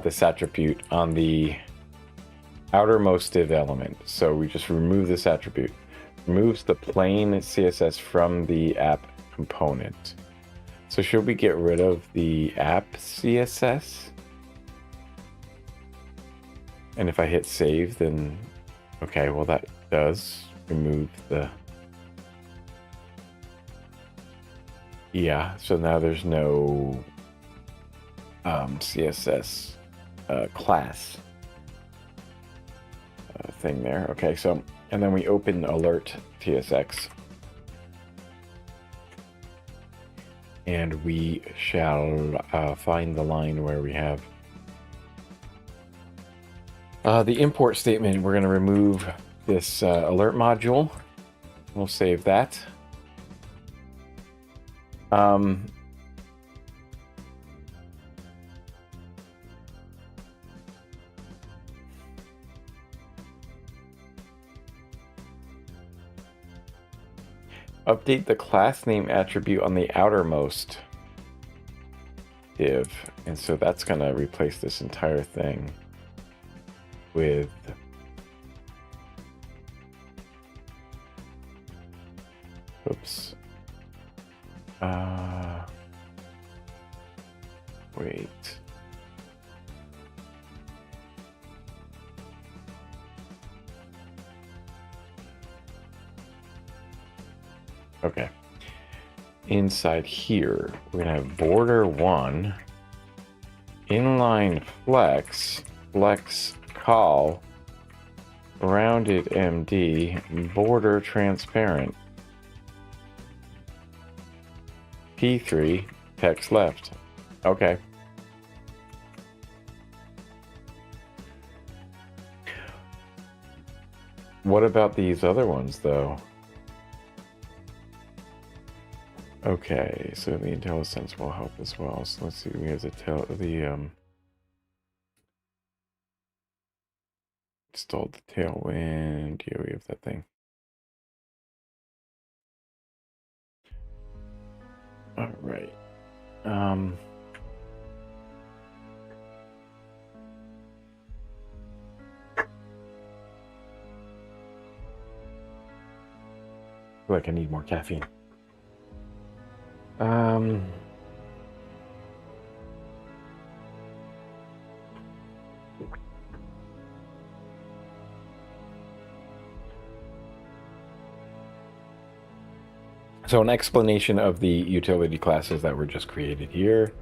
[SPEAKER 1] this attribute on the outermost div element. So we just remove this attribute. Removes the plain CSS from the app component. So should we get rid of the app CSS? And if I hit save, then okay, well that does remove the... Yeah, so now there's no CSS class thing there. Okay, so, and then we open alert TSX. And we shall find the line where we have the import statement. We're going to remove this alert module. We'll save that. Update the class name attribute on the outermost div. And so that's going to replace this entire thing with oops. Wait. Okay. Inside here, we're going to have border 1, inline flex, flex call, rounded MD, border transparent, P3, text left. Okay. What about these other ones, though? Okay, so the IntelliSense will help as well. So let's see, we have installed the Tailwind. Yeah, we have that thing. All right. feel like I need more caffeine. So an explanation of the utility classes that were just created here.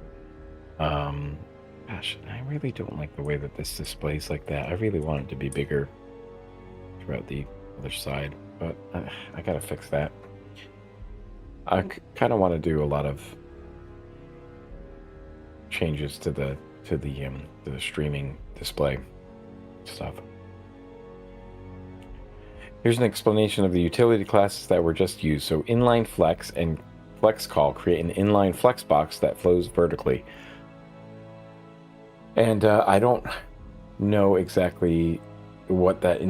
[SPEAKER 1] Gosh, I really don't like the way that this displays like that. I really want it to be bigger throughout the other side, but I gotta fix that. I kind of want to do a lot of changes to the streaming display stuff. Here's an explanation of the utility classes that were just used. So inline flex and flex call create an inline flex box that flows vertically. And I don't know exactly what that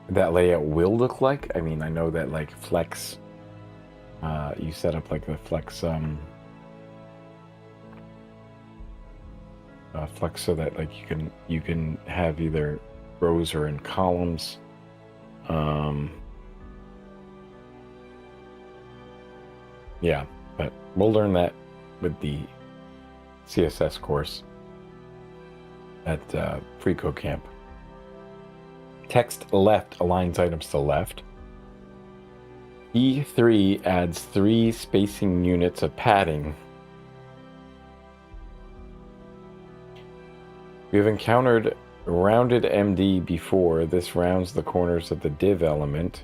[SPEAKER 1] layout will look like. I mean, I know that like flex, you set up like the flex flex so that like you can have either rows or in columns. Yeah, but we'll learn that with the CSS course at Free Code Camp. Text left aligns items to left. E3 adds 3 spacing units of padding. We have encountered rounded MD before. This rounds the corners of the div element.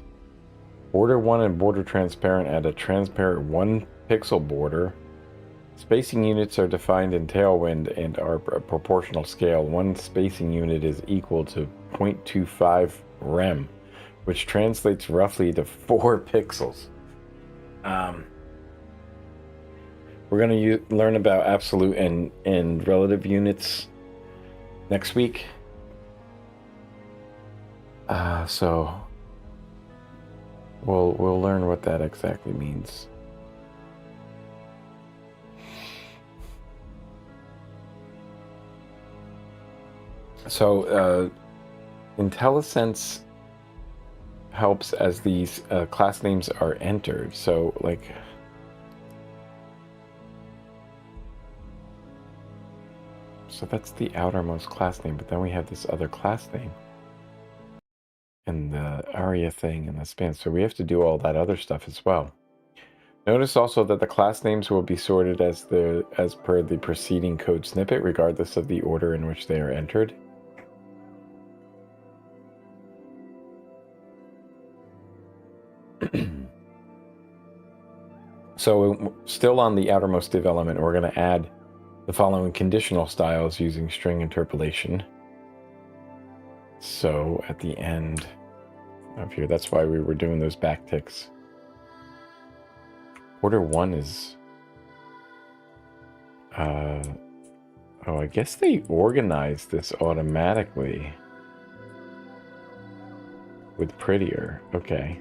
[SPEAKER 1] Border 1 and border transparent add a transparent 1 pixel border. Spacing units are defined in Tailwind and are a proportional scale. 1 spacing unit is equal to 0.25 rem, which translates roughly to 4 pixels. We're going to learn about absolute and relative units next week. So we'll learn what that exactly means. So IntelliSense helps as these class names are entered. So like that's the outermost class name, but then we have this other class name and the aria thing and the span. So we have to do all that other stuff as well. Notice also that the class names will be sorted as per the preceding code snippet, regardless of the order in which they are entered. So still on the outermost div element, we're going to add the following conditional styles using string interpolation. So at the end of here, that's why we were doing those backticks. Order 1 is... oh, I guess they organized this automatically with prettier. Okay.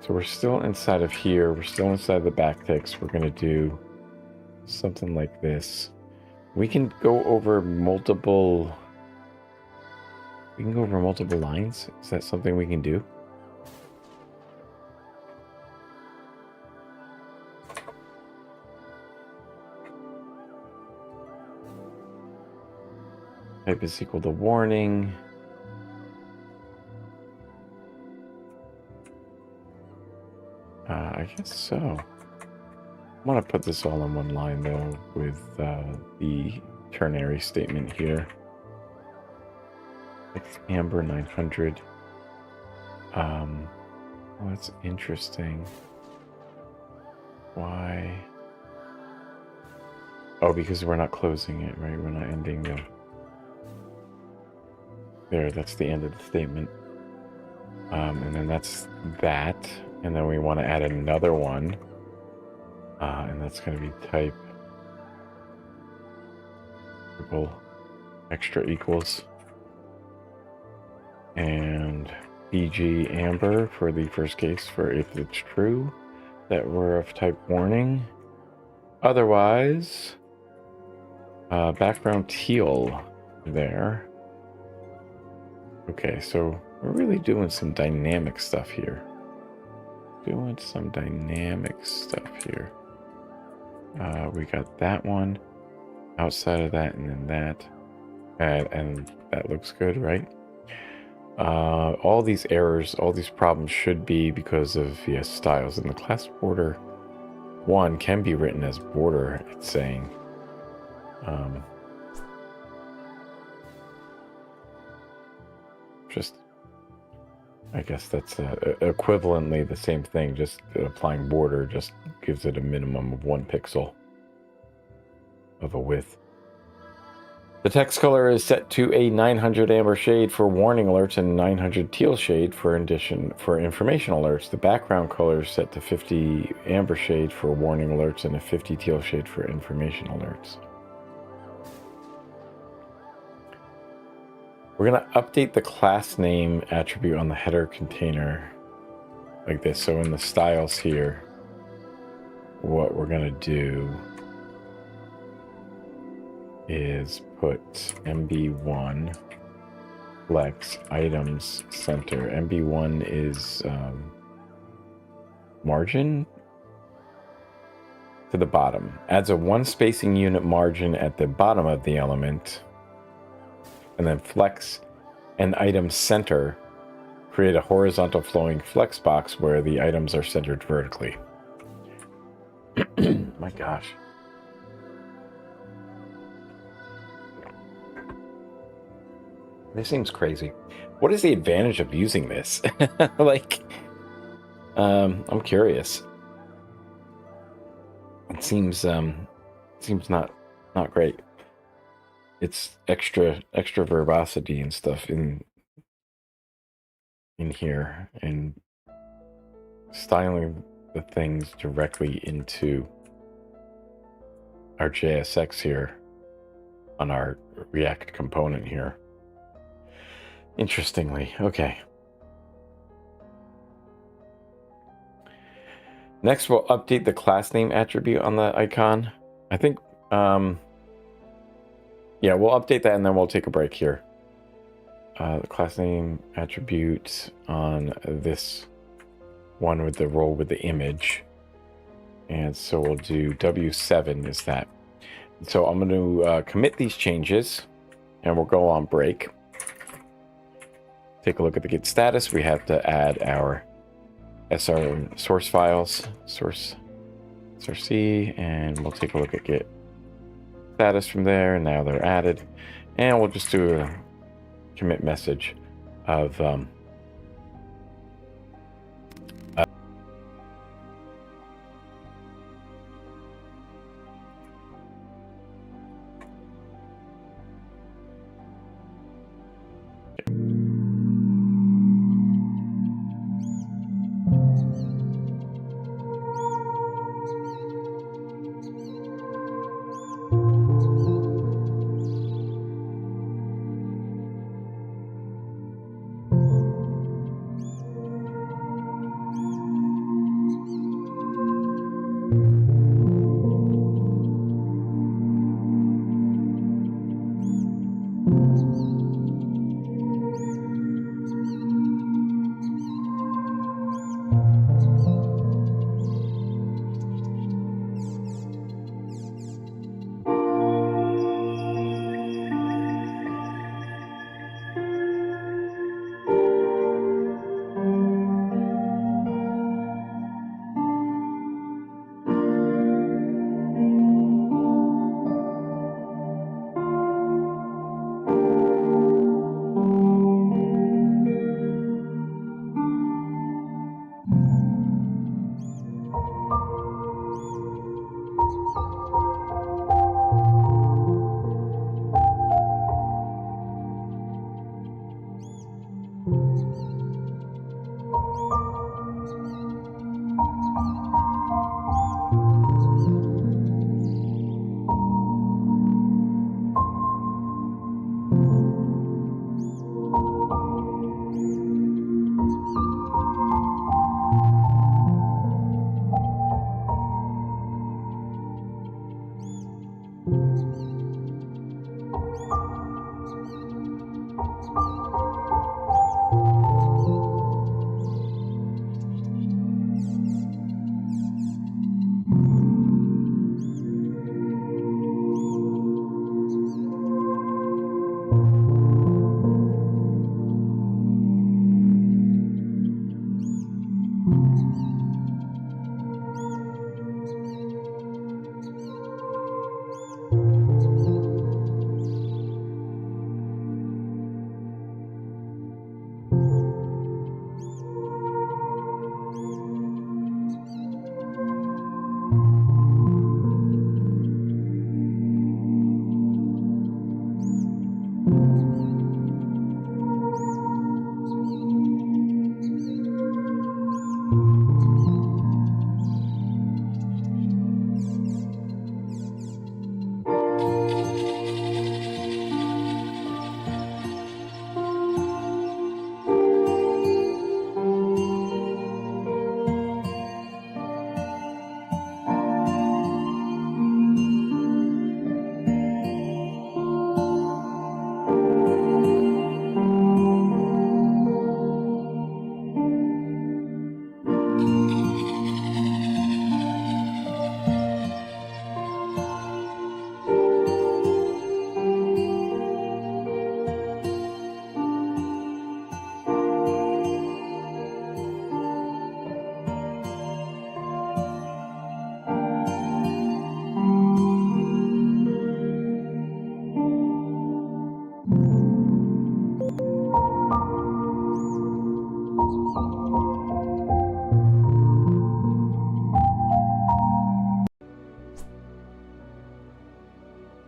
[SPEAKER 1] So we're still inside of here. We're still inside the backticks. We're going to do something like this. We can go over multiple... We can go over multiple lines. Is that something we can do? Type is equal to warning. I guess so. I want to put this all in one line though with the ternary statement here. It's Amber 900. Oh, that's interesting. Why? Oh, because we're not closing it, right? We're not ending the... There, that's the end of the statement. And then that's that. And then we want to add another one. And that's going to be type extra equals. And BG Amber for the first case for if it's true that we're of type warning. Otherwise, background teal there. Okay, so we're really doing some dynamic stuff here. We got that one outside of that, and then that, and that looks good, right? All these errors, all these problems should be because of styles. And the class border 1 can be written as border, it's saying. Just, I guess that's equivalently the same thing, just applying border just gives it a minimum of 1 pixel of a width. The text color is set to a 900 amber shade for warning alerts and 900 teal shade for information alerts. The background color is set to 50 amber shade for warning alerts and a 50 teal shade for information alerts. We're going to update the class name attribute on the header container like this. So in the styles here, what we're going to do is put MB1 flex items center. MB1 is margin to the bottom. Adds a 1 spacing unit margin at the bottom of the element. And then flex and item center. Create a horizontal flowing flex box where the items are centered vertically. My gosh. This seems crazy. What is the advantage of using this? I'm curious. It seems not great. It's extra verbosity and stuff in here, and styling the things directly into our JSX here on our React component here. Interestingly, okay. Next, we'll update the class name attribute on the icon. I think, yeah, we'll update that and then we'll take a break here. The class name attribute on this one with the role with the image. And so we'll do W7 is that. So I'm going to commit these changes and we'll go on break. Take a look at the git status. We have to add our SR source files, source src, and we'll take a look at git status from there. And now they're added. And we'll just do a commit message of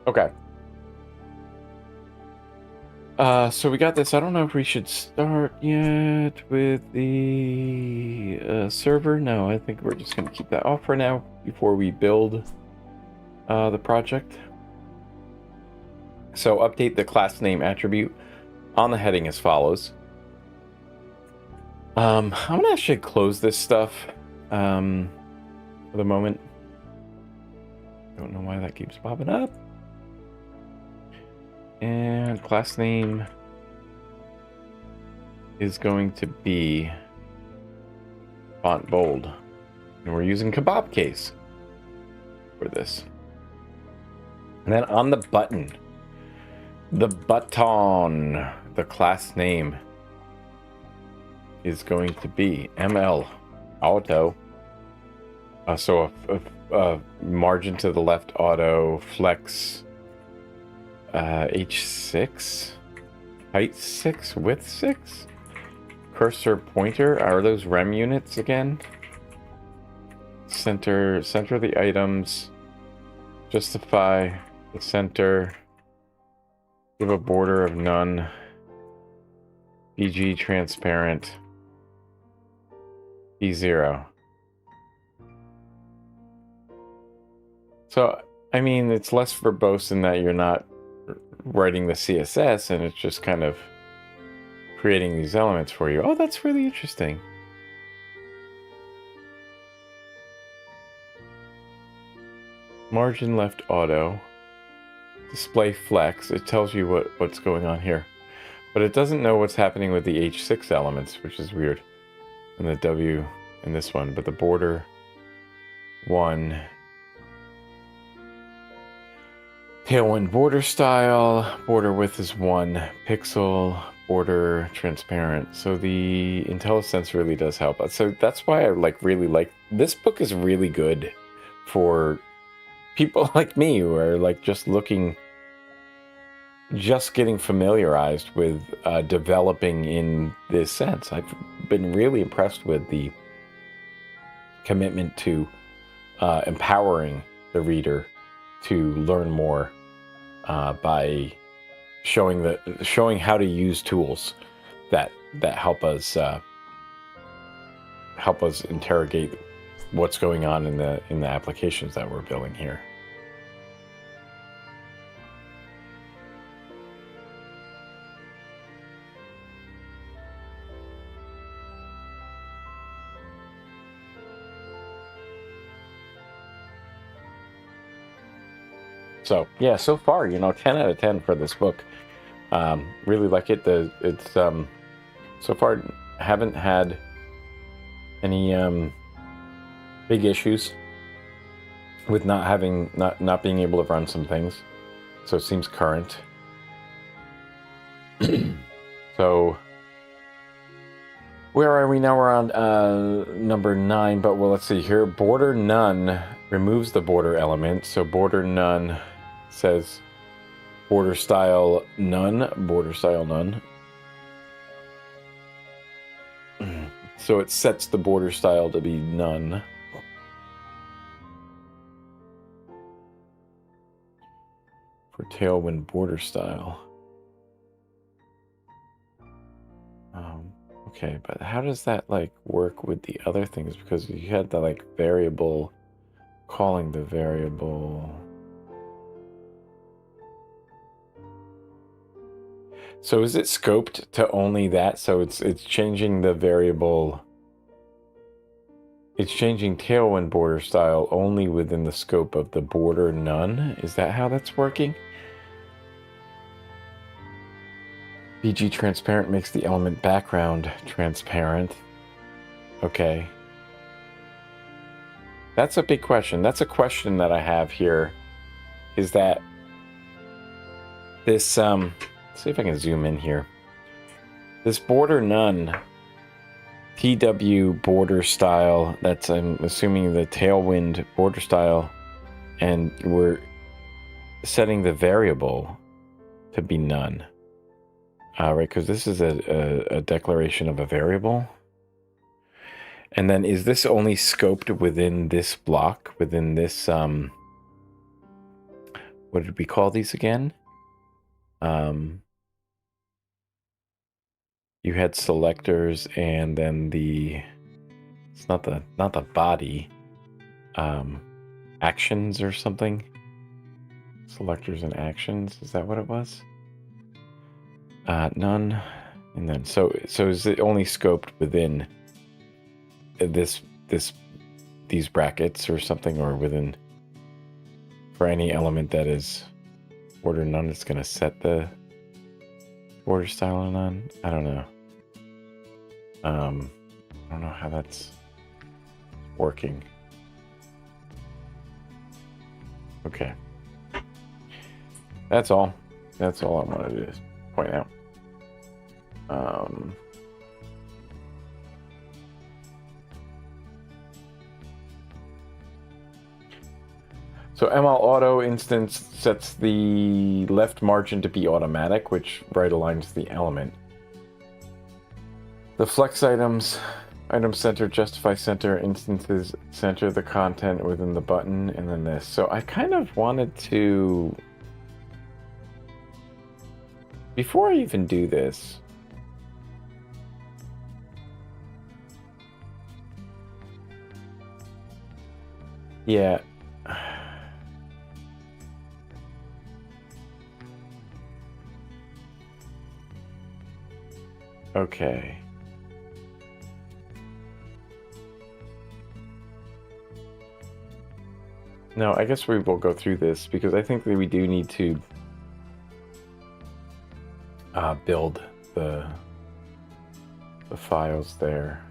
[SPEAKER 1] Okay. So we got this. I don't know if we should start yet with the server. No, I think we're just going to keep that off for now before we build the project. So update the class name attribute on the heading as follows. I'm going to actually close this stuff for the moment. Don't know why that keeps popping up. And class name is going to be font bold. And we're using kebab case for this. And then on the button, the class name is going to be ML auto. So a margin to the left auto, flex H6, height 6, width 6, cursor pointer. Are those rem units again? Center the items, justify the center, give a border of none, BG transparent, B0. So, I mean, it's less verbose in that you're not writing the CSS and it's just kind of creating these elements for you. Oh, that's really interesting. Margin left auto, display flex. It tells you what's going on here, but it doesn't know what's happening with the H6 elements, which is weird. And the W in this one, but the border 1. Tailwind border style, border width is 1 pixel, border transparent. So the IntelliSense really does help. So that's why I really like this book. Is really good for people like me who are just getting familiarized with developing in this sense. I've been really impressed with the commitment to empowering the reader to learn more by showing how to use tools that help us interrogate what's going on in the applications that we're building here. So yeah, so far, 10 out of 10 for this book. Really like it. It's so far haven't had any big issues with not being able to run some things. So it seems current. So where are we now? We're on number 9, but let's see here. Border none removes the border element. So border none says border style none. So it sets the border style to be none. For Tailwind border style. Okay, but how does that work with the other things? Because you had the variable, calling the variable. So is it scoped to only that? So it's changing the variable. It's changing Tailwind border style only within the scope of the border none. Is that how that's working? BG transparent makes the element background transparent. Okay. That's a big question. That's a question that I have here. Is that this let's see if I can zoom in here. This border none TW border style, that's I'm assuming the Tailwind border style, and we're setting the variable to be none. Right, because this is a declaration of a variable. And then is this only scoped within this block, within this what did we call these again? You had selectors and then it's not the body, actions or something. Selectors and actions, is that what it was? None. And then so is it only scoped within these brackets or something, or within, for any element that is order none, it's going to set the border style on none? I don't know. I don't know how that's working. Okay. That's all I wanted to point out. So ML Auto instance sets the left margin to be automatic, which right aligns the element. The flex items, item center, justify center, instances center the content within the button, and then this. So I kind of wanted to, before I even do this, yeah. Okay. No, I guess we will go through this because I think that we do need to build the files there.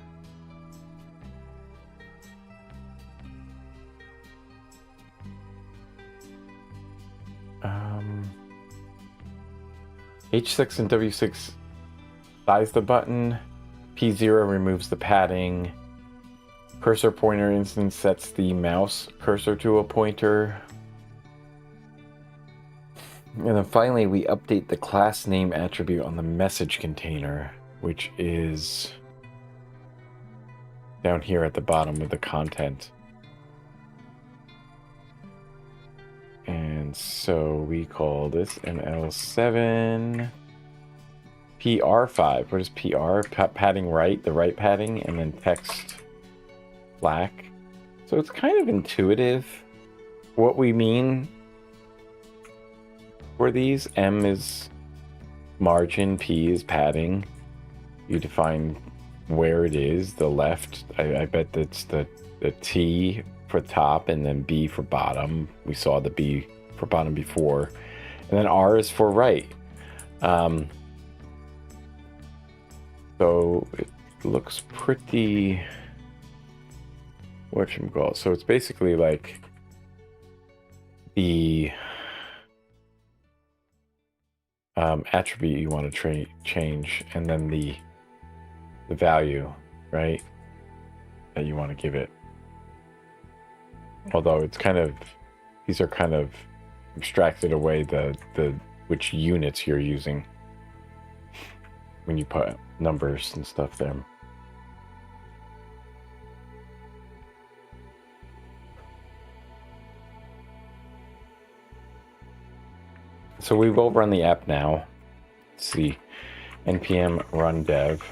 [SPEAKER 1] H6 and W6 size the button. P0 removes the padding. Cursor pointer instance sets the mouse cursor to a pointer. And then finally, we update the class name attribute on the message container, which is down here at the bottom of the content. And so we call this ML7 PR5. What is PR? Padding right, the right padding, and then text black. So it's kind of intuitive what we mean for these. M is margin, P is padding. You define where it is, the left. I bet that's the T for top, and then B for bottom. We saw the B for bottom before. And then R is for right. So it looks pretty, whatchamacallit. So it's basically like the attribute you want to change, and then the value, right, that you want to give it. Although it's kind of, these are kind of abstracted away, the which units you're using when you put numbers and stuff there. So we will run the app now. Let's see, npm run dev.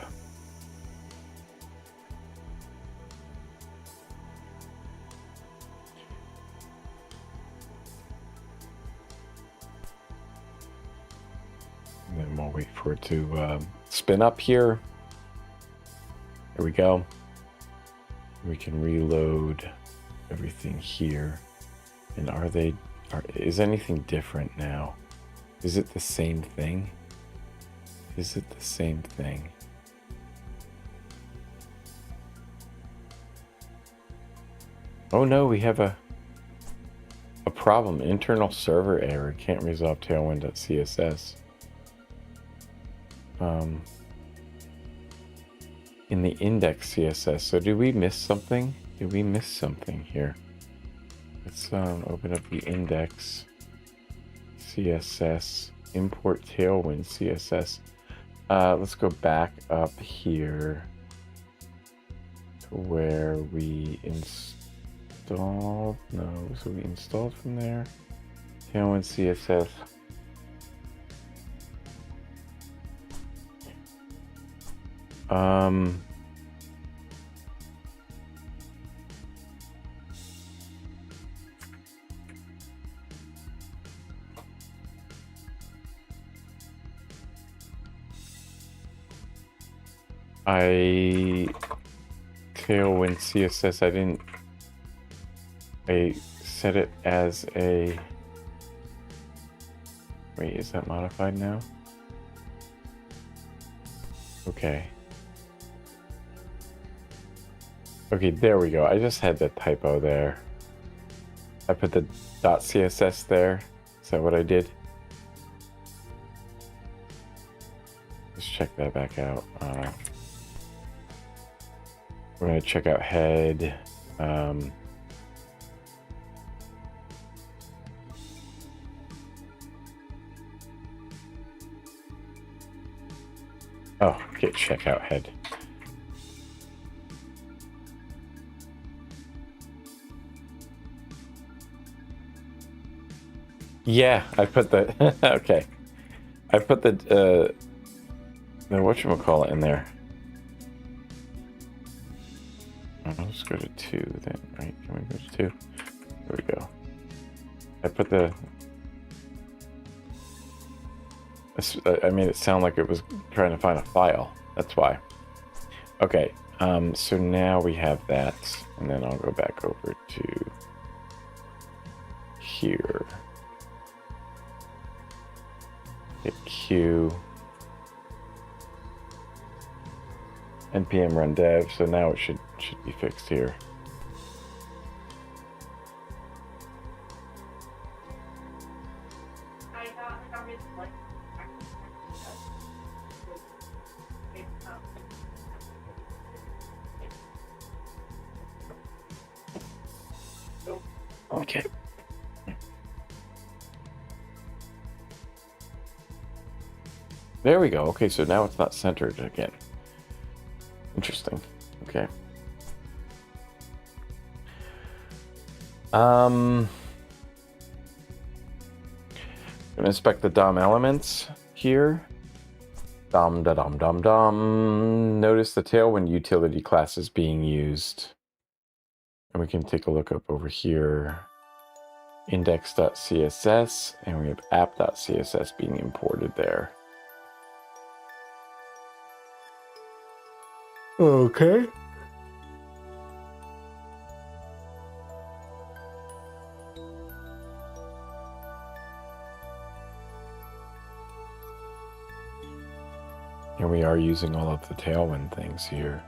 [SPEAKER 1] And then we'll wait for it to spin up here. There we go. We can reload everything here. And is anything different now? Is it the same thing? Is it the same thing? Oh no, we have a problem. Internal server error. Can't resolve Tailwind.css. In the index CSS. So did we miss something? Did we miss something here? Let's open up the index CSS, import Tailwind CSS. Let's go back up here to where we installed. No, so we installed from there. Tailwind CSS. Tailwind CSS, I set it as a, wait, is that modified now? Okay. Okay, there we go. I just had that typo there. I put the .css there. Is that what I did? Let's check that back out. We're going to check out head. Oh, get checkout head. Yeah, I put the okay. I put the whatchamacallit in there. I'll just go to 2 then, right? Can we go to 2? There we go. I put the... I made it sound like it was trying to find a file. That's why. Okay, so now we have that, and then I'll go back over to here. Hit Q. npm run dev, so now it should be fixed here. Okay. There we go. Okay, so now it's not centered again. Interesting. Okay. I'm gonna inspect the DOM elements here. DOM da DOM DOM DOM. Notice the Tailwind utility class is being used. And we can take a look up over here. Index.css, and we have app.css being imported there. Okay. And we are using all of the Tailwind things here.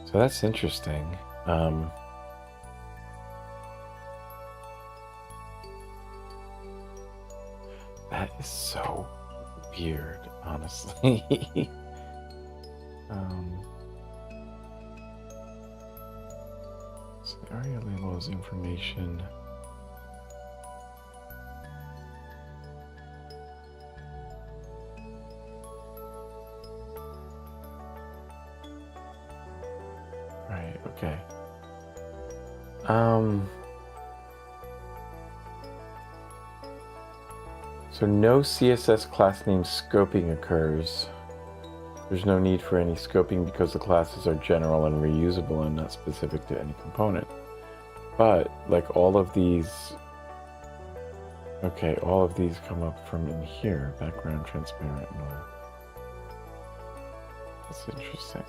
[SPEAKER 1] So that's interesting. That is so weird, honestly. Scenario labels information. Right, okay. So no CSS class name scoping occurs. There's no need for any scoping because the classes are general and reusable and not specific to any component. But like all of these, okay, all of these come up from in here, background transparent and all. That's interesting.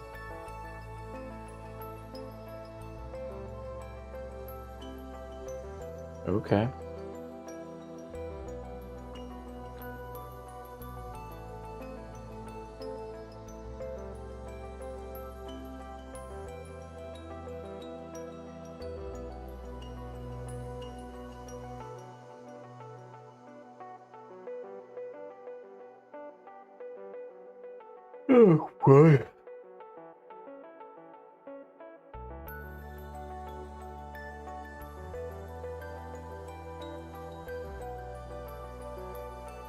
[SPEAKER 1] Okay. Oh boy.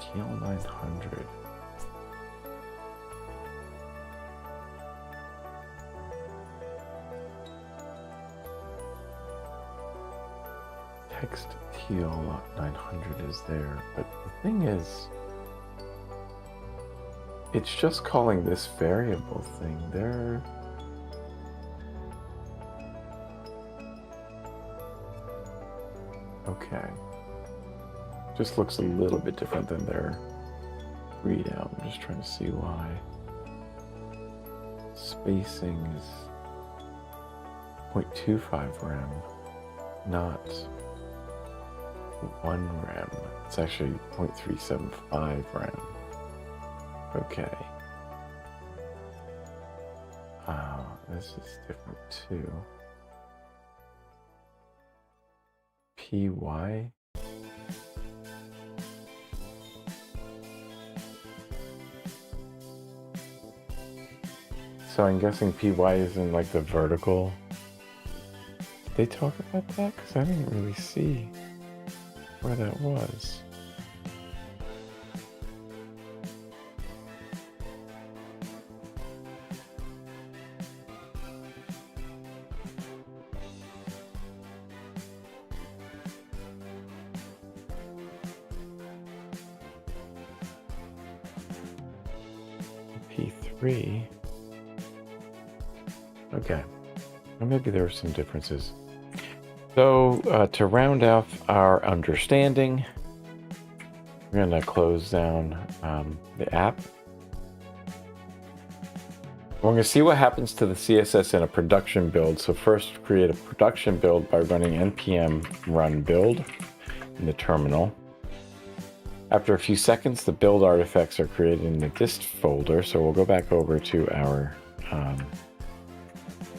[SPEAKER 1] TL 900. text teal 900 is there, but the thing is, it's just calling this variable thing there. Okay. Just looks a little bit different than their readout. I'm just trying to see why. Spacing is 0.25 rem, not 1 rem. It's actually 0.375 rem. Okay. This is different too. PY? So I'm guessing PY is in like the vertical. Did they talk about that? Because I didn't really see where that was. P3. Okay, well, maybe there are some differences. So to round off our understanding, we're going to close down the app. We're going to see what happens to the CSS in a production build. So first, create a production build by running npm run build in the terminal. After a few seconds, the build artifacts are created in the dist folder. So we'll go back over to our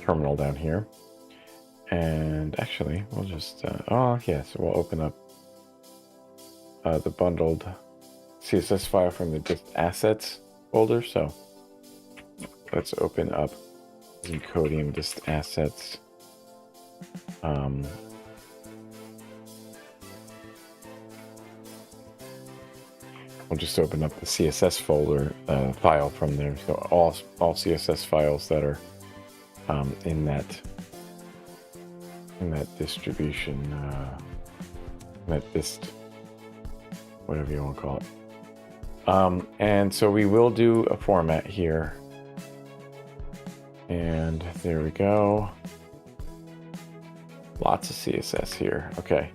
[SPEAKER 1] terminal down here. And actually, we'll just, so we'll open up the bundled CSS file from the dist assets folder. So let's open up Zcodium dist assets. We'll just open up the CSS folder file from there. So all CSS files that are in that distribution, that dist, whatever you want to call it. And so we will do a format here. And there we go. Lots of CSS here. Okay.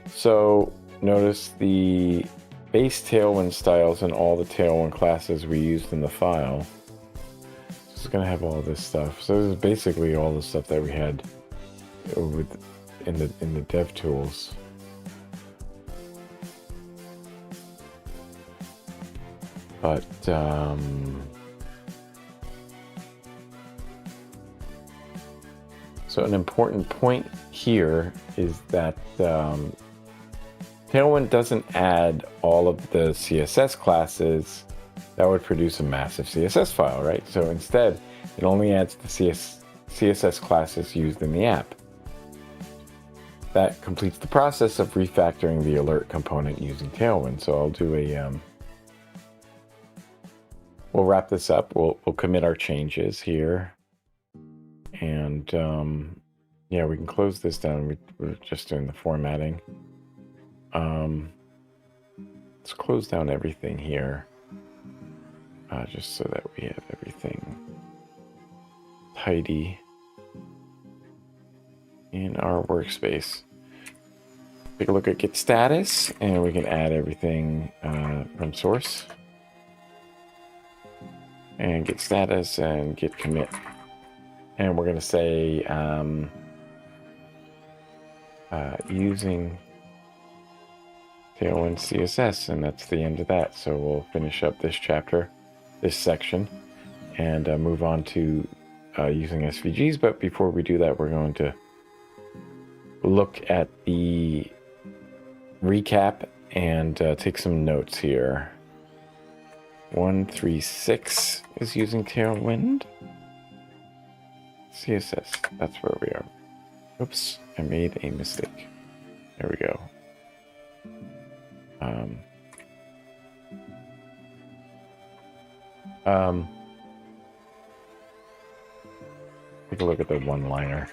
[SPEAKER 1] So notice the base Tailwind styles and all the Tailwind classes we used in the file. This is going to have all this stuff. So this is basically all the stuff that we had in the dev tools. But so an important point here is that Tailwind doesn't add all of the CSS classes. That would produce a massive CSS file, right? So instead, it only adds the CSS classes used in the app. That completes the process of refactoring the alert component using Tailwind. So I'll do a, we'll wrap this up. We'll commit our changes here. And yeah, we can close this down. We're just doing the formatting. Let's close down everything here, just so that we have everything tidy in our workspace. Take a look at git status, and we can add everything from source. And git status and git commit. And we're going to say using Tailwind CSS, and that's the end of that. So we'll finish up this chapter, this section, and move on to using SVGs. But before we do that, we're going to look at the recap and take some notes here. 136 is using Tailwind CSS. That's where we are. Oops, I made a mistake. There we go. Take a look at the one-liner.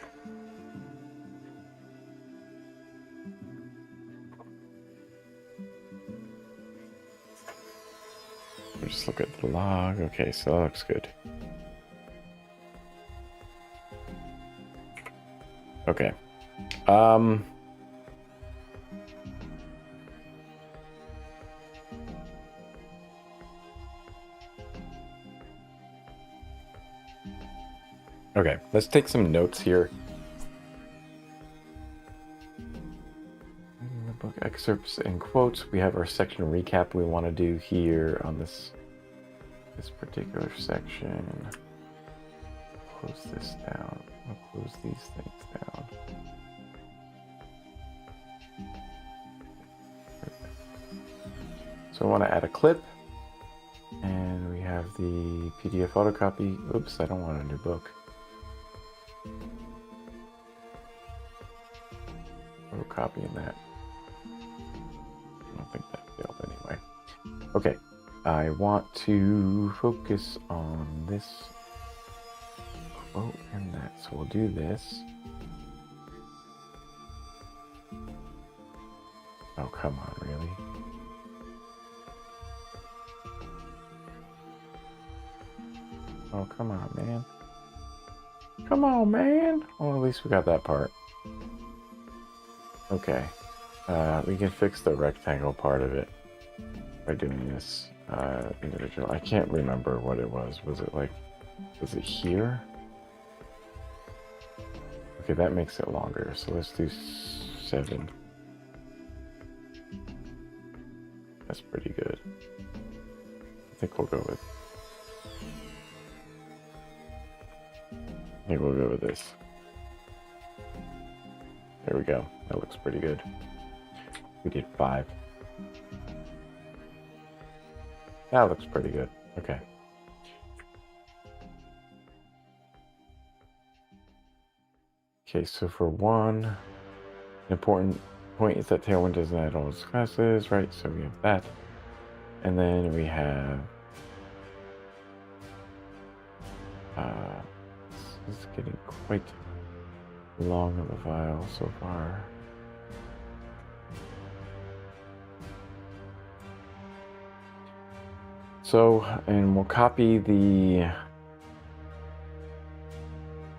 [SPEAKER 1] Just look at the log. Okay, so that looks good. Okay. Okay, let's take some notes here. Book excerpts and quotes. We have our section recap we want to do here on this particular section. Close this down. I'll close these things down. So I want to add a clip, and we have the PDF photocopy. Oops, I don't want a new book. Photocopying that. I don't think that failed anyway. Okay, I want to focus on this quote and that, so we'll do this. Oh, come on, really? Oh, come on, man. Come on, man. Well, at least we got that part. Okay. We can fix the rectangle part of it by doing this individual. I can't remember what it was. Was it here? Okay, that makes it longer. So let's do 7. That's pretty good. I think we'll go with this. There we go. That looks pretty good. We did 5. That looks pretty good. Okay. Okay, so for one, an important point is that Tailwind doesn't add all its classes, right? So we have that. And then we have this is getting quite long of a file so far. So, and we'll copy the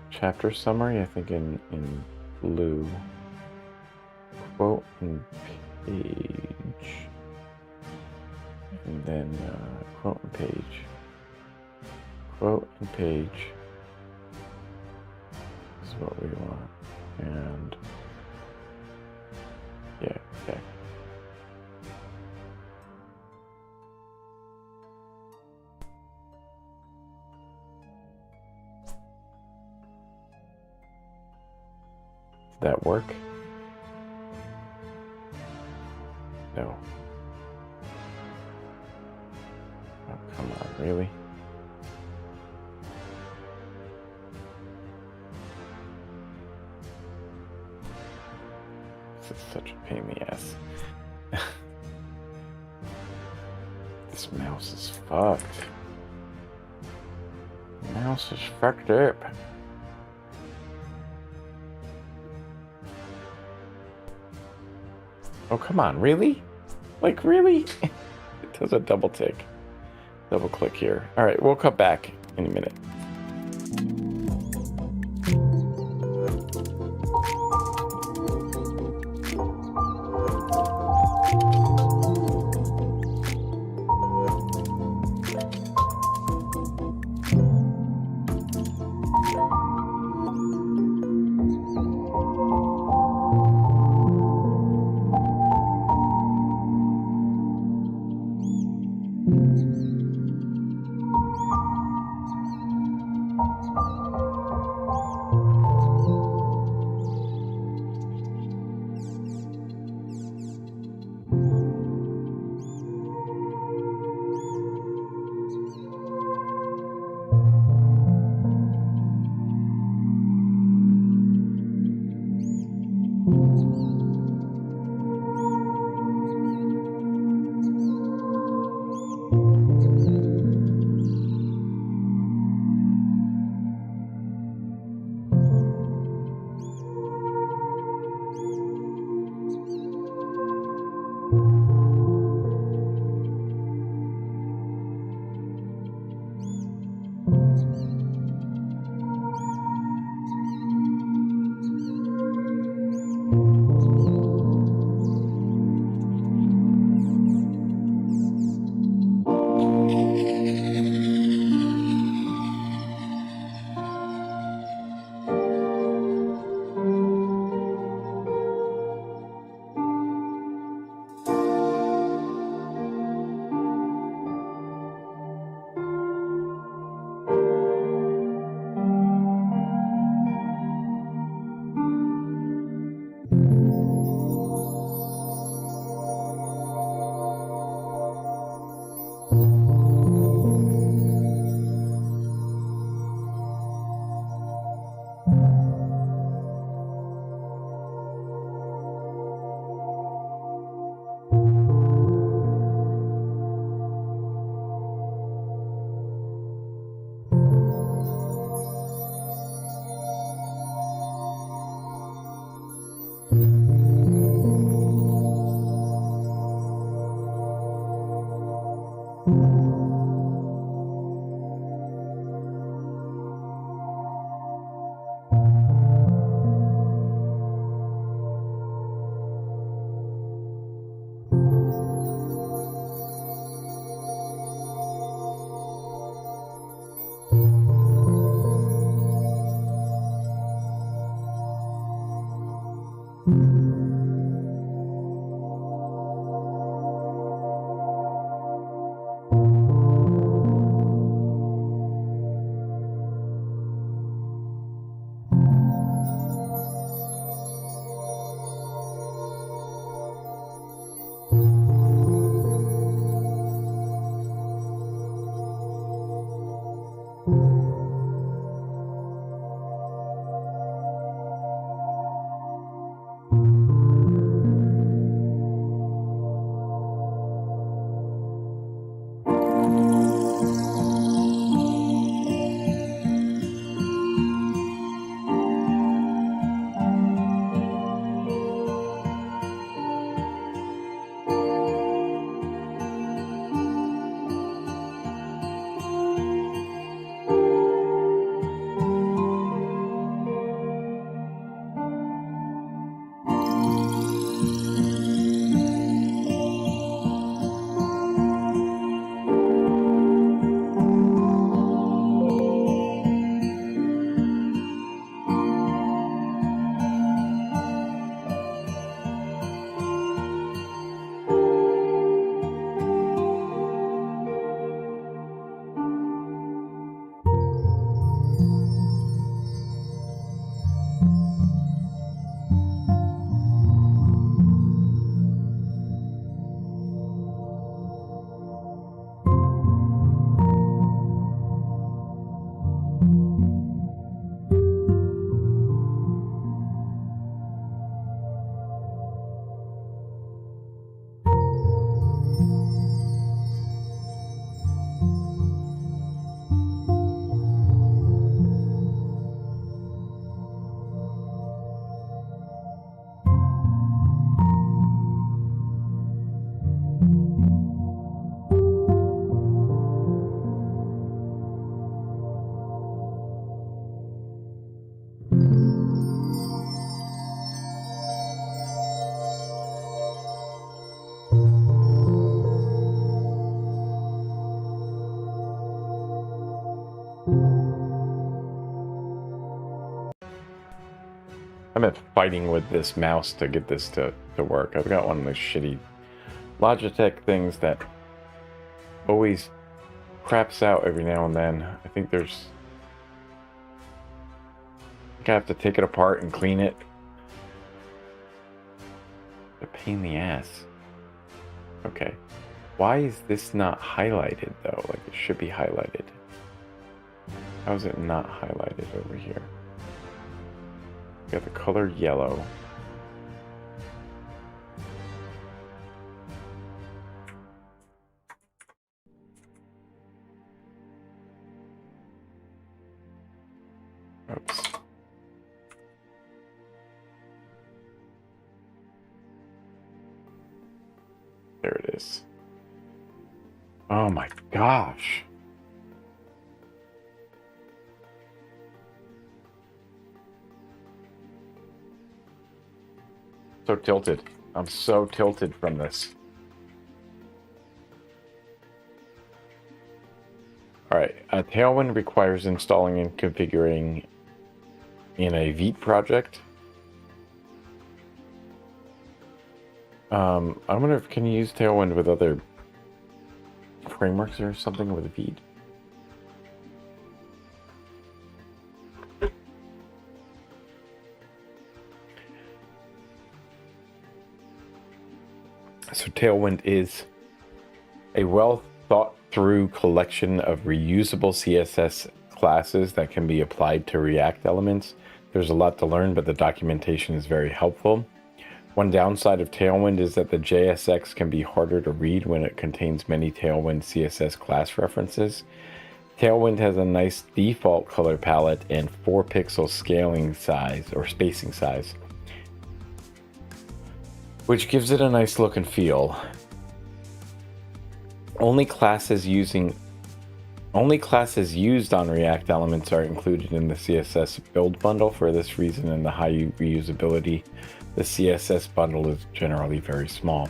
[SPEAKER 1] chapter summary, I think in blue. Quote and page. And then quote and page. Quote and page. This is what we want. And yeah, okay. Did that work? No. Oh, come on, really? This is such a pain in the ass. This mouse is fucked. The mouse is fucked up. Oh, come on, really? Like, really? It does a double click here. All right, we'll come back in a minute. I've been fighting with this mouse to get this to work. I've got one of those shitty Logitech things that always craps out every now and then. I think I have to take it apart and clean it. A pain in the ass. Okay. Why is this not highlighted though? Like it should be highlighted. How is it not highlighted over here? Got the color yellow. Oops. There it is. Oh my gosh. So tilted. I'm so tilted from this. Alright, Tailwind requires installing and configuring in a Vite project. I wonder if can you use Tailwind with other frameworks or something with Vite. So Tailwind is a well thought through collection of reusable CSS classes that can be applied to React elements. There's a lot to learn, but the documentation is very helpful. One downside of Tailwind is that the JSX can be harder to read when it contains many Tailwind CSS class references. Tailwind has a nice default color palette and 4-pixel scaling size or spacing size, which gives it a nice look and feel. Only classes used on React elements are included in the CSS build bundle. For this reason and the high reusability, the CSS bundle is generally very small.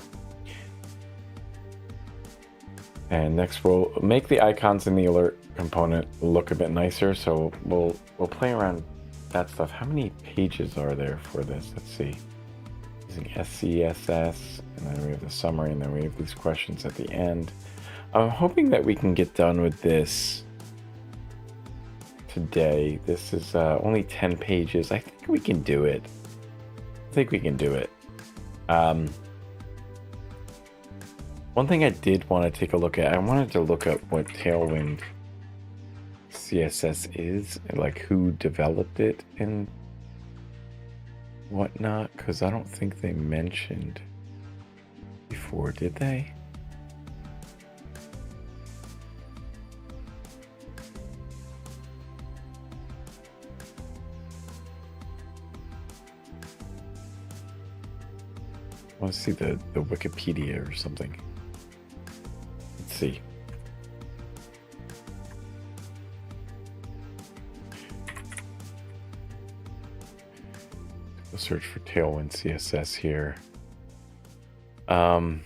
[SPEAKER 1] And next we'll make the icons in the alert component look a bit nicer. So we'll play around that stuff. How many pages are there for this? Let's see. Using SCSS, and then we have the summary, and then we have these questions at the end. I'm hoping that we can get done with this today. This is only 10 pages. I think we can do it. One thing I did want to take a look at, I wanted to look up what Tailwind CSS is, and like who developed it and whatnot, because I don't think they mentioned before, did they? I want to see the Wikipedia or something. Let's see. We'll search for Tailwind CSS here. My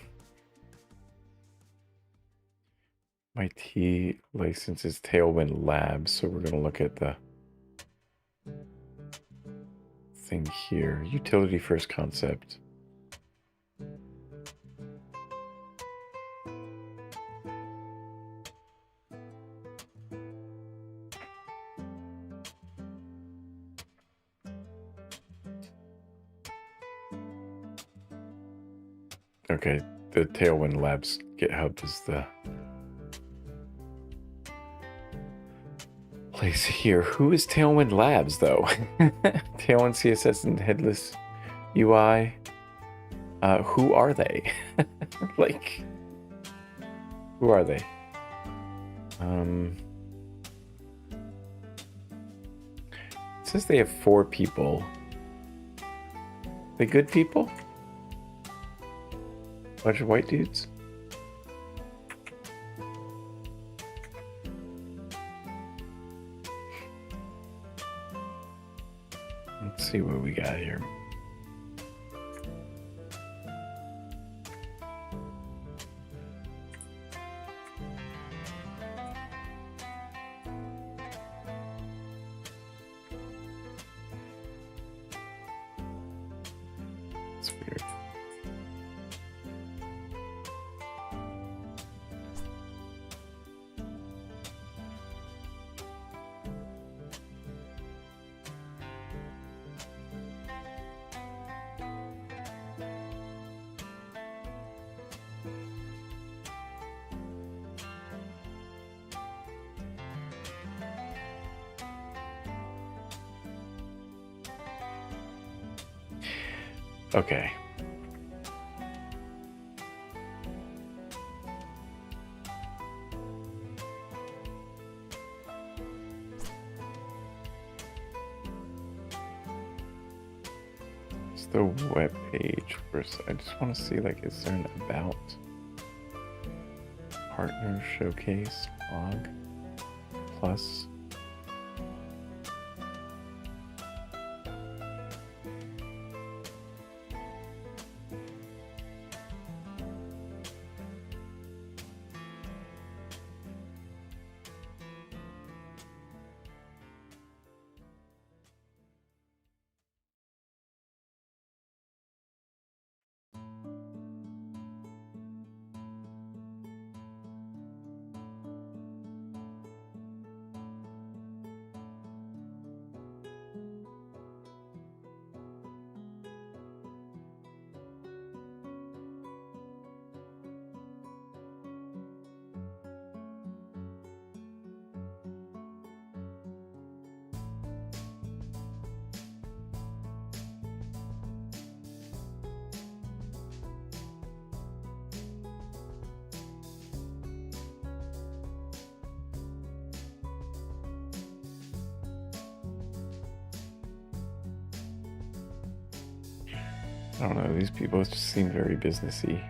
[SPEAKER 1] T license is Tailwind Labs, so we're going to look at the thing here. Utility first concept. Okay, the Tailwind Labs GitHub is the place here. Who is Tailwind Labs, though? Tailwind CSS and headless UI. Who are they? Like, who are they? It says they have 4 people. They good people? Bunch of white dudes? Let's see what we got here. It's weird. Okay. It's the web page first. I just want to see, like, is there an about? Partner showcase blog plus. I don't know, these people just seem very businessy.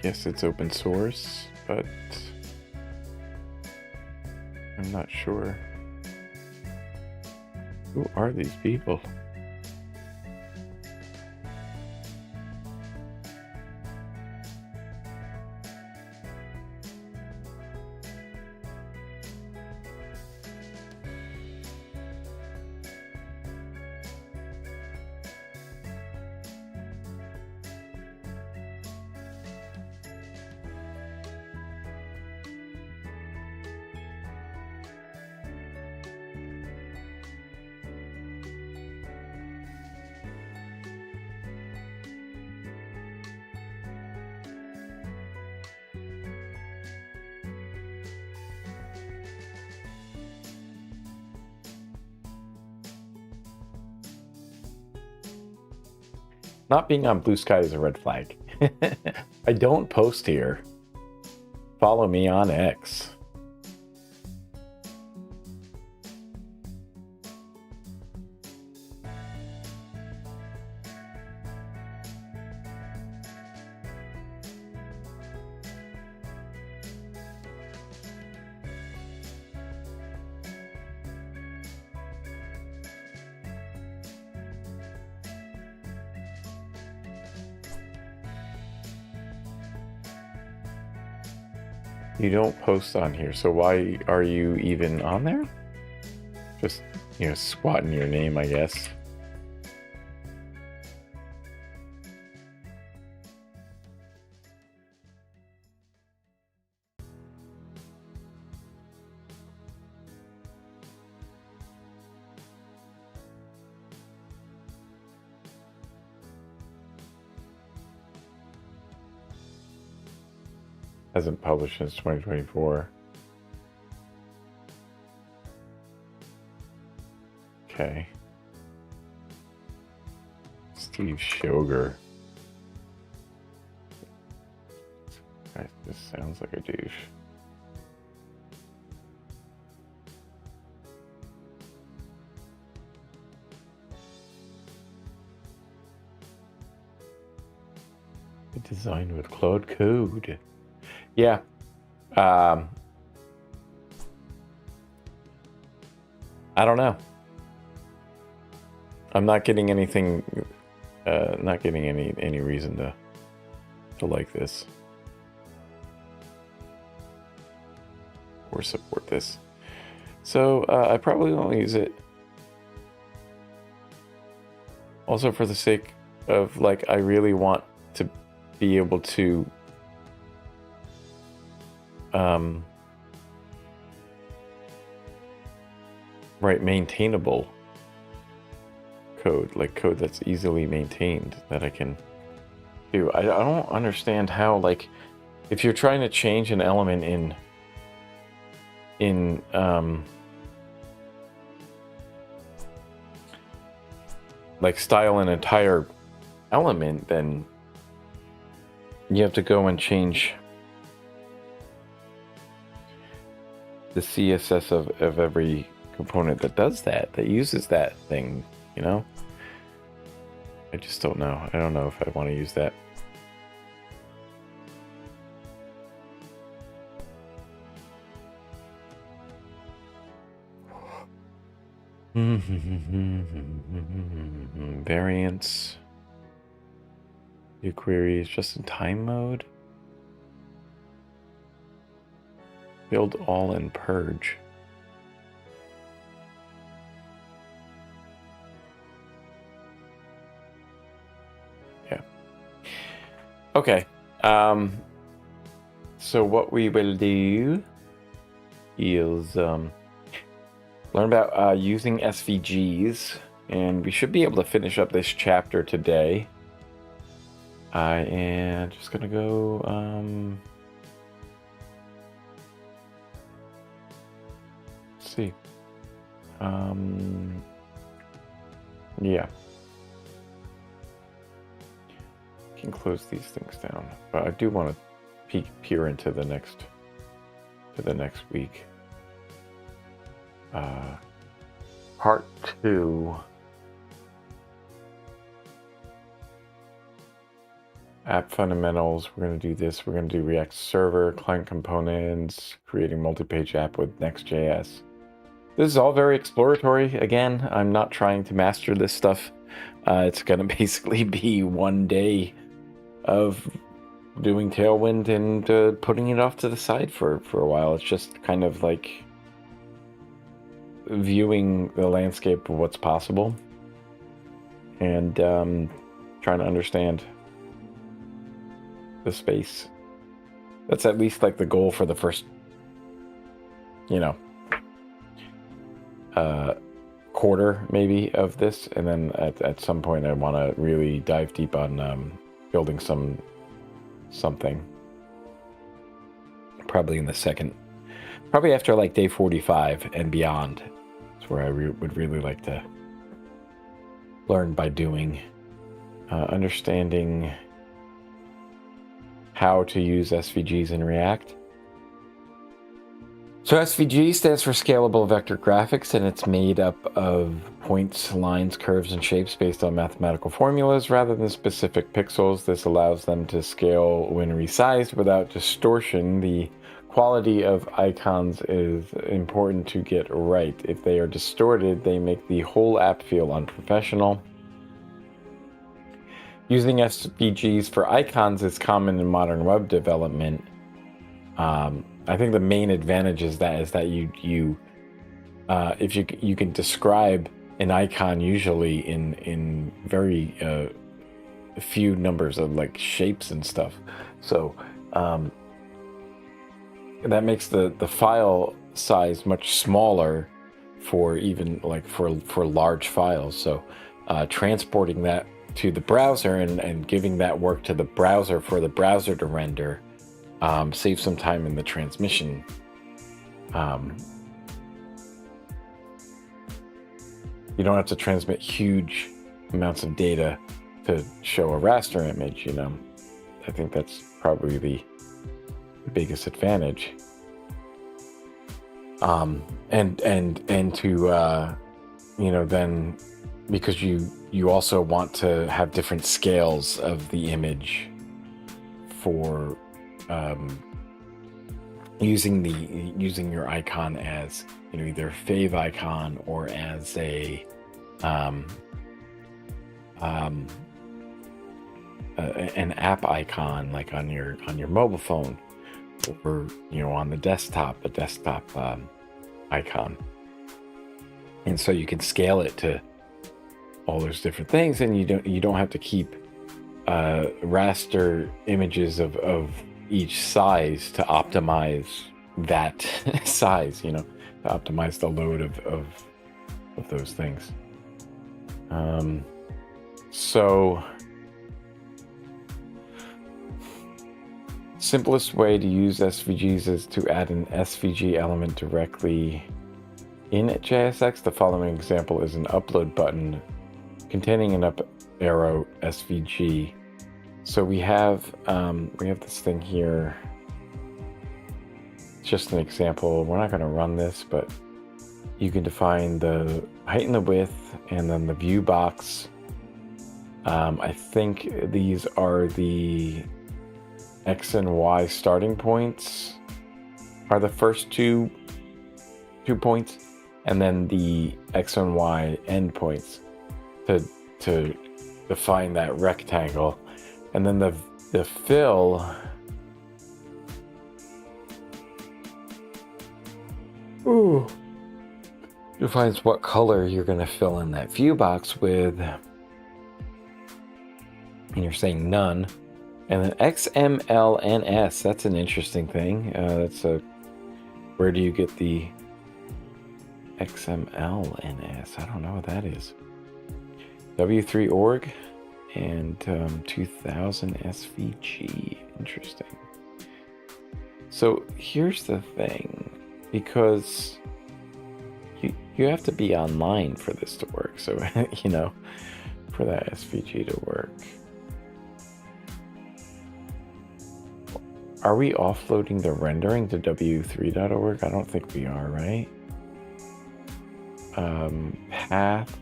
[SPEAKER 1] Yes, it's open source, but I'm not sure. Who are these people? Not being on Blue Sky is a red flag. I don't post here. Follow me on X. You don't post on here, so why are you even on there? Just, squatting your name, I guess. Hasn't published since 2024. Okay. Steve Shoger. This sounds like a douche. Designed with Claude Code. Yeah. I don't know. I'm not getting anything, not getting any reason to like this or support this. So I probably won't use it. Also for the sake of, like, I really want to be able to write maintainable code, like code that's easily maintained that I can do. I don't understand how, like, if you're trying to change an element in like style an entire element, then you have to go and change the CSS of every component that does that uses that thing, I just don't know. I don't know if I want to use that. Variants. New queries just in time mode. Build all and purge. Yeah. Okay. So what we will do is learn about using SVGs, and we should be able to finish up this chapter today. I am just gonna go let's see. Yeah. Can close these things down, but I do want to peer into the next week. Part 2. app fundamentals. We're going to do this. We're going to do React Server, client components, creating multi-page app with Next.js. This is all very exploratory. Again, I'm not trying to master this stuff. It's going to basically be one day of doing Tailwind and putting it off to the side for a while. It's just kind of like viewing the landscape of what's possible and trying to understand the space. That's at least like the goal for the first, quarter maybe of this, and then at some point I want to really dive deep on building something. Probably after like day 45 and beyond. It's where I would really like to learn by doing, understanding how to use SVGs in React. So SVG stands for Scalable Vector Graphics, and it's made up of points, lines, curves, and shapes based on mathematical formulas rather than specific pixels. This allows them to scale when resized without distortion. The quality of icons is important to get right. If they are distorted, they make the whole app feel unprofessional. Using SVGs for icons is common in modern web development. I think the main advantage is that you can describe an icon usually in very few numbers of like shapes and stuff. So that makes the file size much smaller for even like for large files. So transporting that to the browser and giving that work to the browser for the browser to render save some time in the transmission. You don't have to transmit huge amounts of data to show a raster image, I think that's probably the biggest advantage. And to then, because you also want to have different scales of the image for using your icon as either a fave icon or as a an app icon, like on your mobile phone, or on the desktop, a desktop icon. And so you can scale it to all those different things, and you don't have to keep raster images of each size to optimize that size, to optimize the load of those things. So simplest way to use SVGs is to add an SVG element directly in JSX. The following example is an upload button containing an up arrow SVG. So we have this thing here. It's just an example. We're not going to run this, but you can define the height and the width, and then the view box. I think these are the X and Y starting points are the first two points, and then the X and Y endpoints to define that rectangle. And then the fill defines what color you're going to fill in that view box with. And you're saying none. And then XMLNS, that's an interesting thing. Where do you get the XMLNS? I don't know what that is. W3 org and 2000 SVG. Interesting. So here's the thing, because you have to be online for this to work. So, for that SVG to work. Are we offloading the rendering to w3.org? I don't think we are, right? Path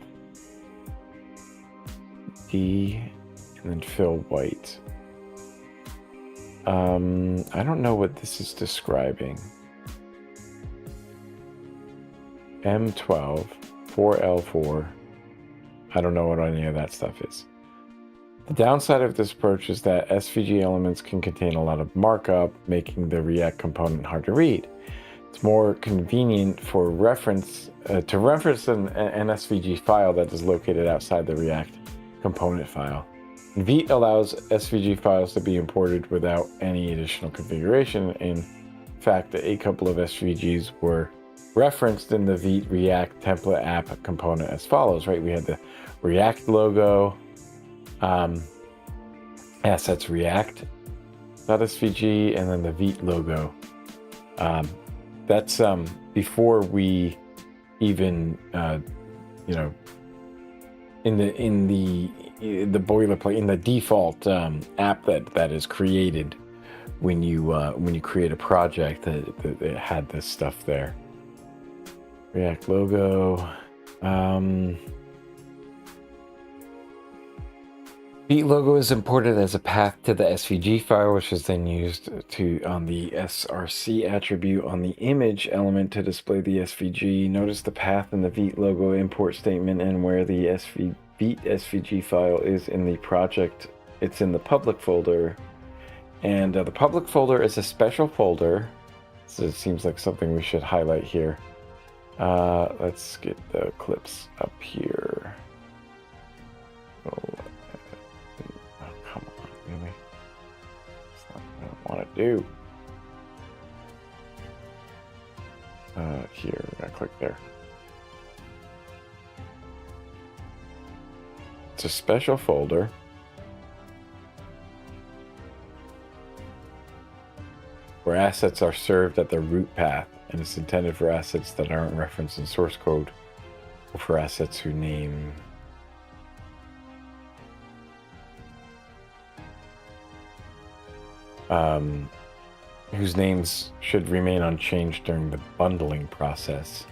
[SPEAKER 1] D and then fill white. I don't know what this is describing. M12, 4L4. I don't know what any of that stuff is. The downside of this approach is that SVG elements can contain a lot of markup, making the React component hard to read. It's more convenient for reference to reference an SVG file that is located outside the React component file. Vite allows SVG files to be imported without any additional configuration. In fact, a couple of SVGs were referenced in the Vite React template app component as follows, right? We had the React logo, assets React.svg, and then the Vite logo. That's before we even, in the boilerplate, in the default app that is created when you create a project, that had this stuff there. React logo. Vite logo is imported as a path to the SVG file, which is then used on the src attribute on the image element to display the SVG. Notice the path in the Vite logo import statement and where the Vite SVG file is in the project. It's in the public folder, and the public folder is a special folder. So it seems like something we should highlight here. Let's get the clips up here. Want to do here, we're gonna click there. It's a special folder where assets are served at the root path, and it's intended for assets that aren't referenced in source code, or for assets whose name whose names should remain unchanged during the bundling process.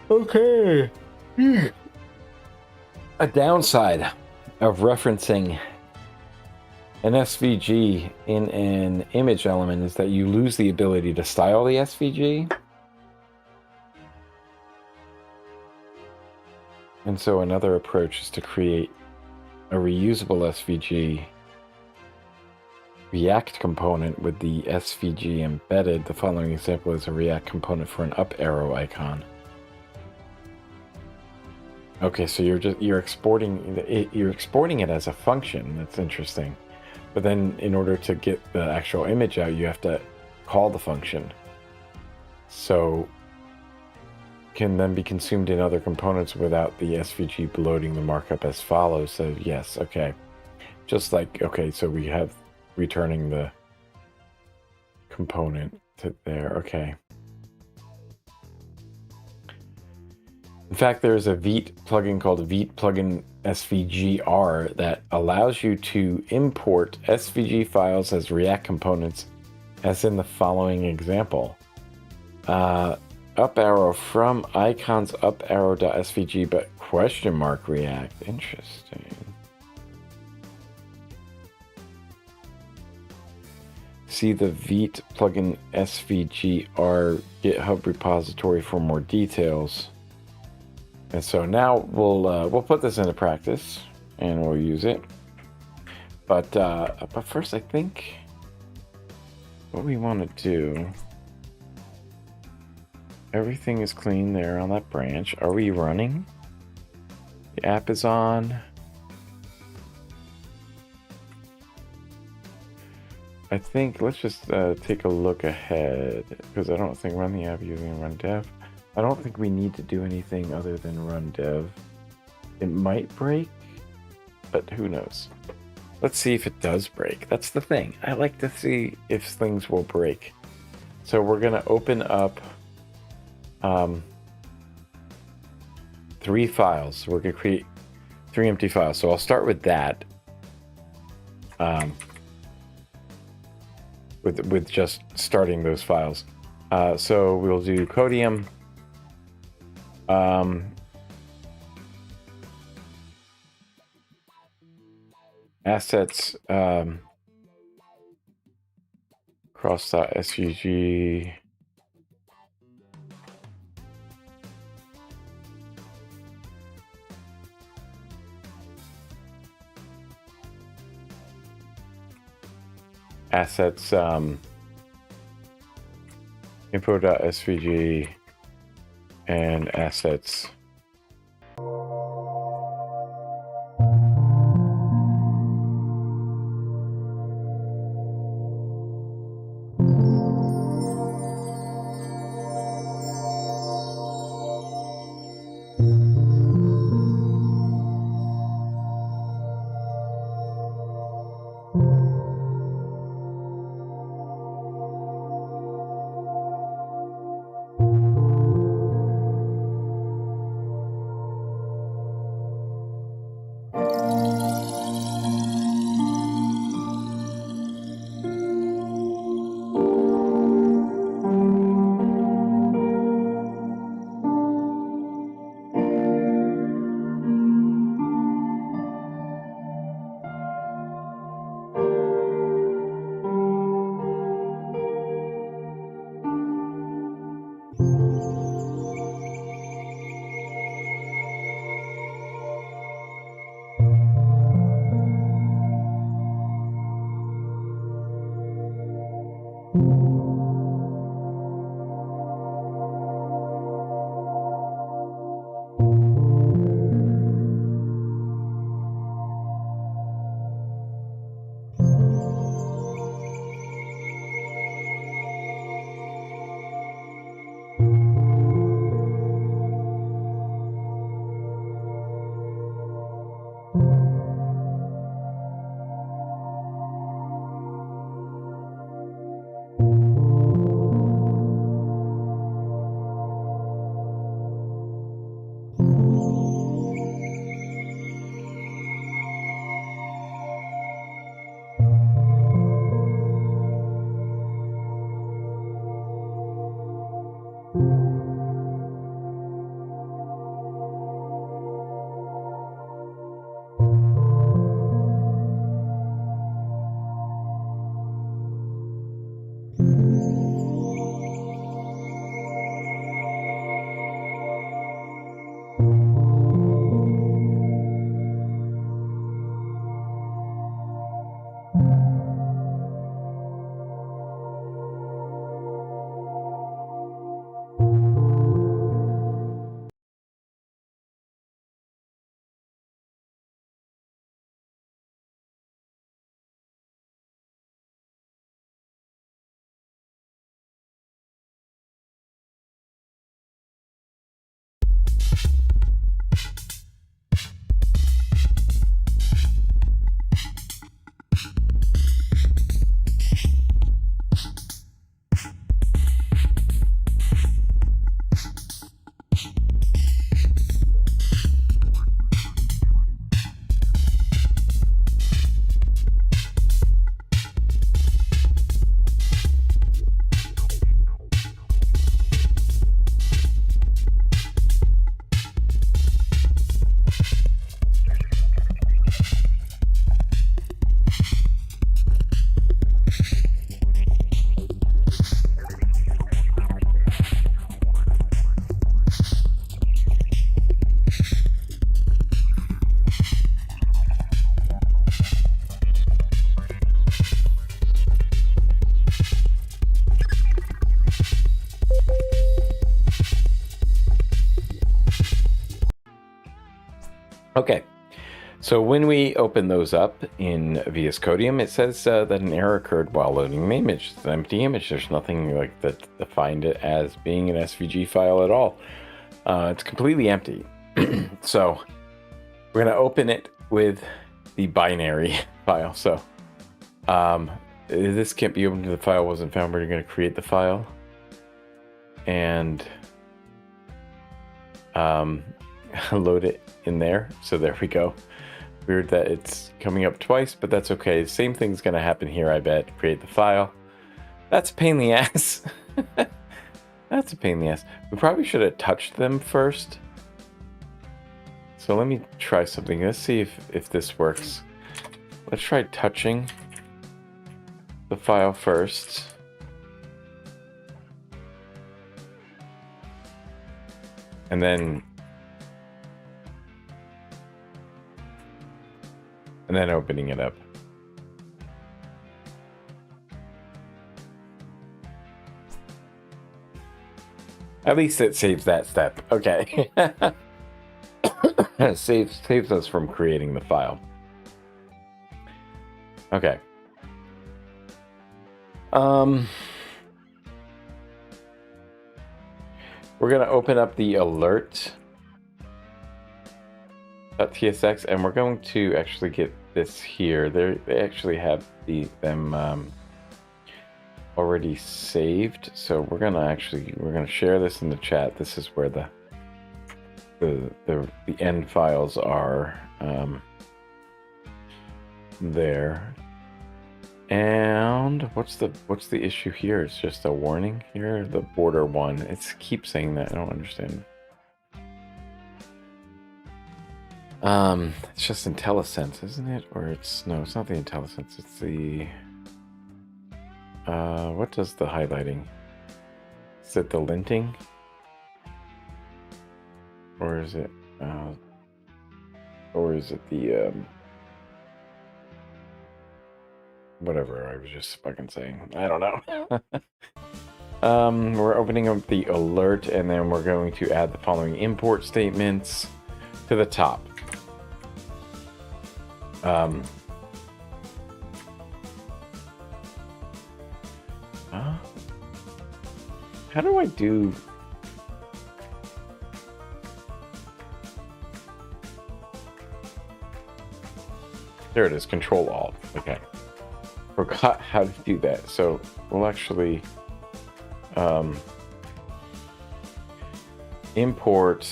[SPEAKER 1] Okay. A downside of referencing an SVG in an image element is that you lose the ability to style the SVG. And so another approach is to create a reusable SVG React component with the SVG embedded. The following example is a React component for an up arrow icon. Okay, so you're exporting it as a function. That's interesting. But then in order to get the actual image out, you have to call the function. So can then be consumed in other components without the SVG loading the markup as follows. So yes, okay. Just like, okay, so we have returning the component to there, okay. In fact, there's a Vite plugin called Vite plugin SVGR that allows you to import SVG files as React components, as in the following example. Up arrow from icons up arrow.svg, but question mark React. Interesting. See the Vite plugin SVGR GitHub repository for more details. And so now we'll put this into practice and we'll use it. But first, I think what we want to do. Everything is clean there on that branch. Are we running? The app is on. I think let's just take a look ahead, because I don't think run the app using run dev. I don't think we need to do anything other than run dev. It might break, but who knows? Let's see if it does break. That's the thing. I like to see if things will break. So we're gonna open up 3 files. We're going to create 3 empty files. So I'll start with that. With just starting those files. So we'll do Codium Assets cross.svg. Assets info.svg and assets. Okay, so when we open those up in VS Codium, it says that an error occurred while loading an image. It's an empty image. There's nothing like that defined it as being an SVG file at all. It's completely empty. So we're going to open it with the binary file. So this can't be opened if the file wasn't found. We're going to create the file and load it in there. So there we go. Weird that it's coming up twice, but that's okay. Same thing's going to happen here, I bet. Create the file. That's a pain in the ass. That's a pain in the ass. We probably should have touched them first. So let me try something. Let's see if this works. Let's try touching the file first. And then opening it up. At least it saves that step. Okay. It saves us from creating the file. Okay. We're going to open up the alert.tsx, and we're going to actually get this here. They actually have them already saved, so we're gonna share this in the chat. This is where the end files are there. And what's the issue here? It's just a warning here. The border one. It keeps saying that. I don't understand. It's just IntelliSense, isn't it? Or it's not the IntelliSense. It's the what does the highlighting? Is it the linting? Or is it the whatever I was just fucking saying. I don't know. We're opening up the alert, and then we're going to add the following import statements to the top. How do I do? There it is, Control Alt. Okay. Forgot how to do that. So we'll actually import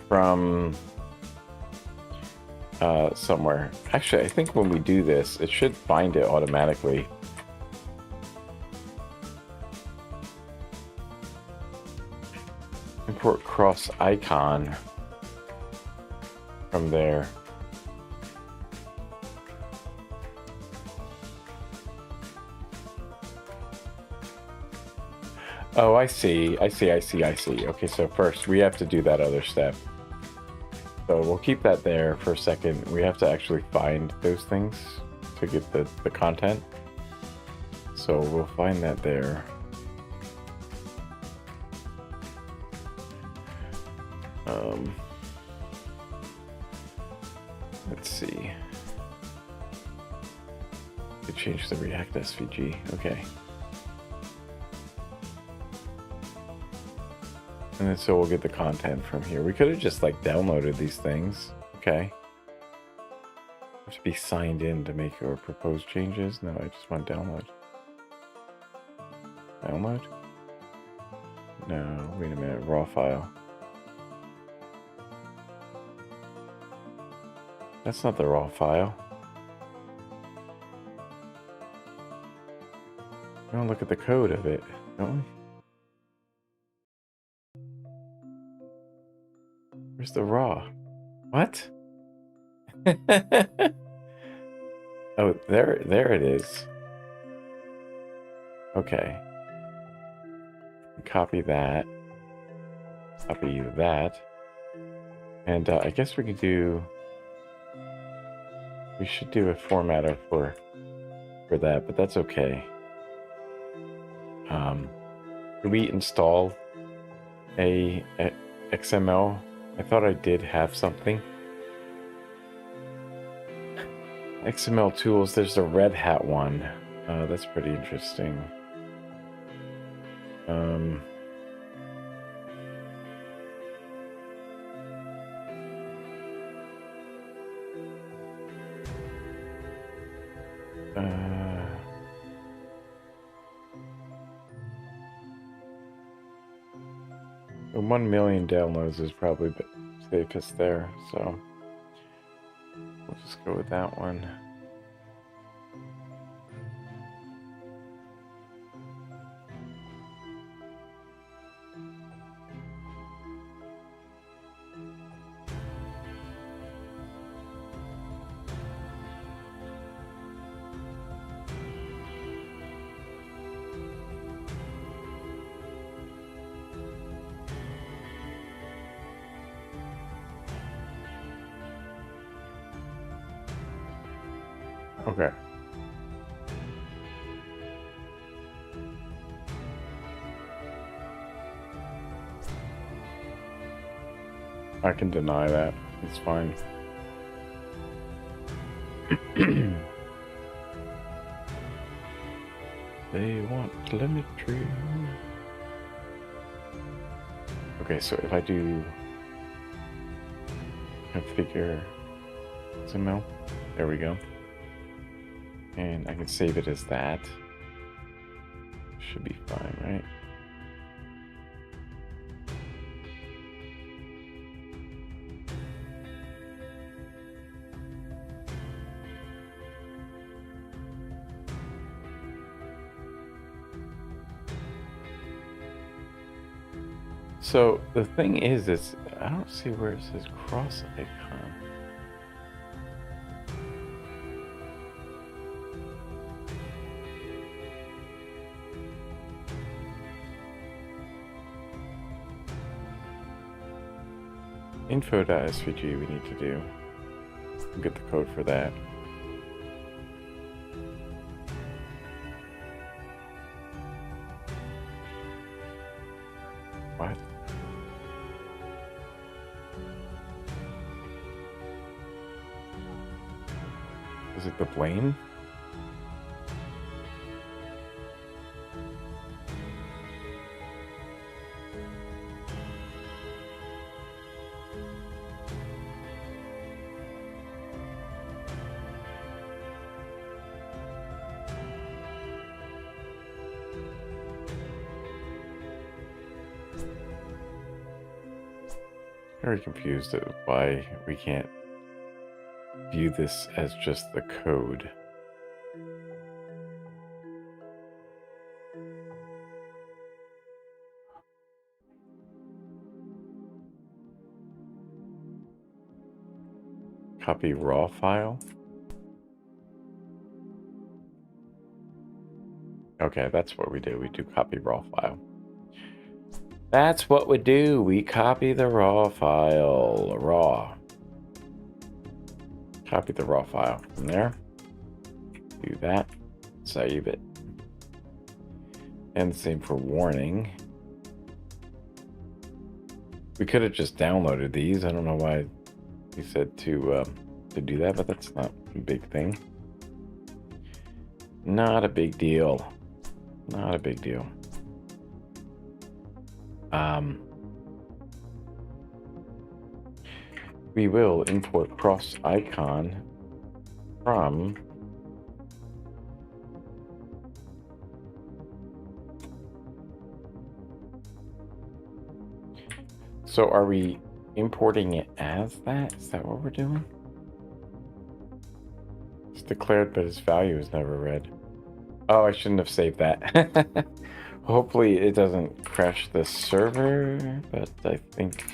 [SPEAKER 1] from somewhere. Actually, I think when we do this, it should find it automatically. Import cross icon from there. Oh, I see. Okay, so first we have to do that other step. So we'll keep that there for a second. We have to actually find those things to get the content. So we'll find that there. Let's see. We change the React SVG. Okay. And then so we'll get the content from here. We could have just like downloaded these things. Okay. Have to be signed in to make or propose changes. No, I just want download. Download? No, wait a minute. Raw file. That's not the raw file. We don't look at the code of it, don't we? Where's the raw? What? Oh, there it is. Okay. Copy that. Copy that. And I guess we could do... We should do a formatter for that, but that's okay. Did we install a XML? I thought I did have something. XML tools, there's the Red Hat one. That's pretty interesting. The 1 million downloads is probably the safest there, so we'll just go with that one.
[SPEAKER 2] Okay. I can deny that. It's fine. They want telemetry. Okay, so if I do configure XML, there we go. And I can save it as that. Should be fine, right? So the thing is I don't see where it says cross icon. Info.svg we need to do. We'll get the code for that. What? Is it the blame? Very confused at why we can't view this as just the code. Copy raw file. Okay, that's what we do. We do copy raw file. That's what we do. We copy the raw file. Raw. Copy the raw file from there. Do that. Save it. And the same for warning. We could have just downloaded these. I don't know why we said to do that, but that's not a big thing. Not a big deal. Not a big deal. We will import cross icon from So are we importing it as that? Is that what we're doing? It's declared, but its value is never read. Oh, I shouldn't have saved that. Hopefully it doesn't crash the server, but I think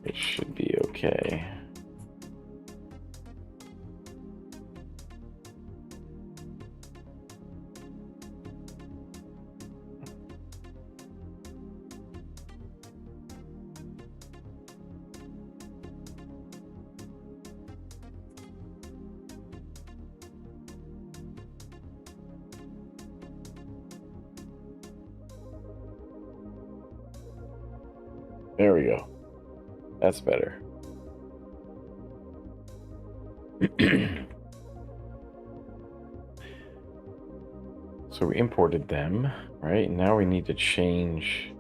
[SPEAKER 2] it should be okay. There we go. That's better. So we imported them, right? Now we need to change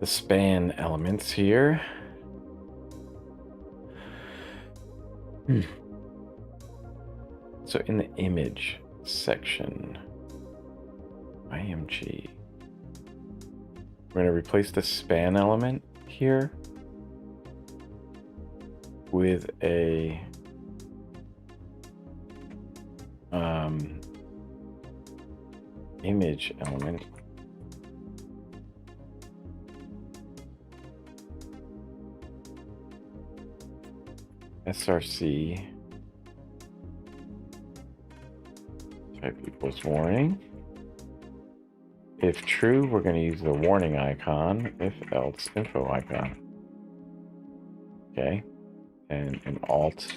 [SPEAKER 2] the span elements here. So in the image section, img, we're going to replace the span element here with a image element. src type equals warning. If true, we're going to use the warning icon. If else, info icon. Okay, and an alt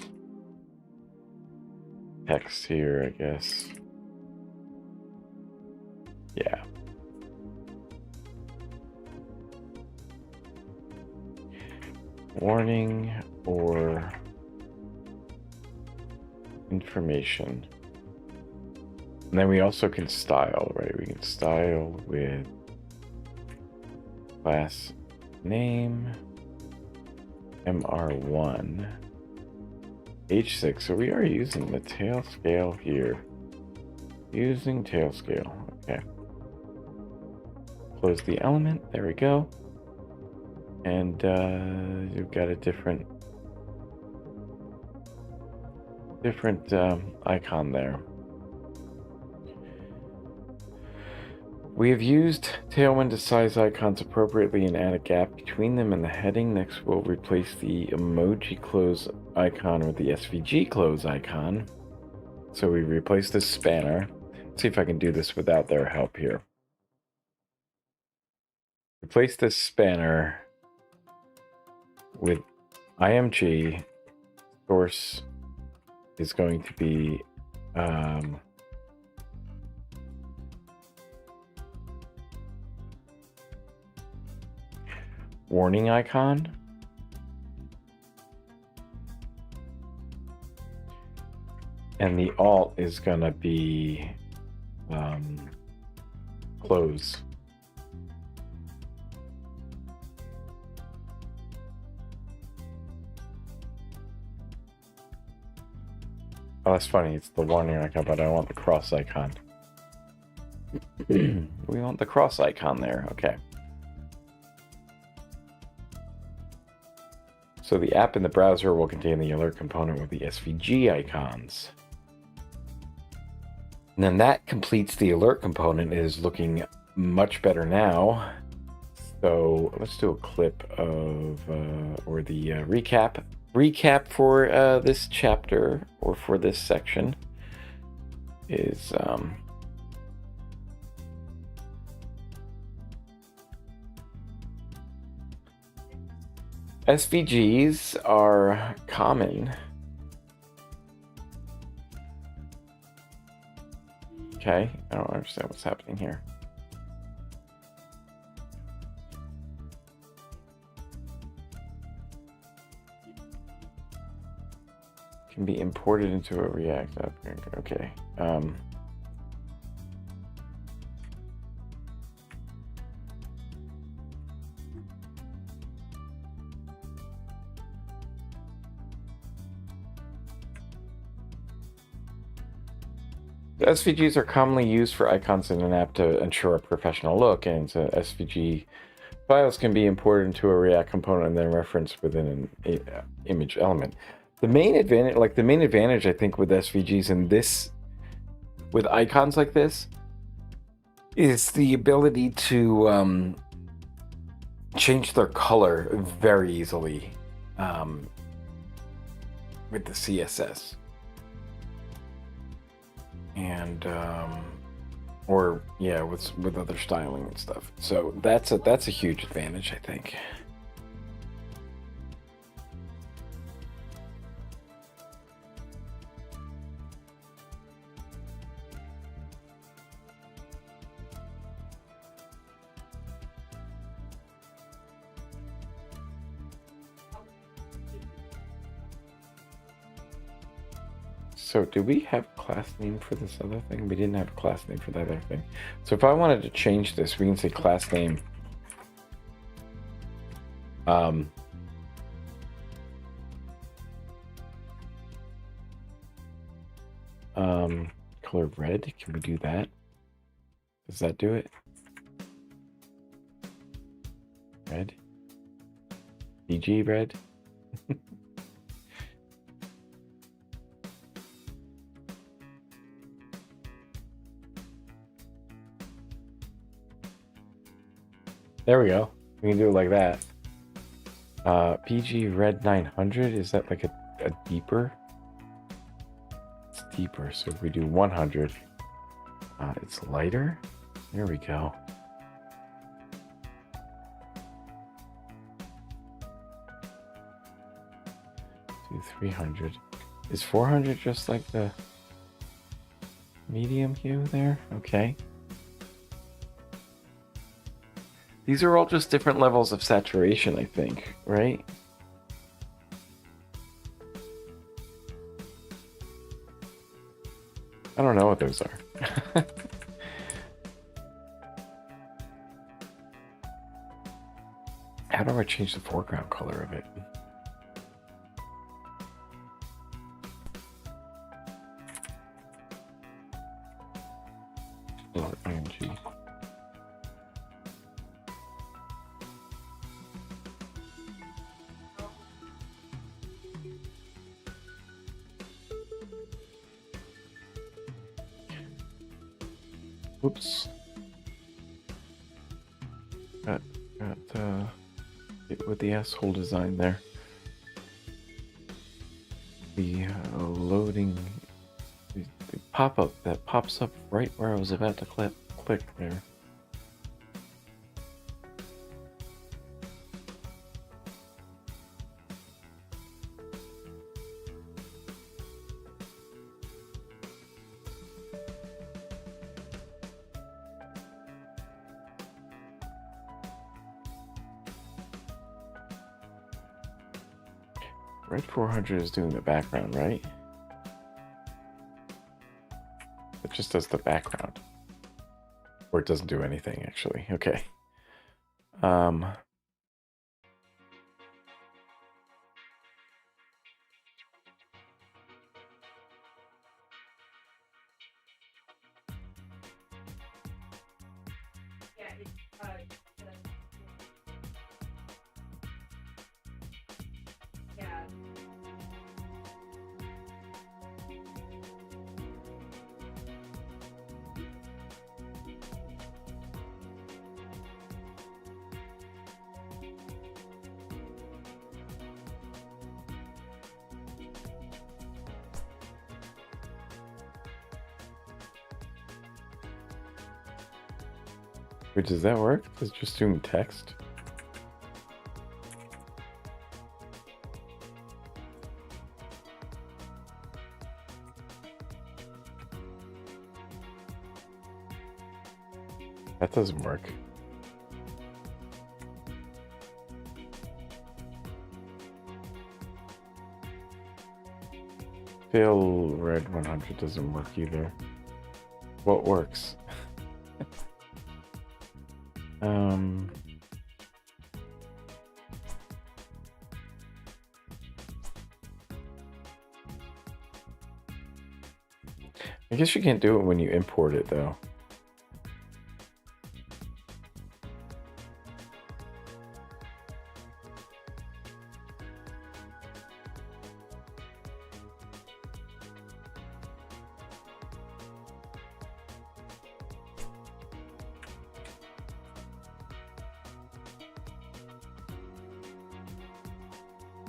[SPEAKER 2] text here, I guess. Yeah. Warning or information. And then we also can style, right? We can style with class name, MR1, H6. So we are using the tail scale here. Using tail scale. Okay. Close the element. There we go. And you've got a different icon there. We have used Tailwind to size icons appropriately and add a gap between them in the heading. Next, we'll replace the emoji close icon with the SVG close icon. So we replace the spanner. Let's see if I can do this without their help here. Replace this spanner with IMG. Source is going to be warning icon. And the alt is gonna be close. Oh, that's funny. It's the warning icon, but I want the cross icon. We want the cross icon there. Okay. So the app in the browser will contain the alert component with the SVG icons. And then that completes the alert component. It is looking much better now. So let's do a clip of, or the recap for this chapter, or for this section, is SVGs are common. Okay, I don't understand what's happening here. Can be imported into a React app. Okay. The SVGs are commonly used for icons in an app to ensure a professional look, and so SVG files can be imported into a React component and then referenced within an image element. The main advantage, I think, with SVGs and this, with icons like this, is the ability to change their color very easily with the CSS. And or yeah, with other styling and stuff. So that's a huge advantage, I think. So do we have class name for this other thing? We didn't have a class name for the other thing. So if I wanted to change this, we can say class name color red. Can we do that? Does that do it? Red? DG red? There we go. We can do it like that. PG red 900, is that like a deeper? It's deeper, so if we do 100, it's lighter. There we go. Do 300. Is 400 just like the medium hue there. Okay. These are all just different levels of saturation, I think, right? I don't know what those are. How do I change the foreground color of it? Oh, IMG. Whoops. Got it with the asshole design there. The loading, the pop-up that pops up right where I was about to click there. Red 400 is doing the background, right? It just does the background. Or it doesn't do anything, actually. Okay. Wait, does that work? It's just doing text? That doesn't work. Fail red 100 doesn't work either. What works? I guess you can't do it when you import it, though.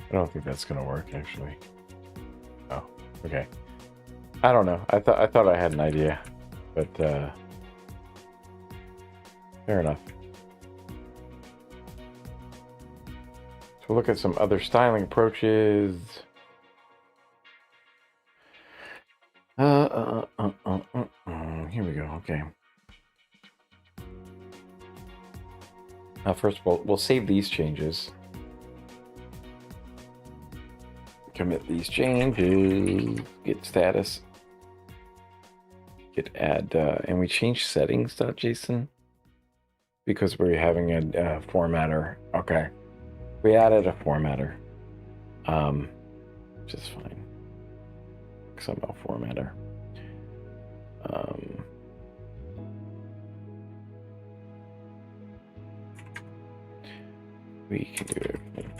[SPEAKER 2] I don't think that's gonna work, actually. Oh, okay. I don't know. I thought I had an idea, but fair enough. So we'll look at some other styling approaches. Here we go. Okay. First of all, we'll save these changes. Commit these changes. Get status. Get add, and we change settings.json because we're having a formatter. Okay, we added a formatter, which is fine. XML formatter. We can do everything.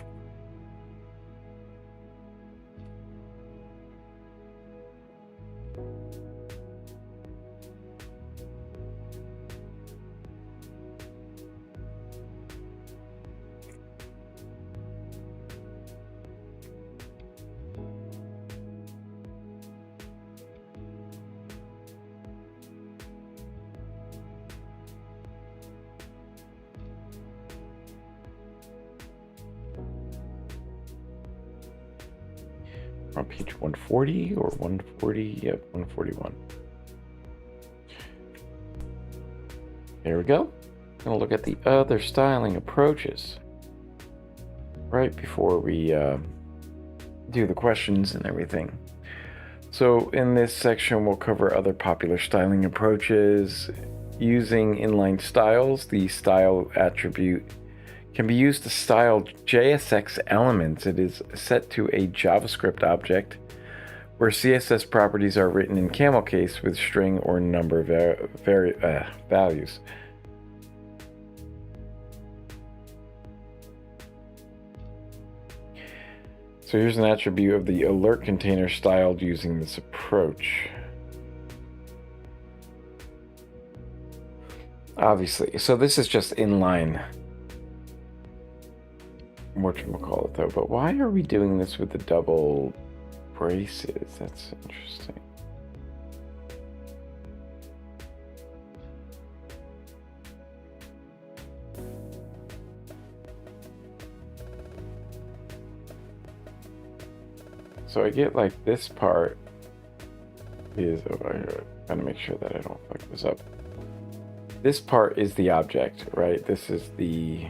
[SPEAKER 2] On page 140 or 140? Yep, 141. There we go. Gonna look at the other styling approaches right before we do the questions and everything. So in this section, we'll cover other popular styling approaches. Using inline styles, the style attribute can be used to style JSX elements. It is set to a JavaScript object where CSS properties are written in camel case with string or number values. So here's an attribute of the alert container styled using this approach. Obviously, so this is just inline. Whatchamacallit though, but why are we doing this with the double braces? That's interesting. So I get like this part is, I gotta make sure that I don't fuck this up. This part is the object, right? This is the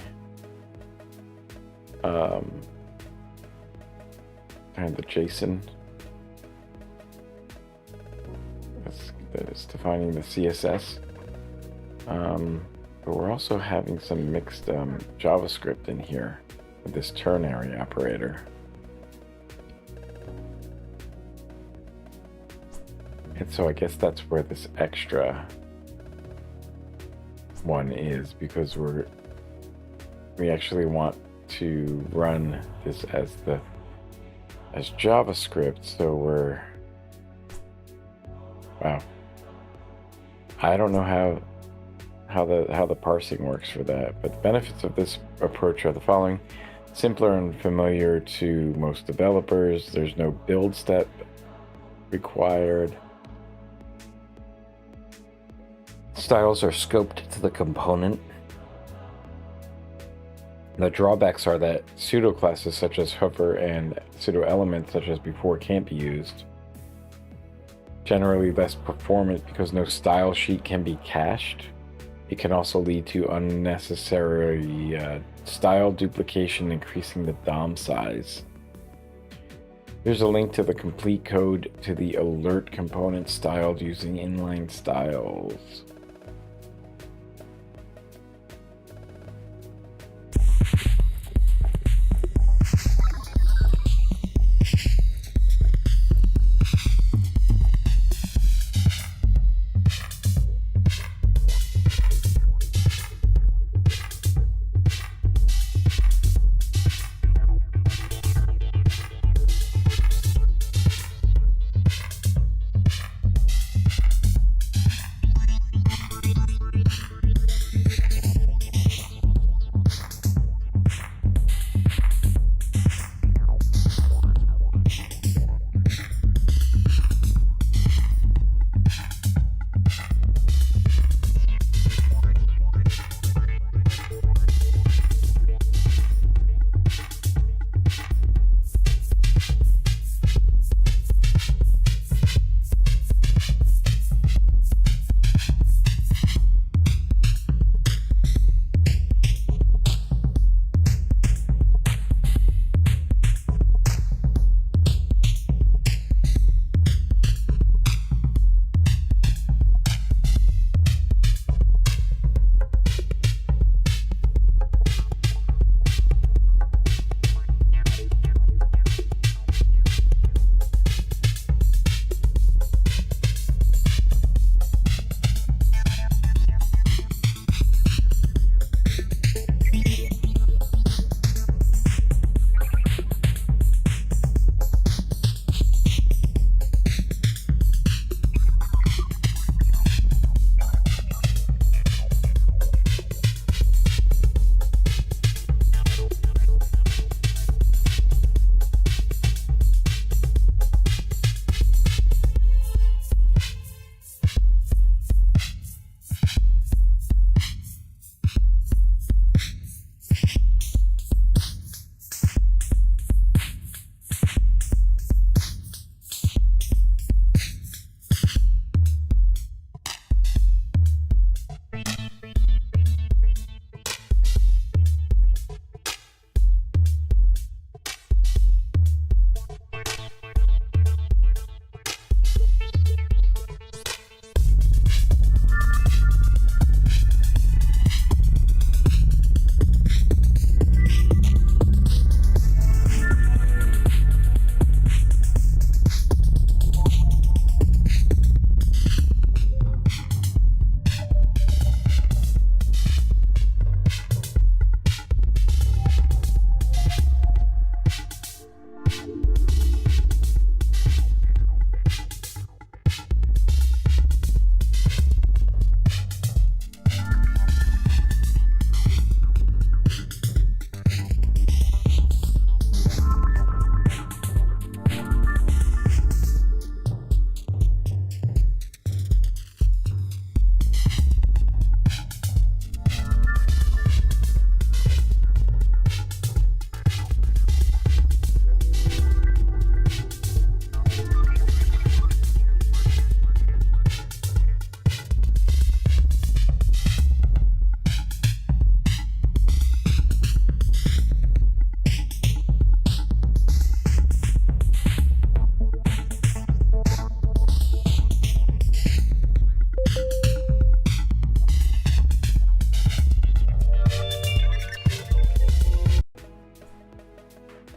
[SPEAKER 2] kind of the JSON. That is defining the CSS. But we're also having some mixed JavaScript in here with this ternary operator. And so I guess that's where this extra one is, because we actually want to run this as JavaScript. So wow. I don't know how the parsing works for that, but the benefits of this approach are the following: simpler and familiar to most developers. There's no build step required. Styles are scoped to the component. The drawbacks are that pseudo classes such as hover and pseudo elements such as before can't be used. Generally less performant because no style sheet can be cached. It can also lead to unnecessary style duplication, increasing the DOM size. Here's a link to the complete code to the alert component styled using inline styles.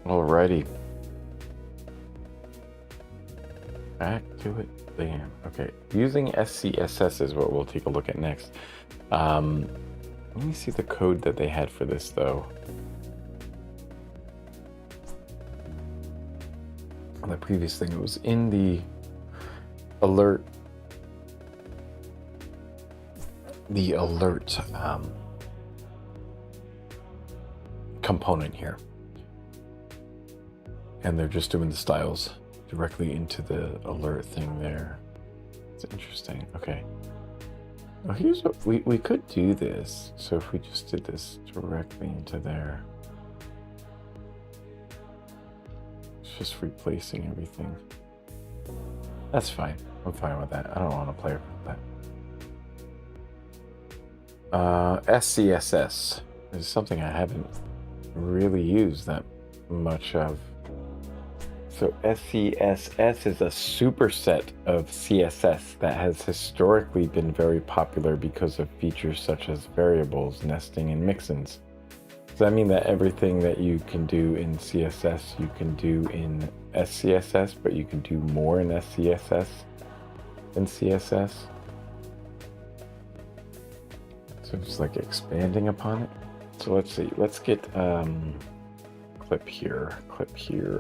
[SPEAKER 2] Alrighty. Back to it. Bam. Okay. Using SCSS is what we'll take a look at next. Let me see the code that they had for this, though. The previous thing, it was in the alert. Component here. And they're just doing the styles directly into the alert thing there. It's interesting. Okay. Well, here's what we could do this. So if we just did this directly into there, it's just replacing everything. That's fine. I'm fine with that. I don't want to play with that. SCSS is something I haven't really used that much of. So SCSS is a superset of CSS that has historically been very popular because of features such as variables, nesting, and mixins. Does that mean that everything that you can do in CSS you can do in SCSS, but you can do more in SCSS than CSS? So it's like expanding upon it. So let's see. Let's get clip here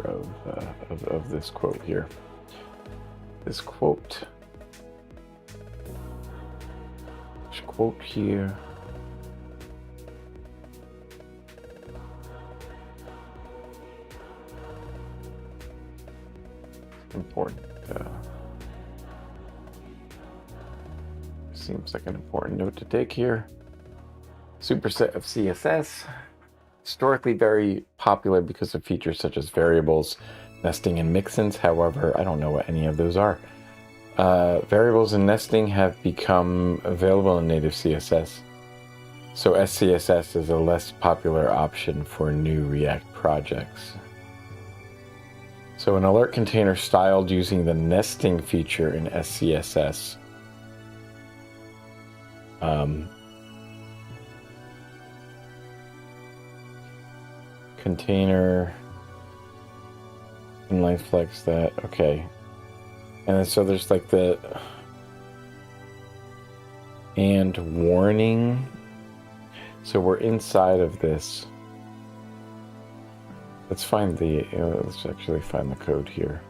[SPEAKER 2] of this quote here. This quote. This quote here. Important. Seems like an important note to take here. Superset of CSS. Historically very popular because of features such as variables, nesting, and mixins. However, I don't know what any of those are. Variables and nesting have become available in native CSS. So SCSS is a less popular option for new React projects. So an alert container styled using the nesting feature in SCSS container inline flex that, okay. And then so there's like the and warning. So we're inside of this. Let's find the, let's actually find the code here.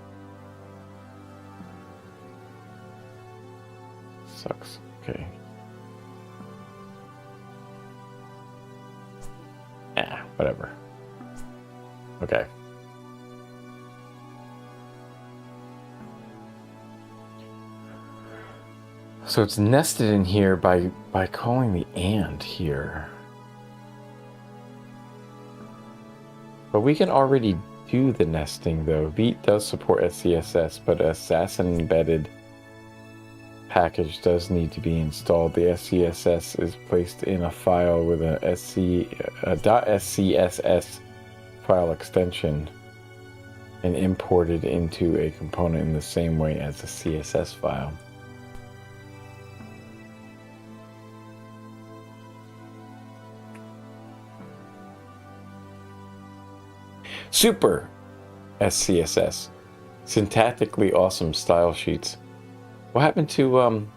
[SPEAKER 2] Sucks. Okay. Whatever. Okay. So it's nested in here by calling the and here. But we can already do the nesting though. Vite does support SCSS, but a Assassin embedded package does need to be installed. The SCSS is placed in a file with a .scss file extension and imported into a component in the same way as a CSS file. Super SCSS. Syntactically awesome style sheets. What happened to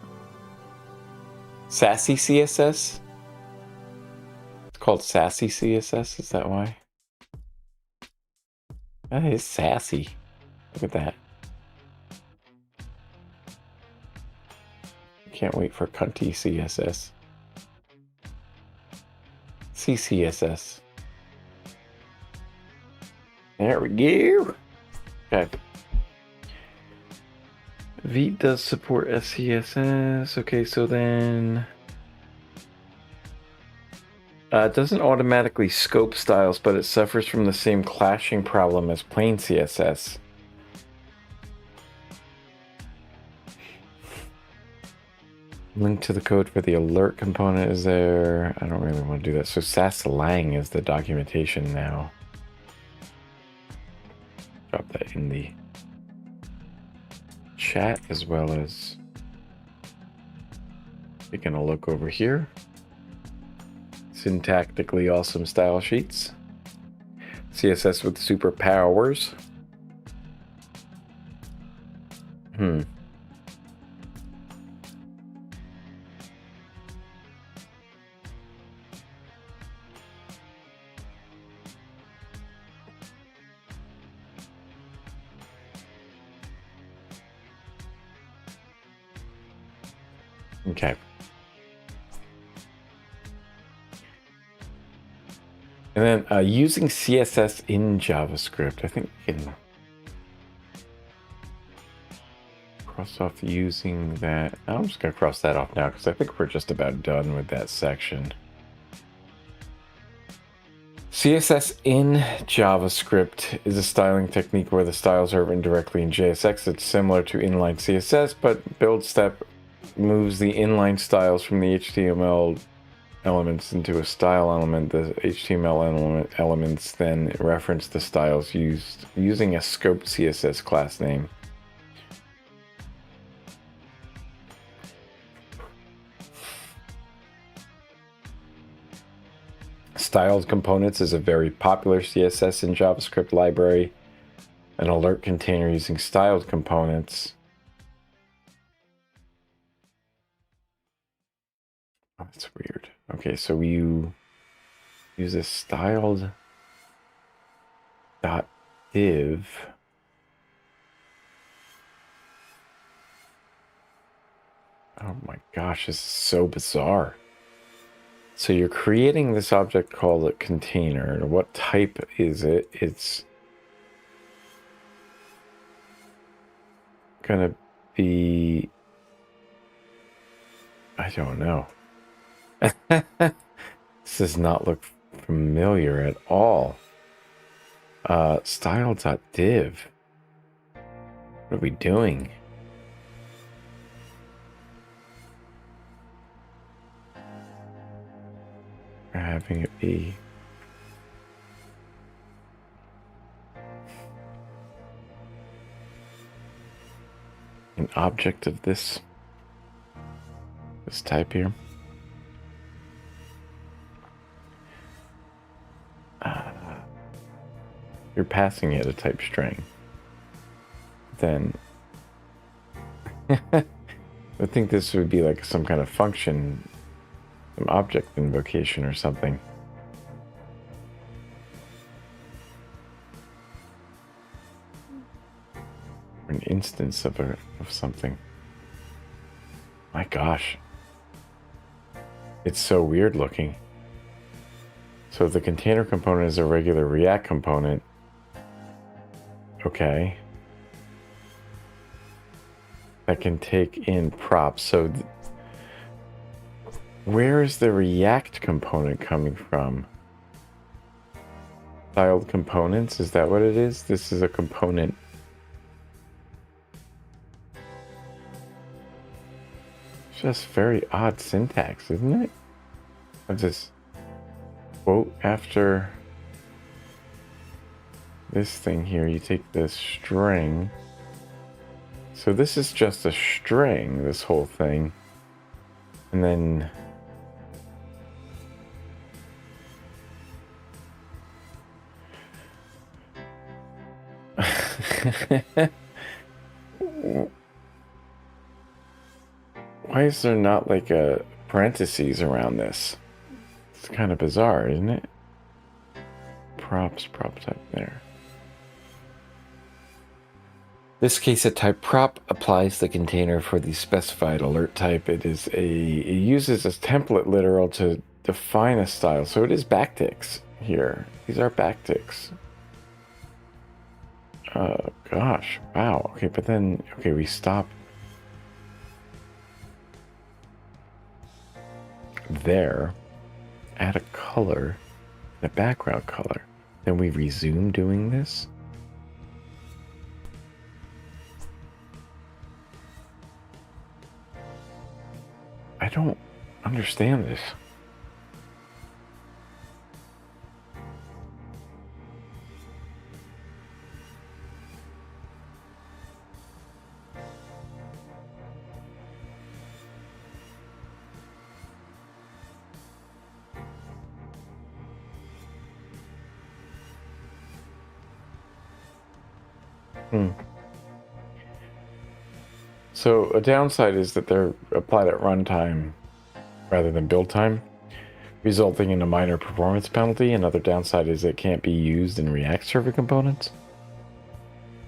[SPEAKER 2] Sassy CSS? It's called Sassy CSS, is that why? That is sassy. Look at that. Can't wait for cunty CSS. CCSS. There we go. Okay. Vite does support SCSS. Okay, so then it doesn't automatically scope styles, but it suffers from the same clashing problem as plain CSS. Link to the code for the alert component is there. I don't really want to do that. So Sasslang is the documentation now. Drop that in the chat as well as taking a look over here. Syntactically awesome style sheets.
[SPEAKER 1] CSS with superpowers. Okay. And then using CSS in JavaScript, I think we can cross off using that. I'm just going to cross that off now because I think we're just about done with that section. CSS in JavaScript is a styling technique where the styles are written directly in JSX. It's similar to inline CSS, but build step moves the inline styles from the HTML elements into a style element. The HTML elements then reference the styles used using a scoped CSS class name. Styled components is a very popular CSS in JavaScript library. An alert container using styled components. Oh, that's weird. Okay, so you use a styled .div. Oh my gosh, this is so bizarre. So you're creating this object called a container. What type is it? It's gonna be, I don't know. This does not look familiar at all. Style.div. What are we doing? We're having it be an object of this type here. You're passing it a type string. Then I would think this would be like some kind of function, some object invocation or something. Or an instance of something. My gosh. It's so weird looking. So the container component is a regular React component. Okay. That can take in props. So where is the React component coming from? Styled components, is that what it is? This is a component. It's just very odd syntax, isn't it? Of this quote after this thing here, you take this string. So this is just a string, this whole thing. And then why is there not like a parentheses around this? It's kind of bizarre, isn't it? Prop type there. This case a type prop applies the container for the specified alert type. It uses a template literal to define a style. So it is backticks here. These are backticks. Gosh, wow. Okay, but then, okay, we stop there, add a color, a background color. Then we resume doing this. I don't understand this.
[SPEAKER 2] So a downside is that they're applied at runtime rather than build time, resulting in a minor performance penalty. Another downside is it can't be used in React server components.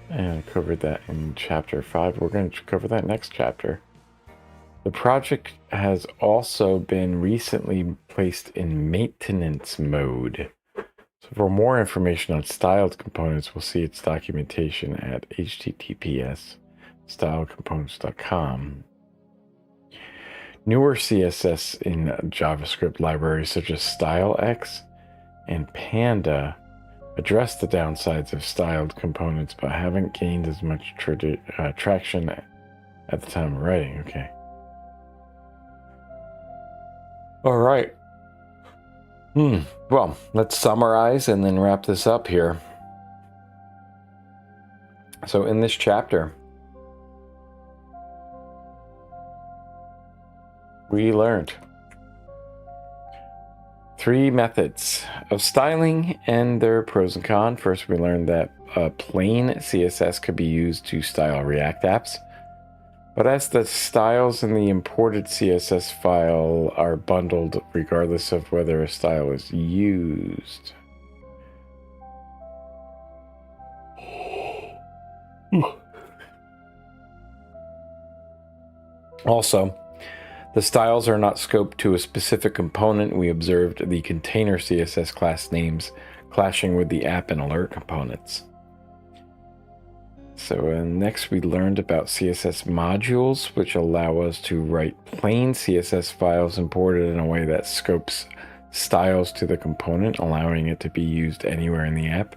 [SPEAKER 2] And I covered that in chapter 5. We're going to cover that next chapter. The project has also been recently placed in maintenance mode. So for more information on styled components, we'll see its documentation at https://styledcomponents.com. Newer CSS in JavaScript libraries such as StyleX and Panda address the downsides of styled components, but haven't gained as much traction at the time of writing. Okay. All right. Well, let's summarize and then wrap this up here. So in this chapter, we learned 3 methods of styling and their pros and cons. First, we learned that plain CSS could be used to style React apps, but as the styles in the imported CSS file are bundled regardless of whether a style is used. Also, the styles are not scoped to a specific component. We observed the container CSS class names clashing with the app and alert components. So next we learned about CSS modules, which allow us to write plain CSS files imported in a way that scopes styles to the component, allowing it to be used anywhere in the app.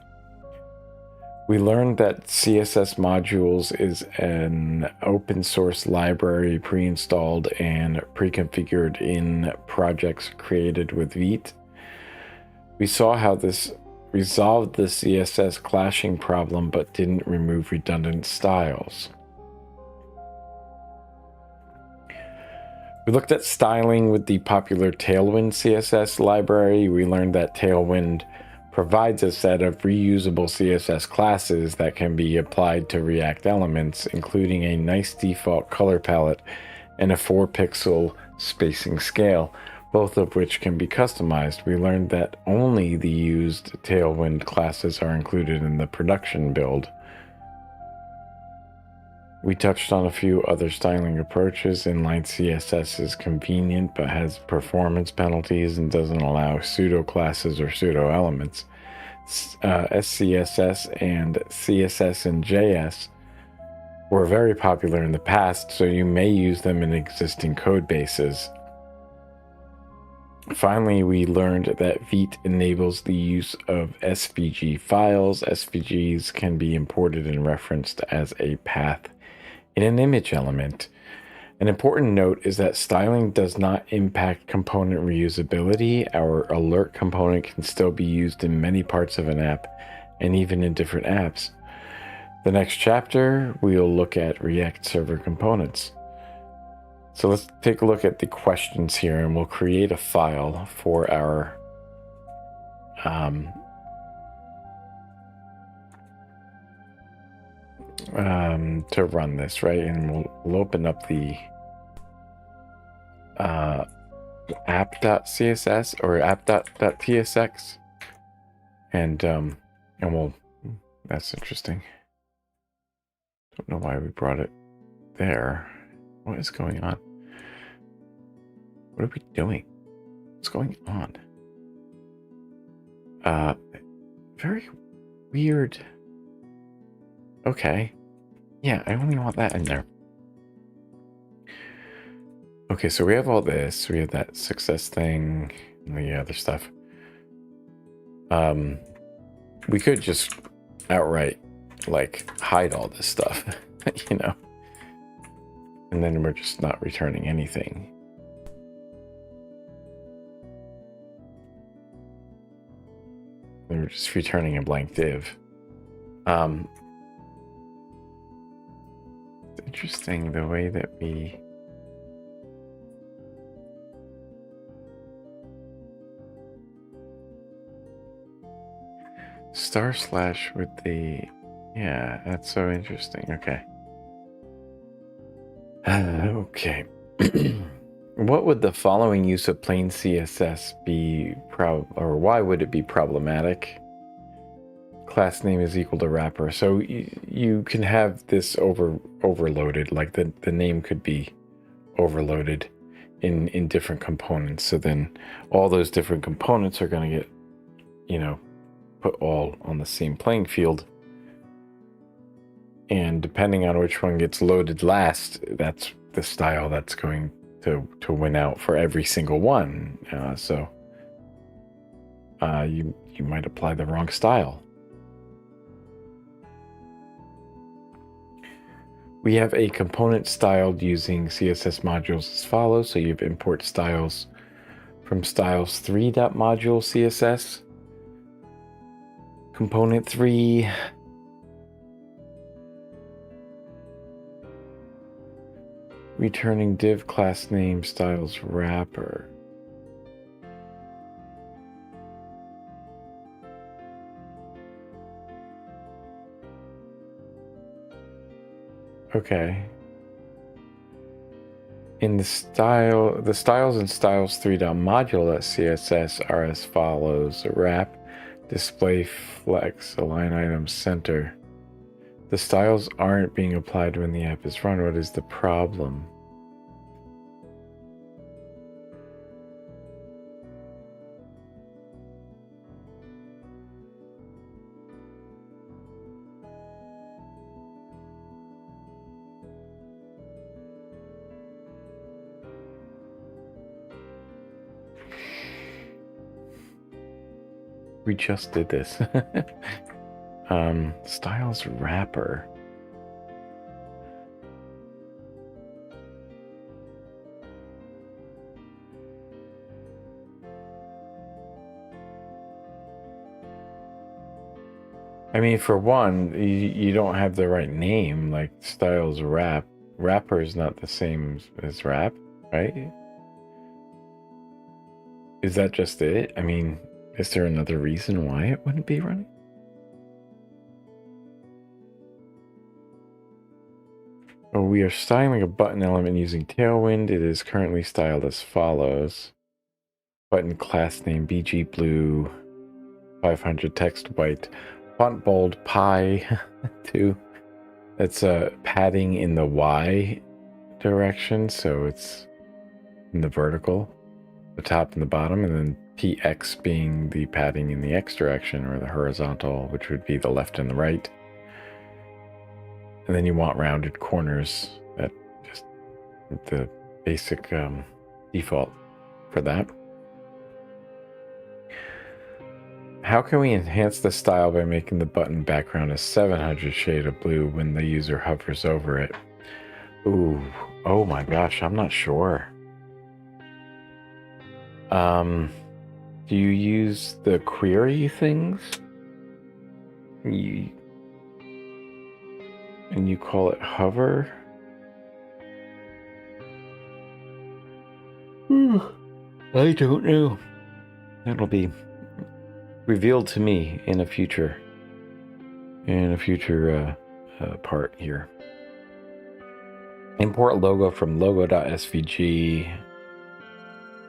[SPEAKER 2] We learned that CSS modules is an open source library pre-installed and pre-configured in projects created with Vite. We saw how this resolved the CSS clashing problem but didn't remove redundant styles. We looked at styling with the popular Tailwind CSS library. We learned that Tailwind provides a set of reusable CSS classes that can be applied to React elements, including a nice default color palette and a 4-pixel spacing scale, both of which can be customized. We learned that only the used Tailwind classes are included in the production build. We touched on a few other styling approaches. Inline CSS is convenient but has performance penalties and doesn't allow pseudo classes or pseudo elements. SCSS and CSS and JS were very popular in the past, so you may use them in existing code bases. Finally, we learned that Vite enables the use of SVG files. SVGs can be imported and referenced as a path in an image element. An important note is that styling does not impact component reusability. Our alert component can still be used in many parts of an app and even in different apps. The next chapter, we'll look at React server components. So let's take a look at the questions here, and we'll create a file for our to run this, right? And we'll open up the app.css or app.tsx, and we'll. That's interesting. Don't know why we brought it there. What is going on? What are we doing? What's going on? Very weird. Okay. Yeah, I only want that in there. Okay, so we have all this. We have that success thing and the other stuff. We could just outright, like, hide all this stuff, you know? And then we're just not returning anything. We're just returning a blank div. It's interesting the way that we... / with the Yeah, that's so interesting. Okay. Okay. What would the following use of plain CSS be or why would it be problematic? Class name is equal to wrapper. So you can have this overloaded, like the name could be overloaded in different components. So then all those different components are going to get, put all on the same playing field. And depending on which one gets loaded last, that's the style that's going to win out for every single one. So you might apply the wrong style. We have a component styled using CSS modules as follows. So you have import styles from styles3.module CSS. Component 3. Returning div class name styles wrapper. Okay. In the styles in styles3.module.css are as follows: wrap, display, flex, align item, center. The styles aren't being applied when the app is run. What is the problem? We just did this. Styles wrapper. I mean, for one, you don't have the right name. Like styles wrapper is not the same as wrap, right? Is that just it? I mean, is there another reason why it wouldn't be running? Oh, we are styling a button element using Tailwind. It is currently styled as follows. Button class name BG blue, 500 text white, font bold pi 2. That's padding in the Y direction, so it's in the vertical, the top and the bottom, and then PX being the padding in the X direction, or the horizontal, which would be the left and the right. And then you want rounded corners. That just the basic default for that. How can we enhance the style by making the button background a 700 shade of blue when the user hovers over it? Ooh, oh my gosh, I'm not sure. Do you use the query things? And you call it hover? I don't know. That'll be revealed to me in a future part here. Import logo from logo.svg,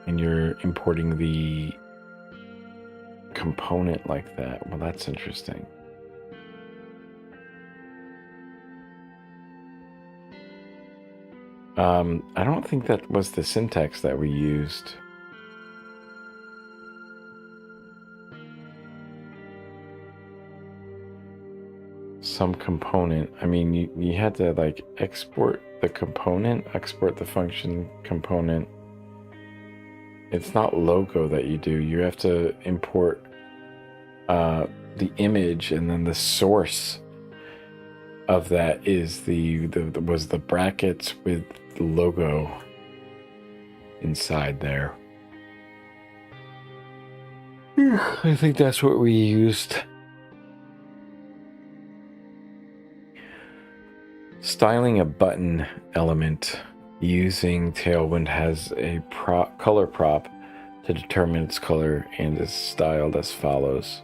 [SPEAKER 2] and you're importing the component like that. Well, that's interesting. I don't think that was the syntax that we used. Some component. I mean, you had to like export the component, export the function component. It's not logo that you do. You have to import the image, and then the source of that is the brackets with the logo inside there. I think that's what we used. Styling a button element using Tailwind has a color prop to determine its color and is styled as follows.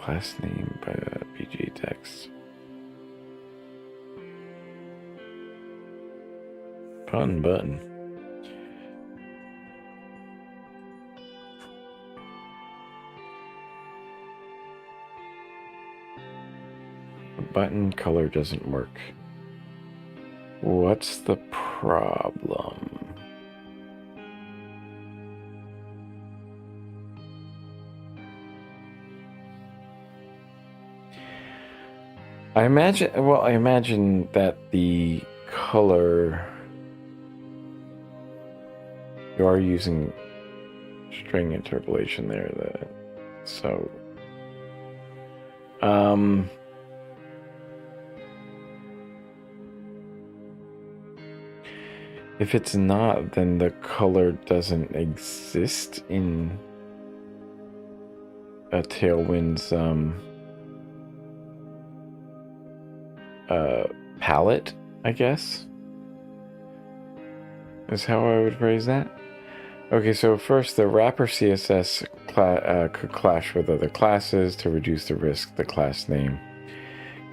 [SPEAKER 2] Class name by PG text. Fun button. The button color doesn't work. What's the problem? I imagine that the color, you are using string interpolation there, so if it's not, then the color doesn't exist in a Tailwind's palette, I guess, is how I would phrase that. Okay, so first, the wrapper CSS could clash with other classes. To reduce the risk, the class name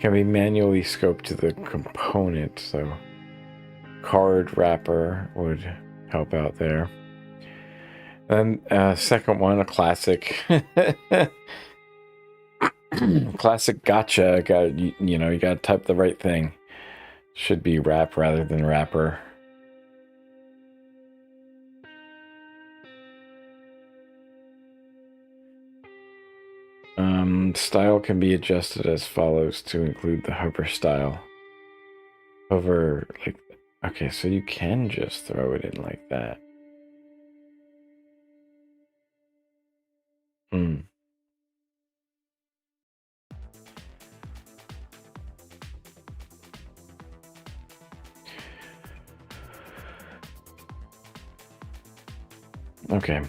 [SPEAKER 2] can be manually scoped to the component, so card wrapper would help out there. And second one, a classic classic gotcha. You gotta type the right thing. Should be wrap rather than wrapper. Style can be adjusted as follows to include the hover style. Hover, like, okay, so you can just throw it in like that. Okay.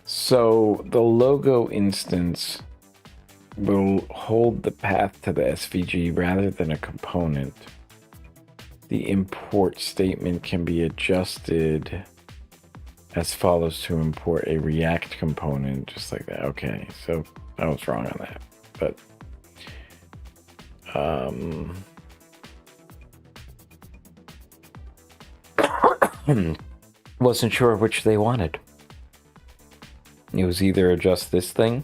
[SPEAKER 2] So the logo instance will hold the path to the SVG rather than a component. The import statement can be adjusted as follows to import a React component, just like that. Okay, so I was wrong on that, but wasn't sure which they wanted. It was either adjust this thing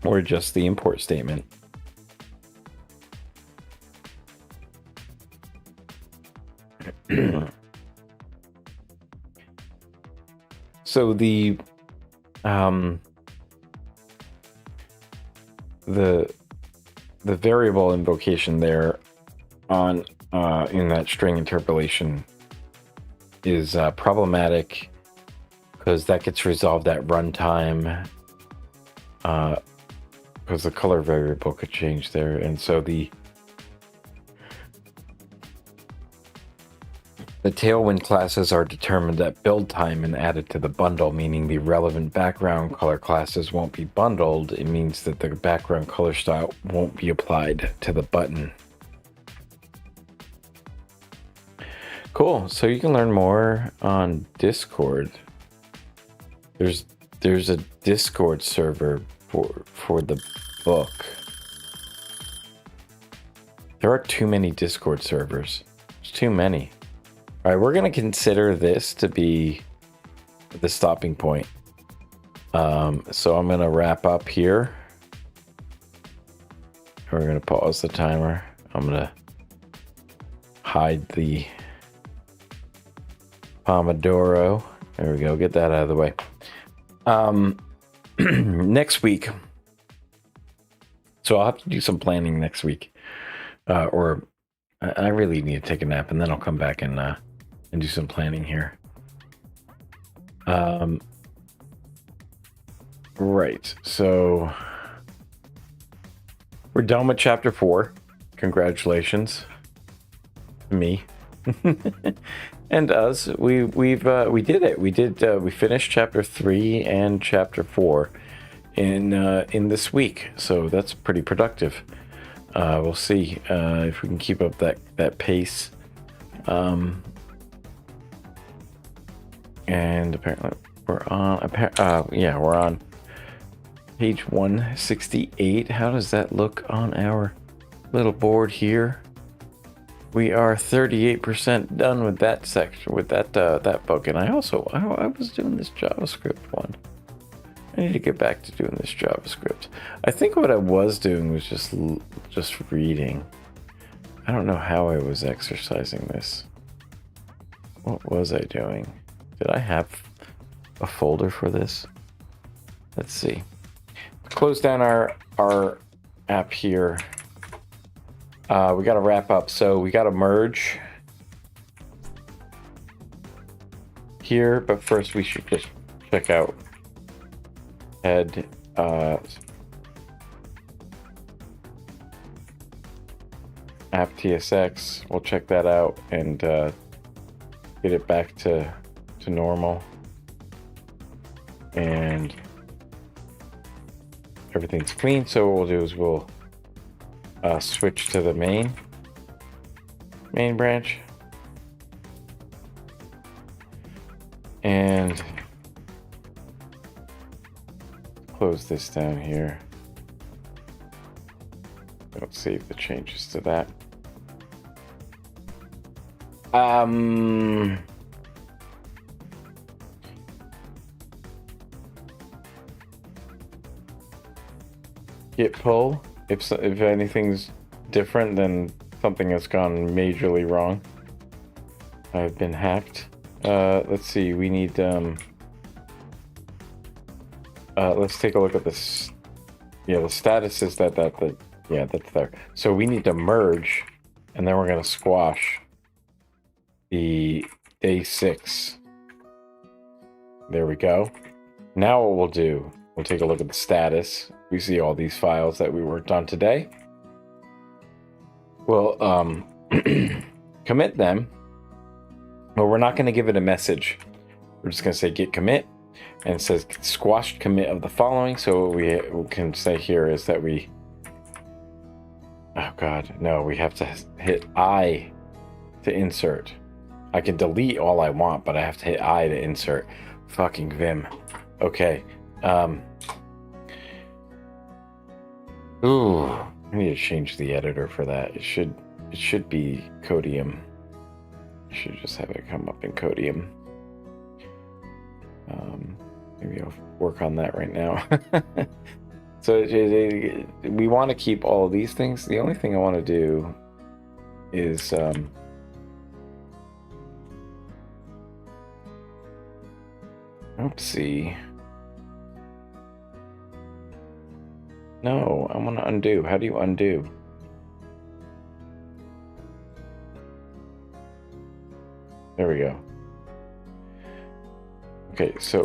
[SPEAKER 2] or adjust the import statement. So the variable invocation there on in that string interpolation is problematic because that gets resolved at runtime because the color variable could change there, and so the Tailwind classes are determined at build time and added to the bundle, meaning the relevant background color classes won't be bundled. It means that the background color style won't be applied to the button. Cool. So you can learn more on Discord. There's a Discord server for the book. There are too many Discord servers. There's too many. All right, we're going to consider this to be the stopping point. So I'm going to wrap up here. We're going to pause the timer. I'm going to hide the pomodoro. There we go. Get that out of the way. Next week. So I'll have to do some planning next week. Or I really need to take a nap, and then I'll come back and do some planning here. Right, so we're done with chapter 4. Congratulations to me and us. We did it. We finished chapter 3 and chapter 4 in this week, so that's pretty productive. We'll see if we can keep up that pace And apparently we're on, yeah, we're on page 168. How does that look on our little board here? We are 38% done with that section, with that book. And I was doing this JavaScript one. I need to get back to doing this JavaScript. I think what I was doing was just reading. I don't know how I was exercising this. What was I doing? Did I have a folder for this? Let's see. Close down our app here. We got to wrap up. So we got to merge here, but first we should just check out head app TSX. We'll check that out and get it back to normal, and everything's clean. So what we'll do is we'll switch to the main branch, and close this down here. Don't save the changes to that. Git pull. If anything's different, then something has gone majorly wrong. I've been hacked. Let's see. We need. Let's take a look at this. Yeah, the status is that yeah, that's there. So we need to merge, and then we're gonna squash the day 6. There we go. Now what we'll do, we'll take a look at the status. We see all these files that we worked on today. We'll commit them, but we're not going to give it a message. We're just going to say git commit, and it says squashed commit of the following. So what we can say here is that we, oh god, no, we have to hit I to insert. I can delete all I want, but I have to hit I to insert. Fucking Vim. Okay. Ooh, I need to change the editor for that. It should be Codium. I should just have it come up in Codium. Maybe I'll work on that right now. So we want to keep all of these things. The only thing I want to do is oopsie. No, I want to undo. How do you undo? There we go. Okay, so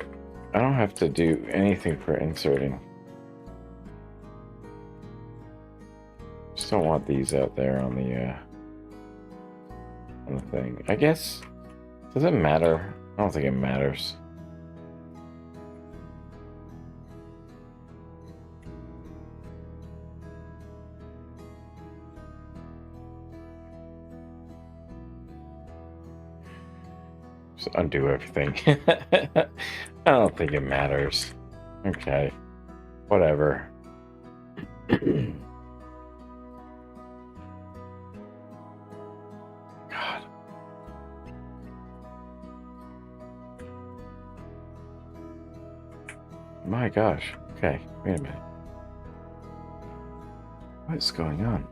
[SPEAKER 2] I don't have to do anything for inserting. Just don't want these out there on the thing. I guess, does it matter? I don't think it matters. Just undo everything. I don't think it matters. Okay. Whatever. God. My gosh. Okay, wait a minute. What is going on?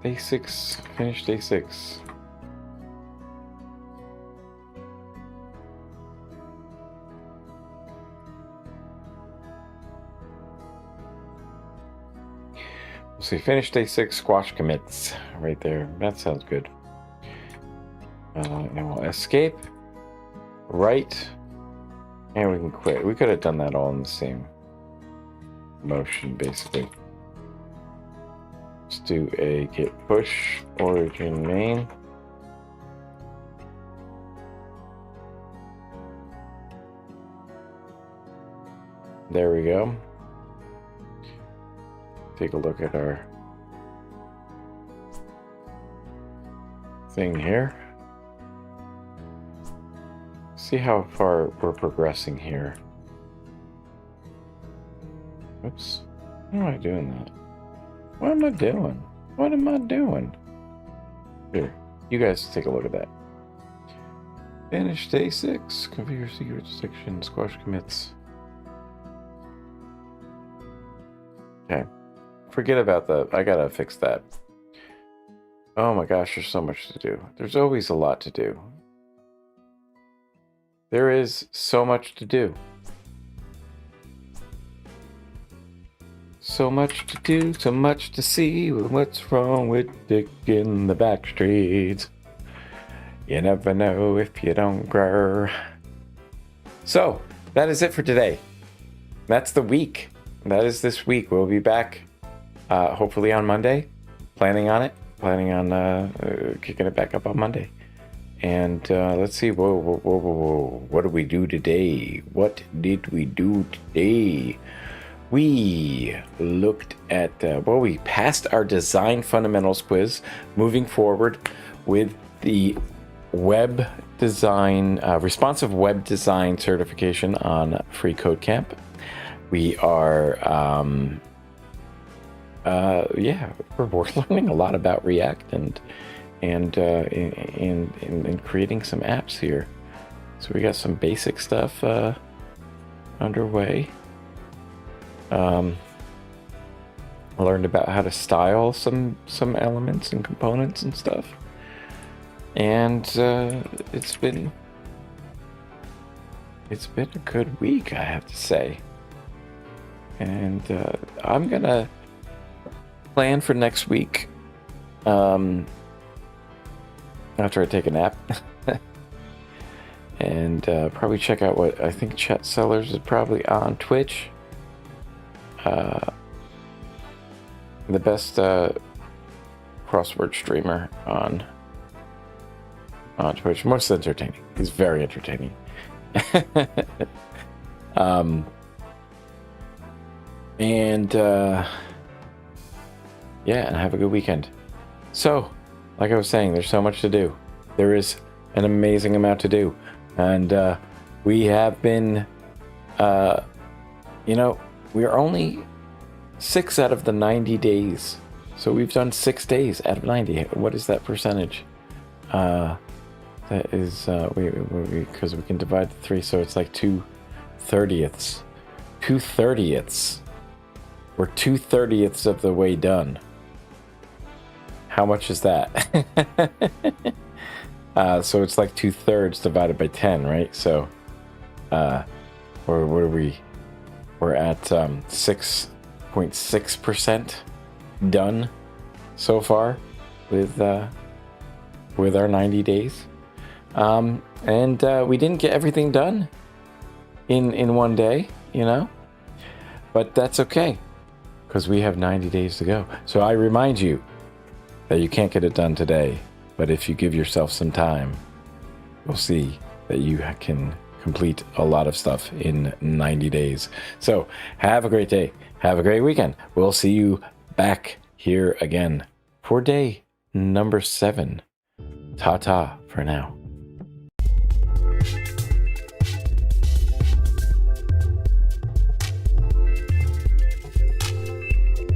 [SPEAKER 2] Day 6, finish day 6. We'll see, finish day 6, squash commits, right there. That sounds good. And we'll escape, right, and we can quit. We could have done that all in the same motion, basically. Let's do a git push origin main. There we go. Take a look at our thing here. See how far we're progressing here. Oops. Why am I doing that? What am I doing? What am I doing? Here, you guys take a look at that. Finish day 6. Configure secret section. Squash commits. Okay. Forget about that. I gotta fix that. Oh my gosh, there's so much to do. There's always a lot to do. There is so much to do. So much to do, so much to see. What's wrong with Dick in the back streets? You never know if you don't grow. So, that is it for today. That's the week. That is this week. We'll be back hopefully on Monday. Planning on it. Planning on kicking it back up on Monday. And let's see. Whoa. What did we do today? What did we do today? We looked at, we passed our design fundamentals quiz, moving forward with the web design, responsive web design certification on Free Code Camp. We are, we're learning a lot about React and creating some apps here. So we got some basic stuff underway. I learned about how to style some elements and components and stuff, and it's been a good week, I have to say. And I'm gonna plan for next week after I take a nap, and probably check out what I think Chet Sellers is probably on Twitch. The best crossword streamer on Twitch. Most entertaining. He's very entertaining. And have a good weekend. So, like I was saying, there's so much to do. There is an amazing amount to do, and we have been, we are only 6 out of the 90 days. So we've done 6 days out of 90. What is that percentage? That is, because we can divide the 3, so it's like 2/30. 2/30. We're 2/30 of the way done. How much is that? So it's like 2/3 divided by 10, right? So, what are we? We're at 6.6% done so far with our 90 days. And we didn't get everything done in one day, but that's okay, because we have 90 days to go. So I remind you that you can't get it done today, but if you give yourself some time, you'll see that you can complete a lot of stuff in 90 days. So have a great day. Have a great weekend. We'll see you back here again for day number 7. Ta-ta for now.